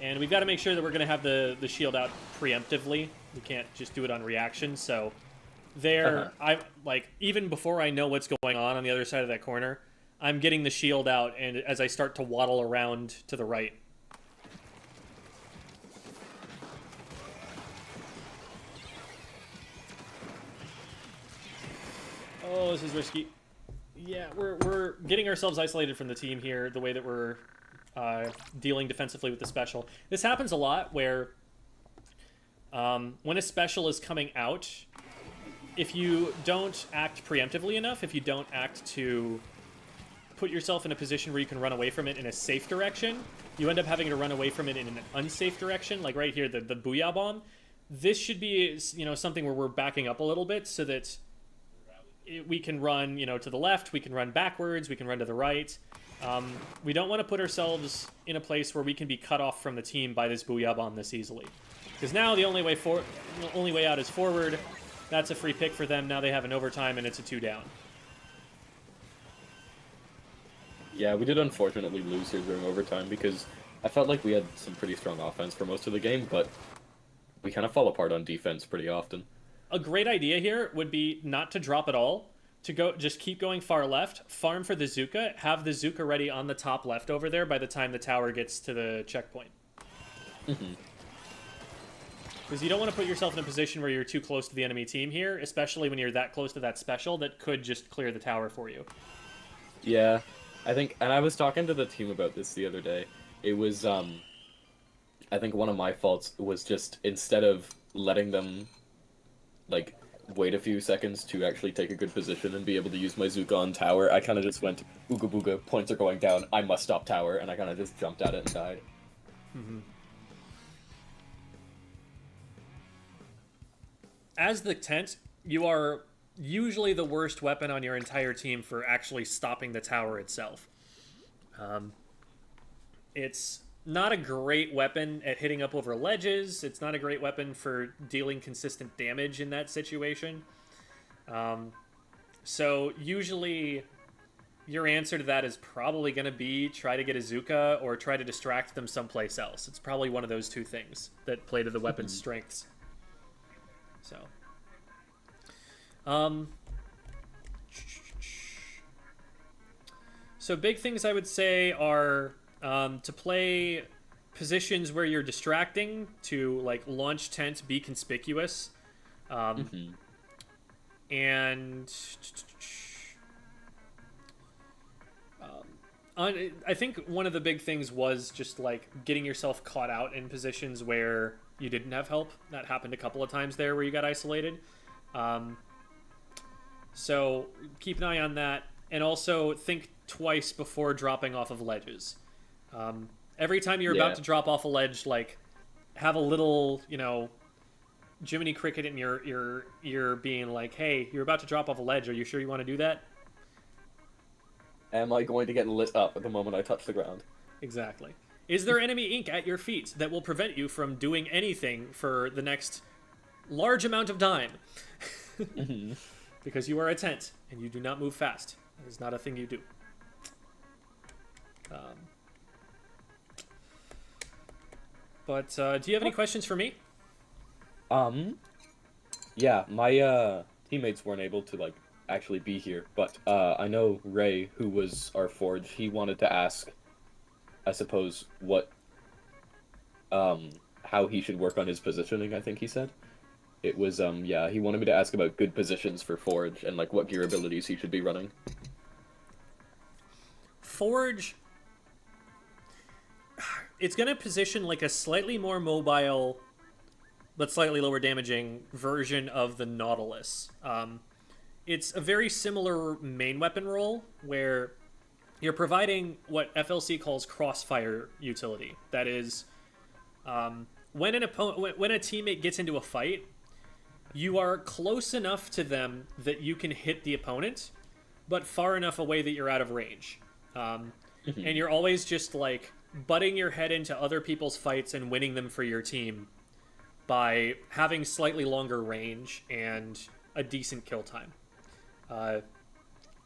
And we've got to make sure that we're going to have the shield out preemptively. We can't just do it on reaction, so there, even before I know what's going on the other side of that corner, I'm getting the shield out, and as I start to waddle around to the right. Oh, this is risky. Yeah, we're getting ourselves isolated from the team here, the way that we're dealing defensively with the special. This happens a lot, where when a special is coming out, if you don't act preemptively enough, if you don't act to put yourself in a position where you can run away from it in a safe direction, you end up having to run away from it in an unsafe direction, like right here, the Booyah Bomb. This should be, something where we're backing up a little bit so that we can run, to the left, we can run backwards, we can run to the right. We don't want to put ourselves in a place where we can be cut off from the team by this Booyah Bomb this easily. Because now the only way out is forward. That's a free pick for them. Now they have an overtime, and it's a 2 down. Yeah, we did unfortunately lose here during overtime because I felt like we had some pretty strong offense for most of the game, but we kind of fall apart on defense pretty often. A great idea here would be not to drop at all, to just keep going far left, farm for the Zuka, have the Zuka ready on the top left over there by the time the tower gets to the checkpoint. Mm-hmm. Because you don't want to put yourself in a position where you're too close to the enemy team here, especially when you're that close to that special that could just clear the tower for you. Yeah, I think, and I was talking to the team about this the other day. It was, I think one of my faults was just, instead of letting them, like, wait a few seconds to actually take a good position and be able to use my Zuka on tower, I kind of just went, ooga booga, points are going down, I must stop tower, and I kind of just jumped at it and died. Mm-hmm. As the tent, you are usually the worst weapon on your entire team for actually stopping the tower itself. It's not a great weapon at hitting up over ledges. It's not a great weapon for dealing consistent damage in that situation. So usually your answer to that is probably going to be try to get Azuka or try to distract them someplace else. It's probably one of those two things that play to the weapon's strengths. So, so big things I would say are to play positions where you're distracting, to like launch tent, be conspicuous, and I think one of the big things was just like getting yourself caught out in positions where you didn't have help. That happened a couple of times there where you got isolated. So keep an eye on that, and also think twice before dropping off of ledges. Every time you're about to drop off a ledge, like have a little, you know, Jiminy Cricket in your ear being like, hey, you're about to drop off a ledge. Are you sure you want to do that? Am I going to get lit up at the moment I touch the ground? Exactly. Is there enemy ink at your feet that will prevent you from doing anything for the next large amount of time? Because you are a tent and you do not move fast. That is not a thing you do. But do you have any questions for me? Yeah, my teammates weren't able to like actually be here, but I know Ray, who was our forge, he wanted to ask, I suppose, what how he should work on his positioning. I think he said it was yeah, he wanted me to ask about good positions for forge and like what gear abilities he should be running. Forge, it's going to position like a slightly more mobile but slightly lower damaging version of the Nautilus. It's a very similar main weapon role where you're providing what FLC calls crossfire utility. That is, when a teammate gets into a fight, you are close enough to them that you can hit the opponent, but far enough away that you're out of range. And you're always just like butting your head into other people's fights and winning them for your team by having slightly longer range and a decent kill time.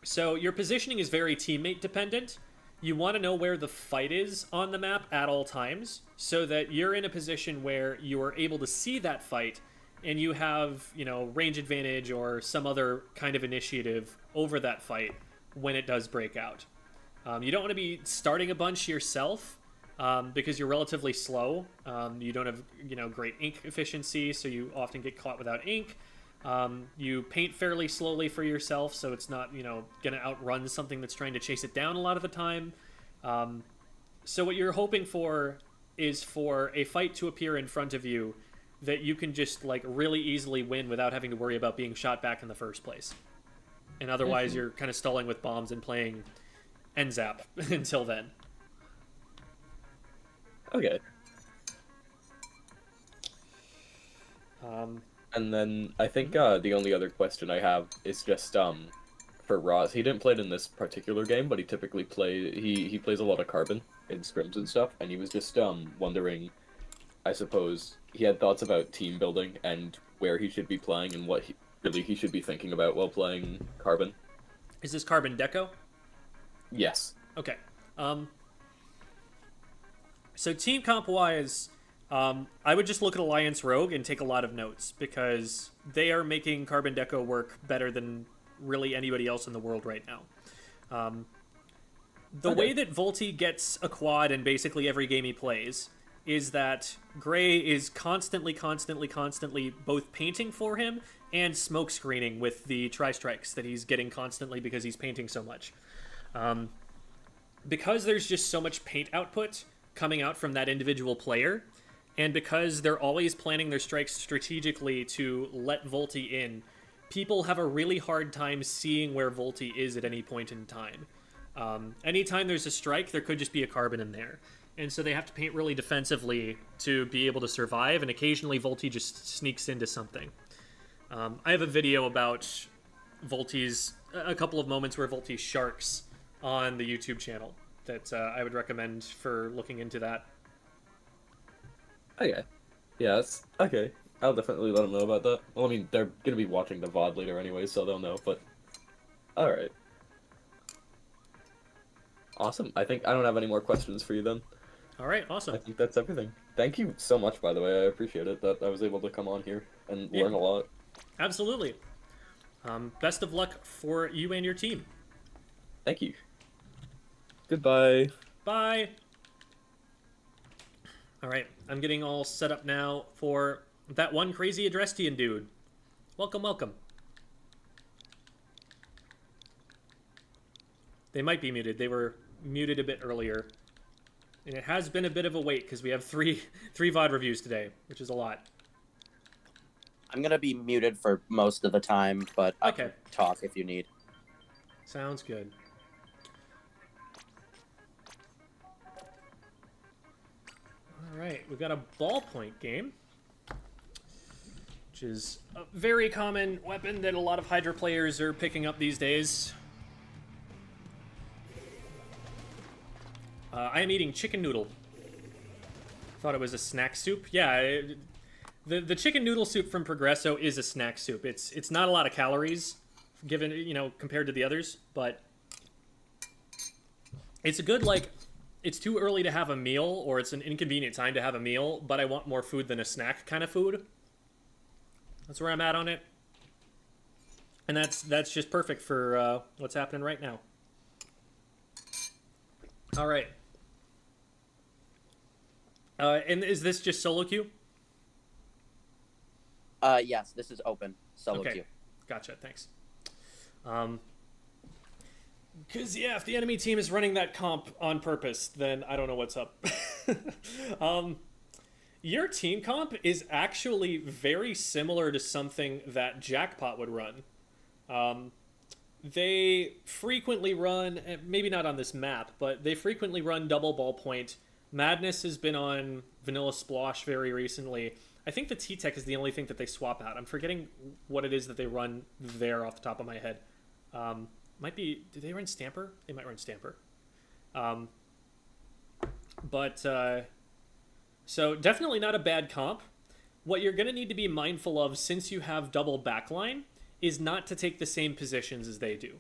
So your positioning is very teammate dependent. You want to know where the fight is on the map at all times so that you're in a position where you are able to see that fight and you have, you know, range advantage or some other kind of initiative over that fight when it does break out. You don't want to be starting a bunch yourself because you're relatively slow. You don't have, you know, great ink efficiency, so you often get caught without ink. You paint fairly slowly for yourself, so it's not, you know, going to outrun something that's trying to chase it down a lot of the time. So what you're hoping for is for a fight to appear in front of you that you can just, like, really easily win without having to worry about being shot back in the first place. And otherwise you're kind of stalling with bombs and playing NZAP until then. Okay. And then I think the only other question I have is just for Roz. He didn't play it in this particular game, but he typically he plays a lot of Carbon in scrims and stuff, and he was just wondering, I suppose, he had thoughts about team building and where he should be playing and what he should be thinking about while playing Carbon. Is this Carbon Deco? Yes. Okay. So team comp wise, I would just look at Alliance Rogue and take a lot of notes because they are making Carbon Deco work better than really anybody else in the world right now. The way that Volty gets a quad in basically every game he plays is that Gray is constantly both painting for him and smoke screening with the tri-strikes that he's getting constantly because he's painting so much. Because there's just so much paint output coming out from that individual player, and because they're always planning their strikes strategically to let Volty in, people have a really hard time seeing where Volty is at any point in time. Anytime there's a strike, there could just be a Carbon in there. And so they have to paint really defensively to be able to survive, and occasionally Volty just sneaks into something. I have a video about Volty's, a couple of moments where Volty sharks on the YouTube channel that I would recommend for looking into that. Okay. Yeah, that's okay. I'll definitely let them know about that. Well, I mean, they're gonna be watching the VOD later anyway, so they'll know, but... Alright. Awesome. I think I don't have any more questions for you then. All right, I awesome. think that's everything. Thank you so much, by the way. I appreciate it that I was able to come on here and Yeah. learn a lot. Absolutely. Best of luck for you and your team. Thank you. Goodbye. Bye. All right, I'm getting all set up now for that one crazy Adrestian dude. Welcome, welcome. They might be muted. They were muted a bit earlier. And it has been a bit of a wait because we have three VOD reviews today, which is a lot. I'm gonna be muted for most of the time, but I Okay. can talk if you need. Sounds good. All right, we've got a ballpoint game, which is a very common weapon that a lot of Hydra players are picking up these days. I am eating chicken noodle. Thought it was a snack soup. Yeah, the chicken noodle soup from Progresso is a snack soup. It's not a lot of calories, given compared to the others, but it's a good it's too early to have a meal, or it's an inconvenient time to have a meal, but I want more food than a snack kind of food. That's where I'm at on it, and that's just perfect for what's happening right now. All right. And is this just solo queue? Yes, this is open solo Okay. queue. Gotcha, thanks. Because, yeah, if the enemy team is running that comp on purpose, then I don't know what's up. Your team comp is actually very similar to something that Jackpot would run. They frequently run, maybe not on this map, but they frequently run double ballpoint. Madness has been on Vanilla Splosh very recently. I think the T-Tech is the only thing that they swap out. I'm forgetting what it is that they run there off the top of my head. Might be... Do they run Stamper? They might run Stamper. So definitely not a bad comp. What you're going to need to be mindful of, since you have double backline, is not to take the same positions as they do.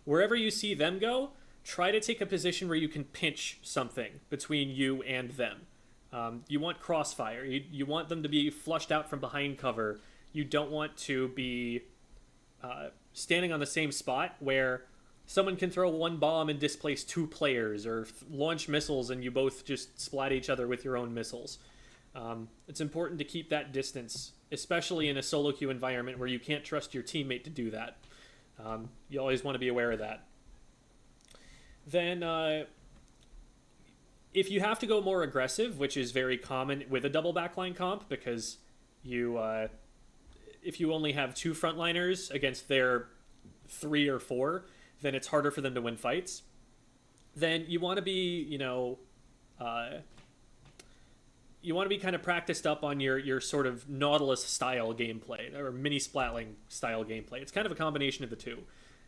Wherever you see them go, try to take a position where you can pinch something between you and them. You want crossfire. You want them to be flushed out from behind cover. You don't want to be standing on the same spot where someone can throw one bomb and displace two players, or launch missiles and you both just splat each other with your own missiles. It's important to keep that distance, especially in a solo queue environment where you can't trust your teammate to do that. You always want to be aware of that. Then, if you have to go more aggressive, which is very common with a double backline comp, because if you only have two frontliners against their 3 or 4, then it's harder for them to win fights. Then you want to be, you want to be kind of practiced up on your sort of Nautilus style gameplay, or mini splatling style gameplay. It's kind of a combination of the two.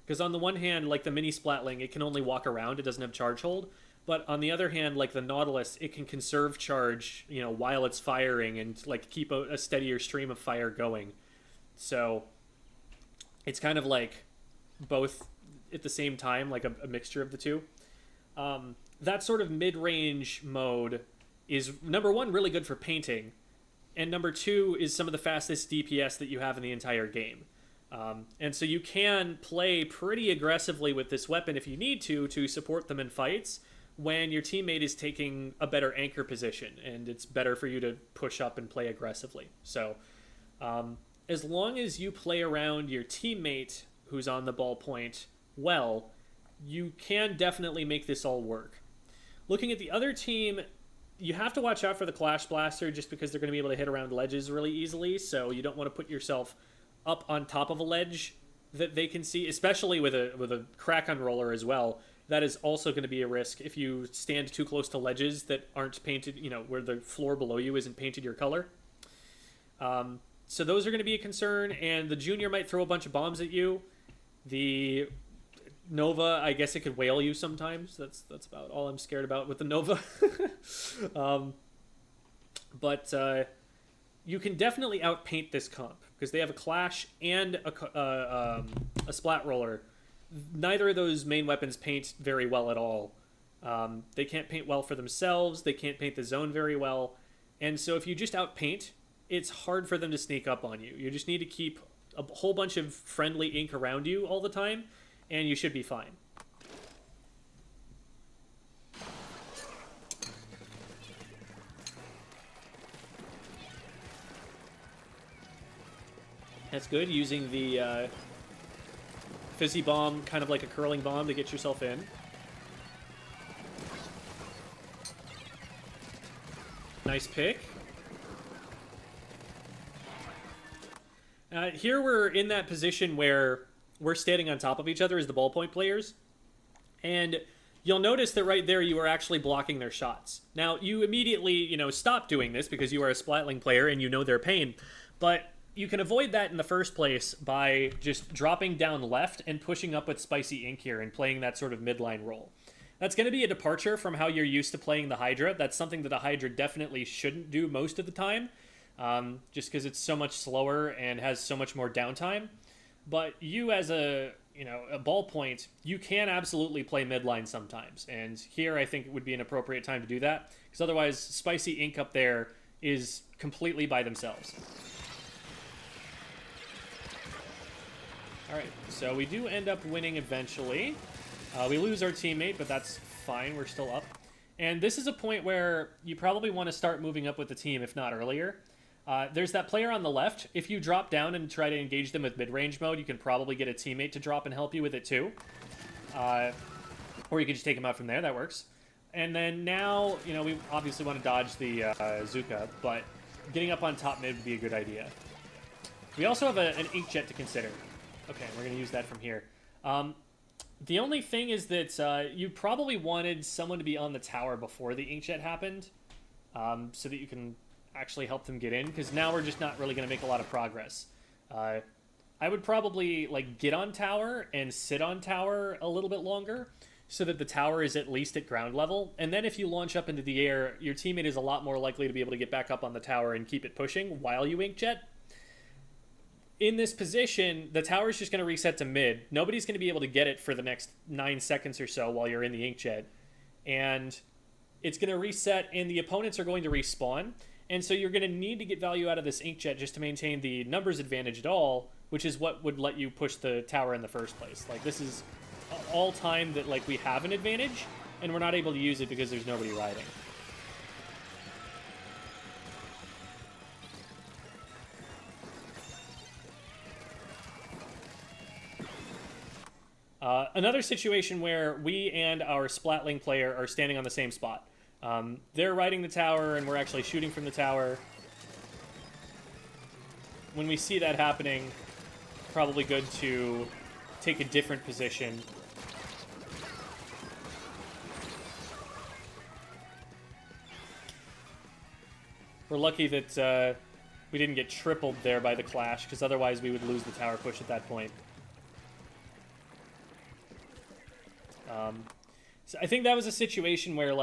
Because on the one hand, like the mini splatling, it can only walk around, it doesn't have charge hold. But on the other hand, like the Nautilus, it can conserve charge, while it's firing, and keep a steadier stream of fire going. So it's kind of like both at the same time, like a mixture of the two. That sort of mid-range mode is, number one, really good for painting, and number two is some of the fastest DPS that you have in the entire game. And so you can play pretty aggressively with this weapon if you need to support them in fights when your teammate is taking a better anchor position, and it's better for you to push up and play aggressively. So as long as you play around your teammate who's on the ballpoint well, you can definitely make this all work. Looking at the other team, you have to watch out for the Clash Blaster, just because they're going to be able to hit around ledges really easily, so you don't want to put yourself up on top of a ledge that they can see, especially with a crack unroller as well. That is also going to be a risk if you stand too close to ledges that aren't painted, where the floor below you isn't painted your color. So those are going to be a concern, and the Junior might throw a bunch of bombs at you. The Nova, I guess it could whale you sometimes. That's about all I'm scared about with the Nova. But you can definitely outpaint this comp, because they have a Clash and a Splat Roller neither of those main weapons paint very well at all. They can't paint well for themselves. They can't paint the zone very well. And so if you just outpaint, it's hard for them to sneak up on you. You just need to keep a whole bunch of friendly ink around you all the time, and you should be fine. That's good, using the fizzy bomb, kind of like a curling bomb, to get yourself in. Nice pick. Here we're in that position where we're standing on top of each other as the ballpoint players. And you'll notice that right there you are actually blocking their shots. Now, you immediately, stop doing this because you are a splatling player and you know their pain. But you can avoid that in the first place by just dropping down left and pushing up with Spicy Ink here and playing that sort of midline role. That's going to be a departure from how you're used to playing the Hydra. That's something that a Hydra definitely shouldn't do most of the time, just because it's so much slower and has so much more downtime. But you as a ballpoint, you can absolutely play midline sometimes. And here I think it would be an appropriate time to do that, because otherwise Spicy Ink up there is completely by themselves. Alright, so we do end up winning eventually. We lose our teammate, but that's fine. We're still up. And this is a point where you probably want to start moving up with the team, if not earlier. There's that player on the left. If you drop down and try to engage them with mid-range mode, you can probably get a teammate to drop and help you with it too. Or you can just take him out from there. That works. And then now, we obviously want to dodge the Zuka, but getting up on top mid would be a good idea. We also have an inkjet to consider. Okay, we're going to use that from here. The only thing is that you probably wanted someone to be on the tower before the inkjet happened, so that you can actually help them get in, because now we're just not really going to make a lot of progress. I would probably get on tower and sit on tower a little bit longer, so that the tower is at least at ground level, and then if you launch up into the air, your teammate is a lot more likely to be able to get back up on the tower and keep it pushing while you inkjet. In this position, the tower is just going to reset to mid. Nobody's going to be able to get it for the next 9 seconds or so while you're in the inkjet. And it's going to reset, and the opponents are going to respawn. And so you're going to need to get value out of this inkjet just to maintain the numbers advantage at all, which is what would let you push the tower in the first place. This is all time that, we have an advantage, and we're not able to use it because there's nobody riding. Another situation where we and our Splatling player are standing on the same spot. They're riding the tower, and we're actually shooting from the tower. When we see that happening, probably good to take a different position. We're lucky that we didn't get tripled there by the clash, because otherwise we would lose the tower push at that point. So I think that was a situation where,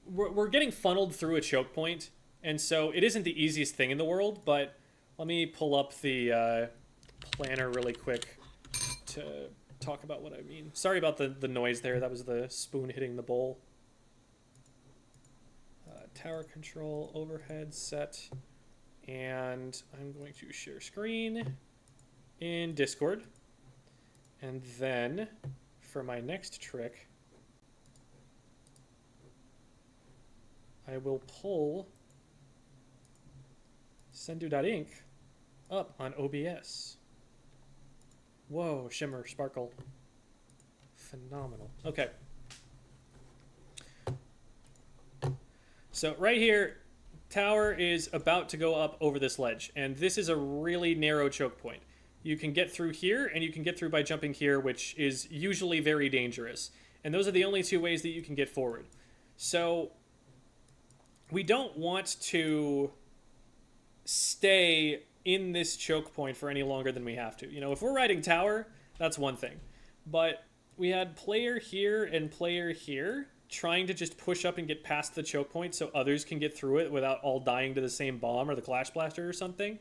we're getting funneled through a choke point, and so it isn't the easiest thing in the world, but let me pull up the planner really quick to talk about what I mean. Sorry about the noise there. That was the spoon hitting the bowl. Tower control, overhead set, and I'm going to share screen in Discord. And then, for my next trick, I will pull Sendu.ink up on OBS. Whoa, shimmer, sparkle. Phenomenal. Okay. So right here, tower is about to go up over this ledge, and this is a really narrow choke point. You can get through here, and you can get through by jumping here, which is usually very dangerous. And those are the only two ways that you can get forward. So we don't want to stay in this choke point for any longer than we have to. If we're riding tower, that's one thing. But we had player here and player here trying to just push up and get past the choke point so others can get through it without all dying to the same bomb or the Clash Blaster or something.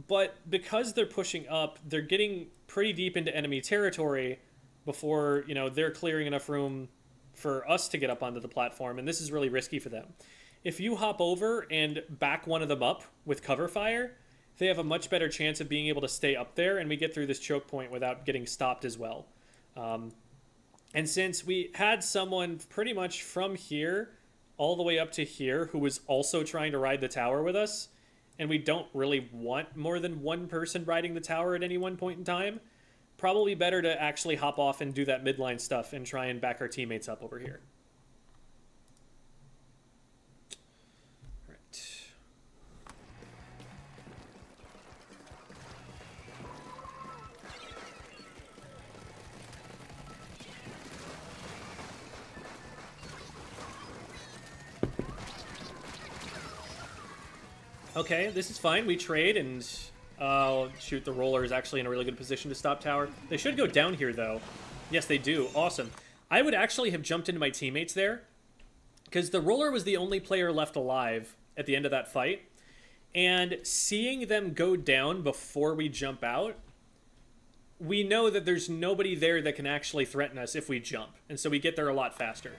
But because they're pushing up, they're getting pretty deep into enemy territory before, you know, they're clearing enough room for us to get up onto the platform, and this is really risky for them. If you hop over and back one of them up with cover fire, they have a much better chance of being able to stay up there, and we get through this choke point without getting stopped as well. And since we had someone pretty much from here all the way up to here who was also trying to ride the tower with us, and we don't really want more than one person riding the tower at any one point in time, probably better to actually hop off and do that midline stuff and try and back our teammates up over here. Right. Okay, this is fine. We trade, and shoot, the roller is actually in a really good position to stop tower. They should go down here, though. Yes, they do. Awesome. I would actually have jumped into my teammates there, because the roller was the only player left alive at the end of that fight, and seeing them go down before we jump out, we know that there's nobody there that can actually threaten us if we jump, and so we get there a lot faster.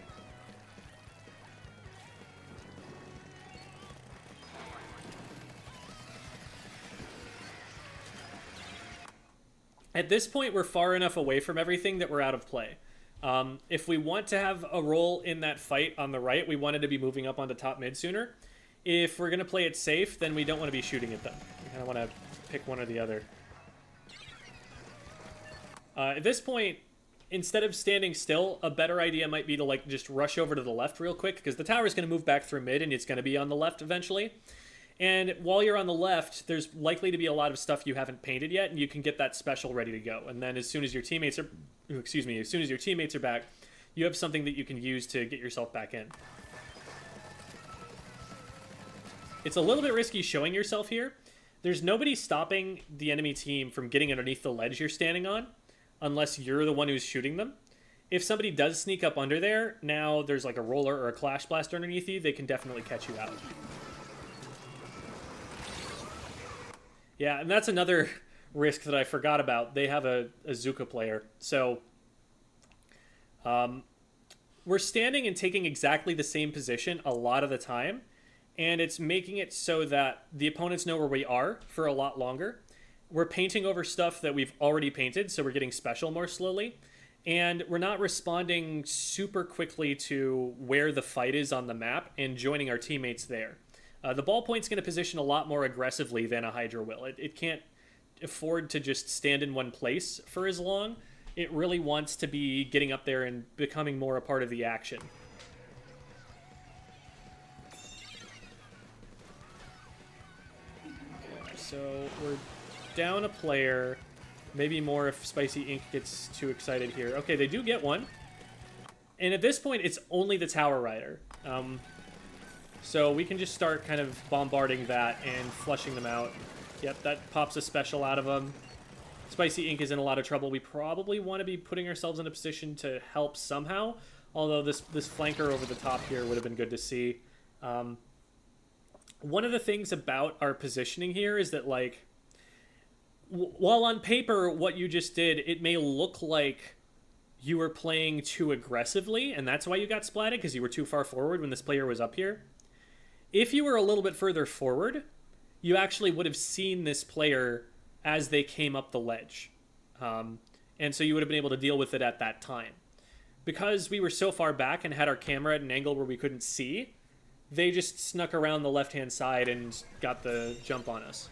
At this point, we're far enough away from everything that we're out of play. If we want to have a role in that fight on the right, we wanted to be moving up onto top mid sooner. If we're going to play it safe, then we don't want to be shooting at them. We kind of want to pick one or the other. At this point, instead of standing still, a better idea might be to like just rush over to the left real quick, because the tower is going to move back through mid and it's going to be on the left eventually. And while you're on the left, there's likely to be a lot of stuff you haven't painted yet, and you can get that special ready to go. And then as soon as your teammates are, as soon as your teammates are back, you have something that you can use to get yourself back in. It's a little bit risky showing yourself here. There's nobody stopping the enemy team from getting underneath the ledge you're standing on, unless you're the one who's shooting them. If somebody does sneak up under there, now there's like a roller or a clash blast underneath you, they can definitely catch you out. Yeah, and that's another risk that I forgot about. They have a Zuka player. So we're standing and taking exactly the same position a lot of the time, and it's making it so that the opponents know where we are for a lot longer. We're painting over stuff that we've already painted, so we're getting special more slowly, and we're not responding super quickly to where the fight is on the map and joining our teammates there. The ballpoint's going to position a lot more aggressively than a Hydra will. It can't afford to just stand in one place for as long. It really wants to be getting up there and becoming more a part of the action. Okay, so we're down a player. Maybe more if Spicy Ink gets too excited here. Okay, they do get one. And at this point, it's only the Tower Rider. So we can just start kind of bombarding that and flushing them out. Yep, that pops a special out of them. Spicy Ink is in a lot of trouble. We probably want to be putting ourselves in a position to help somehow, although this flanker over the top here would have been good to see. One of the things about our positioning here is that, like, while on paper what you just did, it may look like you were playing too aggressively, and that's why you got splatted, because you were too far forward when this player was up here. If you were a little bit further forward, you actually would have seen this player as they came up the ledge. And so you would have been able to deal with it at that time. Because we were so far back and had our camera at an angle where we couldn't see, they just snuck around the left-hand side and got the jump on us.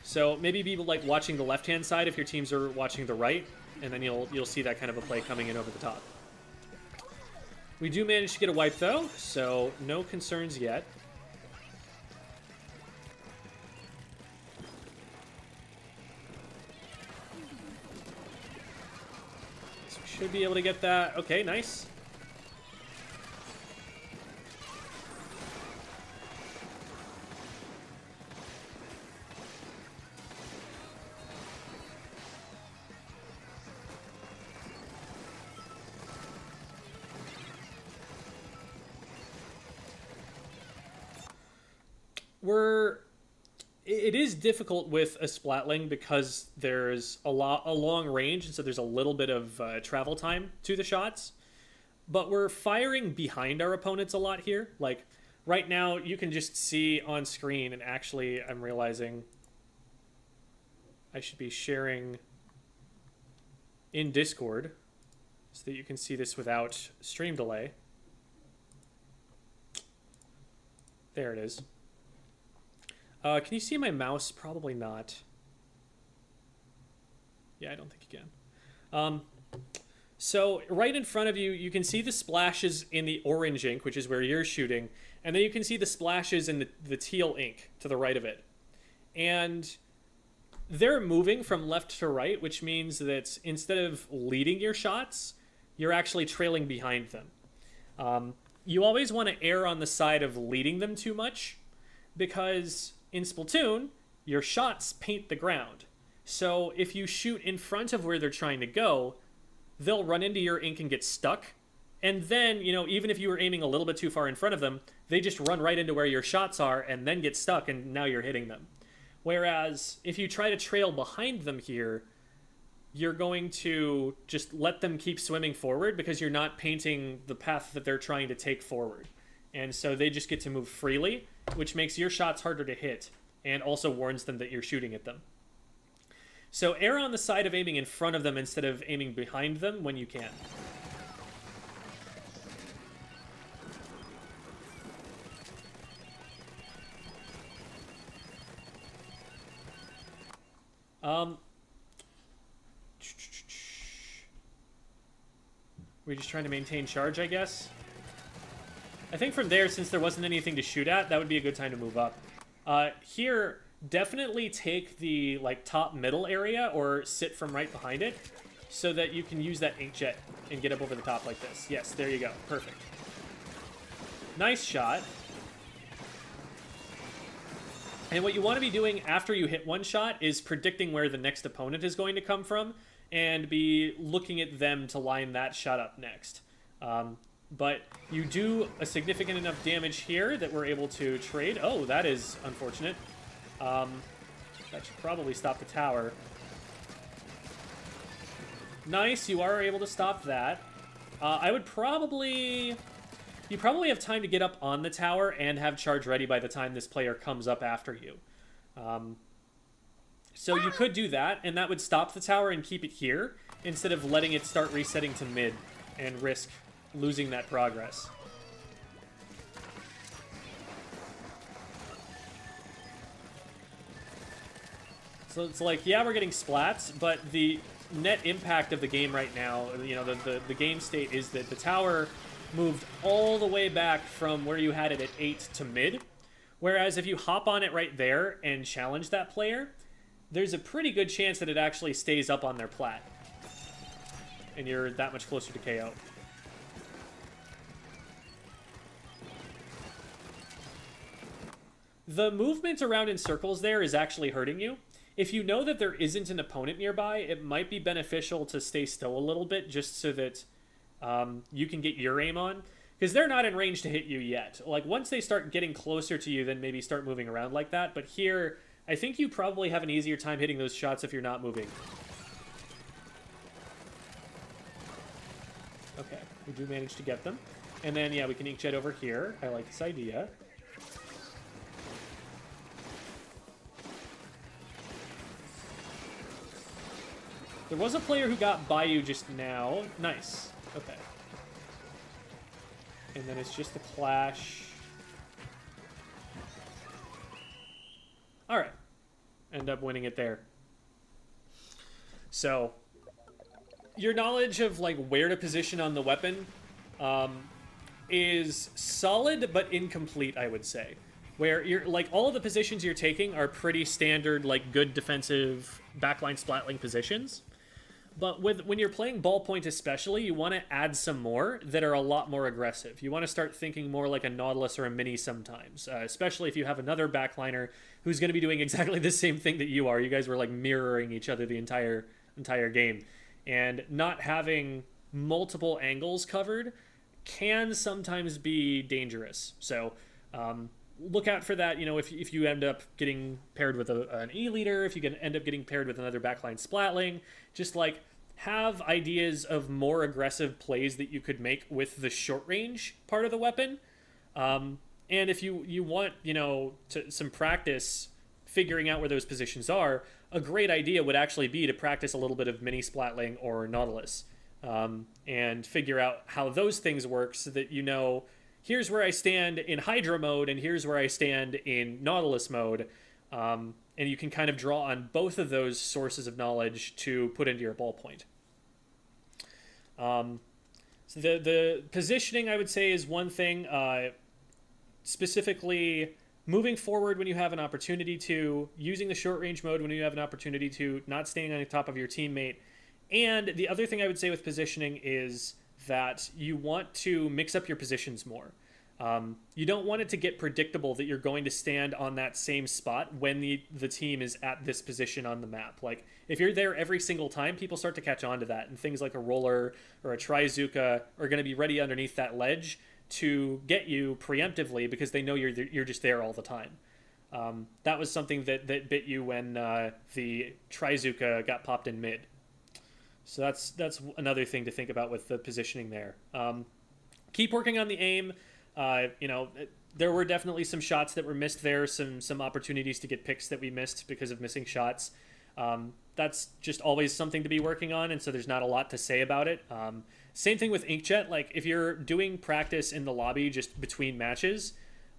So maybe be like watching the left-hand side if your teams are watching the right, and then you'll see that kind of a play coming in over the top. We do manage to get a wipe, though, so no concerns yet. Should be able to get that. Okay, nice. it is difficult with a splatling because there's a long range, and so there's a little bit of travel time to the shots. But we're firing behind our opponents a lot here. Like right now, you can just see on screen, and actually, I'm realizing I should be sharing in Discord so that you can see this without stream delay. There it is. Can you see my mouse? Probably not. Yeah, I don't think you can. So right in front of you, you can see the splashes in the orange ink, which is where you're shooting, and then you can see the splashes in the teal ink to the right of it. And they're moving from left to right, which means that instead of leading your shots, you're actually trailing behind them. You always want to err on the side of leading them too much, because in Splatoon, your shots paint the ground. So if you shoot in front of where they're trying to go, they'll run into your ink and get stuck. And then, you know, even if you were aiming a little bit too far in front of them, they just run right into where your shots are and then get stuck, and now you're hitting them. Whereas if you try to trail behind them here, you're going to just let them keep swimming forward because you're not painting the path that they're trying to take forward. And so they just get to move freely, which makes your shots harder to hit and also warns them that you're shooting at them. So err on the side of aiming in front of them instead of aiming behind them when you can. We're just trying to maintain charge, I guess. I think from there, since there wasn't anything to shoot at, that would be a good time to move up. Here, definitely take the top middle area or sit from right behind it so that you can use that inkjet and get up over the top like this. Yes, there you go. Perfect. Nice shot. And what you want to be doing after you hit one shot is predicting where the next opponent is going to come from and be looking at them to line that shot up next. But you do a significant enough damage here that we're able to trade. Oh, that is unfortunate. That should probably stop the tower. Nice, you are able to stop that. I would probably... You probably have time to get up on the tower and have charge ready by the time this player comes up after you. So you could do that, and that would stop the tower and keep it here, instead of letting it start resetting to mid and risk losing that progress. So it's like, yeah, we're getting splats, but the net impact of the game right now, you know, the game state is that the tower moved all the way back from where you had it at 8 to mid. Whereas if you hop on it right there and challenge that player, there's a pretty good chance that it actually stays up on their plat. And you're that much closer to KO. The movement around in circles there is actually hurting you. If you know that there isn't an opponent nearby, it might be beneficial to stay still a little bit just so that you can get your aim on. Because they're not in range to hit you yet. Like, once they start getting closer to you, then maybe start moving around like that. But here, I think you probably have an easier time hitting those shots if you're not moving. Okay, we do manage to get them. And then, yeah, we can inkjet over here. I like this idea. There was a player who got by you just now. Nice. Okay. And then it's just a clash. Alright. End up winning it there. So, your knowledge of, like, where to position on the weapon is solid but incomplete, I would say. Where you're, like, all of the positions you're taking are pretty standard, like, good defensive backline splatling positions. But when you're playing ballpoint especially, you want to add some more that are a lot more aggressive. You want to start thinking more like a Nautilus or a Mini sometimes, especially if you have another backliner who's going to be doing exactly the same thing that you are. You guys were like mirroring each other the entire game. And not having multiple angles covered can sometimes be dangerous. So look out for that. You know, if you end up getting paired with an E leader, if you end up getting paired with another backline splatling, just like have ideas of more aggressive plays that you could make with the short range part of the weapon. And if you want, you know, some practice figuring out where those positions are, a great idea would actually be to practice a little bit of mini splatling or Nautilus, and figure out how those things work so that you know, here's where I stand in Hydra mode and here's where I stand in Nautilus mode. And you can kind of draw on both of those sources of knowledge to put into your ballpoint. So the positioning, I would say, is one thing. Specifically, moving forward when you have an opportunity to, using the short range mode when you have an opportunity to, not staying on the top of your teammate. And the other thing I would say with positioning is that you want to mix up your positions more. You don't want it to get predictable that you're going to stand on that same spot when the team is at this position on the map. Like, if you're there every single time, people start to catch on to that, and things like a roller or a Trizuka are going to be ready underneath that ledge to get you preemptively because they know you're just there all the time. That was something that bit you when the Trizuka got popped in mid. So that's another thing to think about with the positioning there. Keep working on the aim. You know, there were definitely some shots that were missed there, some opportunities to get picks that we missed because of missing shots. That's just always something to be working on, and so there's not a lot to say about it. Same thing with Inkjet. Like, if you're doing practice in the lobby just between matches,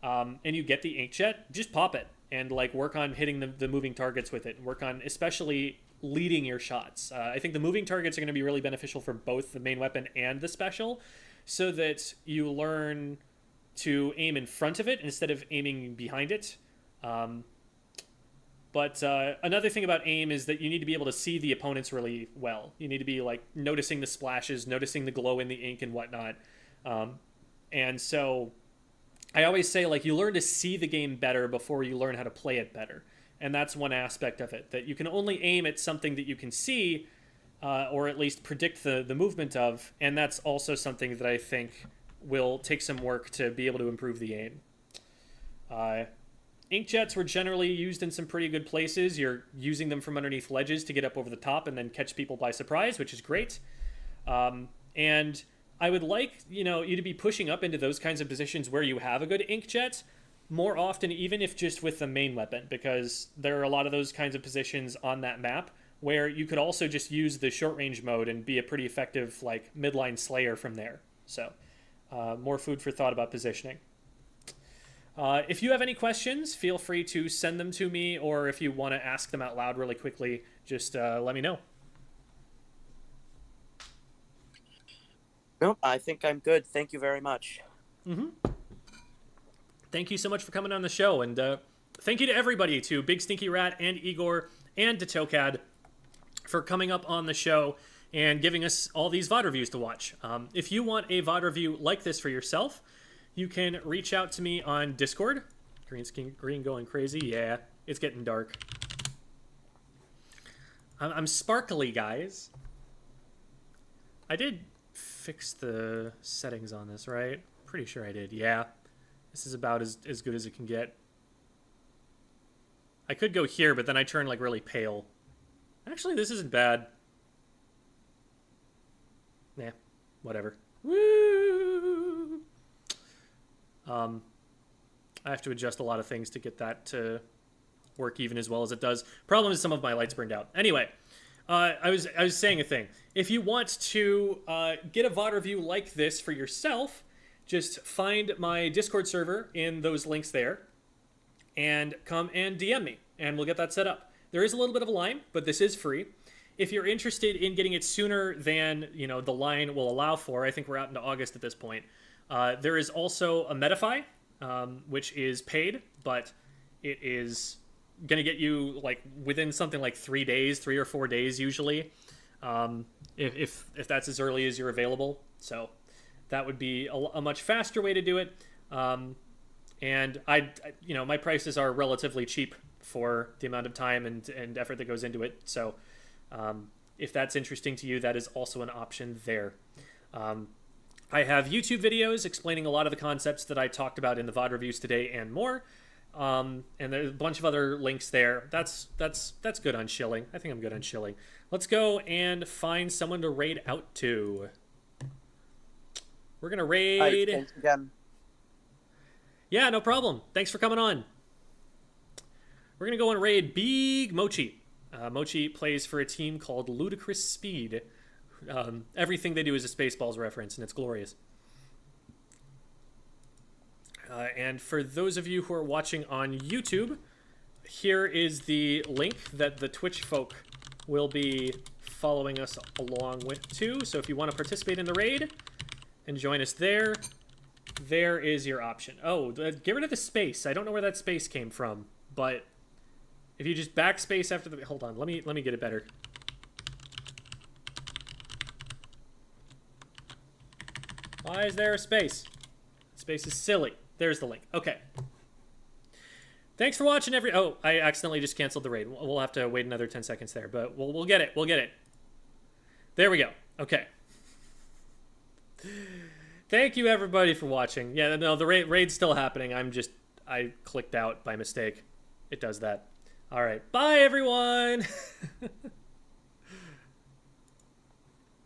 and you get the Inkjet, just pop it and like work on hitting the moving targets with it. Work on especially leading your shots. I think the moving targets are going to be really beneficial for both the main weapon and the special, so that you learn to aim in front of it instead of aiming behind it. But another thing about aim is that you need to be able to see the opponents really well. You need to be like noticing the splashes, noticing the glow in the ink and whatnot. And so I always say, like, you learn to see the game better before you learn how to play it better. And that's one aspect of it, that you can only aim at something that you can see, or at least predict the movement of. And that's also something that I think will take some work to be able to improve the aim. Inkjets were generally used in some pretty good places. You're using them from underneath ledges to get up over the top and then catch people by surprise, which is great. And I would like, you to be pushing up into those kinds of positions where you have a good Inkjet more often, even if just with the main weapon, because there are a lot of those kinds of positions on that map where you could also just use the short range mode and be a pretty effective like midline slayer from there. So more food for thought about positioning. If you have any questions, feel free to send them to me, or if you want to ask them out loud really quickly, just let me know. Nope, I think I'm good. Thank you very much. Mm-hmm. Thank you so much for coming on the show, and thank you to everybody, to Big Stinky Rat and Igor and to Tokad for coming up on the show and giving us all these VOD reviews to watch. If you want a VOD review like this for yourself, you can reach out to me on Discord. Green going crazy. Yeah, it's getting dark. I'm sparkly, guys. I did fix the settings on this, right? Pretty sure I did. Yeah. This is about as good as it can get. I could go here, but then I turn like really pale. Actually, this isn't bad. Nah, whatever. Woo! I have to adjust a lot of things to get that to work even as well as it does. Problem is some of my lights burned out. Anyway, I was saying a thing. If you want to get a VOD review like this for yourself, just find my Discord server in those links there and come and DM me, and we'll get that set up. There is a little bit of a line, but this is free. If you're interested in getting it sooner than the line will allow for, I think we're out into August at this point, there is also a Metafy, which is paid, but it is going to get you like within something like 3 days, 3 or 4 days usually, if that's as early as you're available. So that would be a much faster way to do it. And my prices are relatively cheap for the amount of time and effort that goes into it. So if that's interesting to you, that is also an option there. I have YouTube videos explaining a lot of the concepts that I talked about in the VOD reviews today and more. And there's a bunch of other links there. That's good on shilling. I think I'm good on shilling. Let's go and find someone to raid out to. We're gonna raid. Hi, thanks again. Yeah, no problem. Thanks for coming on. We're gonna go and raid Big Mochi. Mochi plays for a team called Ludicrous Speed. Everything they do is a Spaceballs reference, and it's glorious. And for those of you who are watching on YouTube, here is the link that the Twitch folk will be following us along with too. So if you want to participate in the raid and join us there, there is your option. Oh, get rid of the space. I don't know where that space came from, but if you just backspace after the... Hold on, let me get it better. Why is there a space? Space is silly. There's the link. Okay. Thanks for watching Oh, I accidentally just canceled the raid. We'll have to wait another 10 seconds there, but we'll get it. We'll get it. There we go. Okay. Thank you, everybody, for watching. Yeah, no, the raid's still happening. I clicked out by mistake. It does that. All right. Bye, everyone.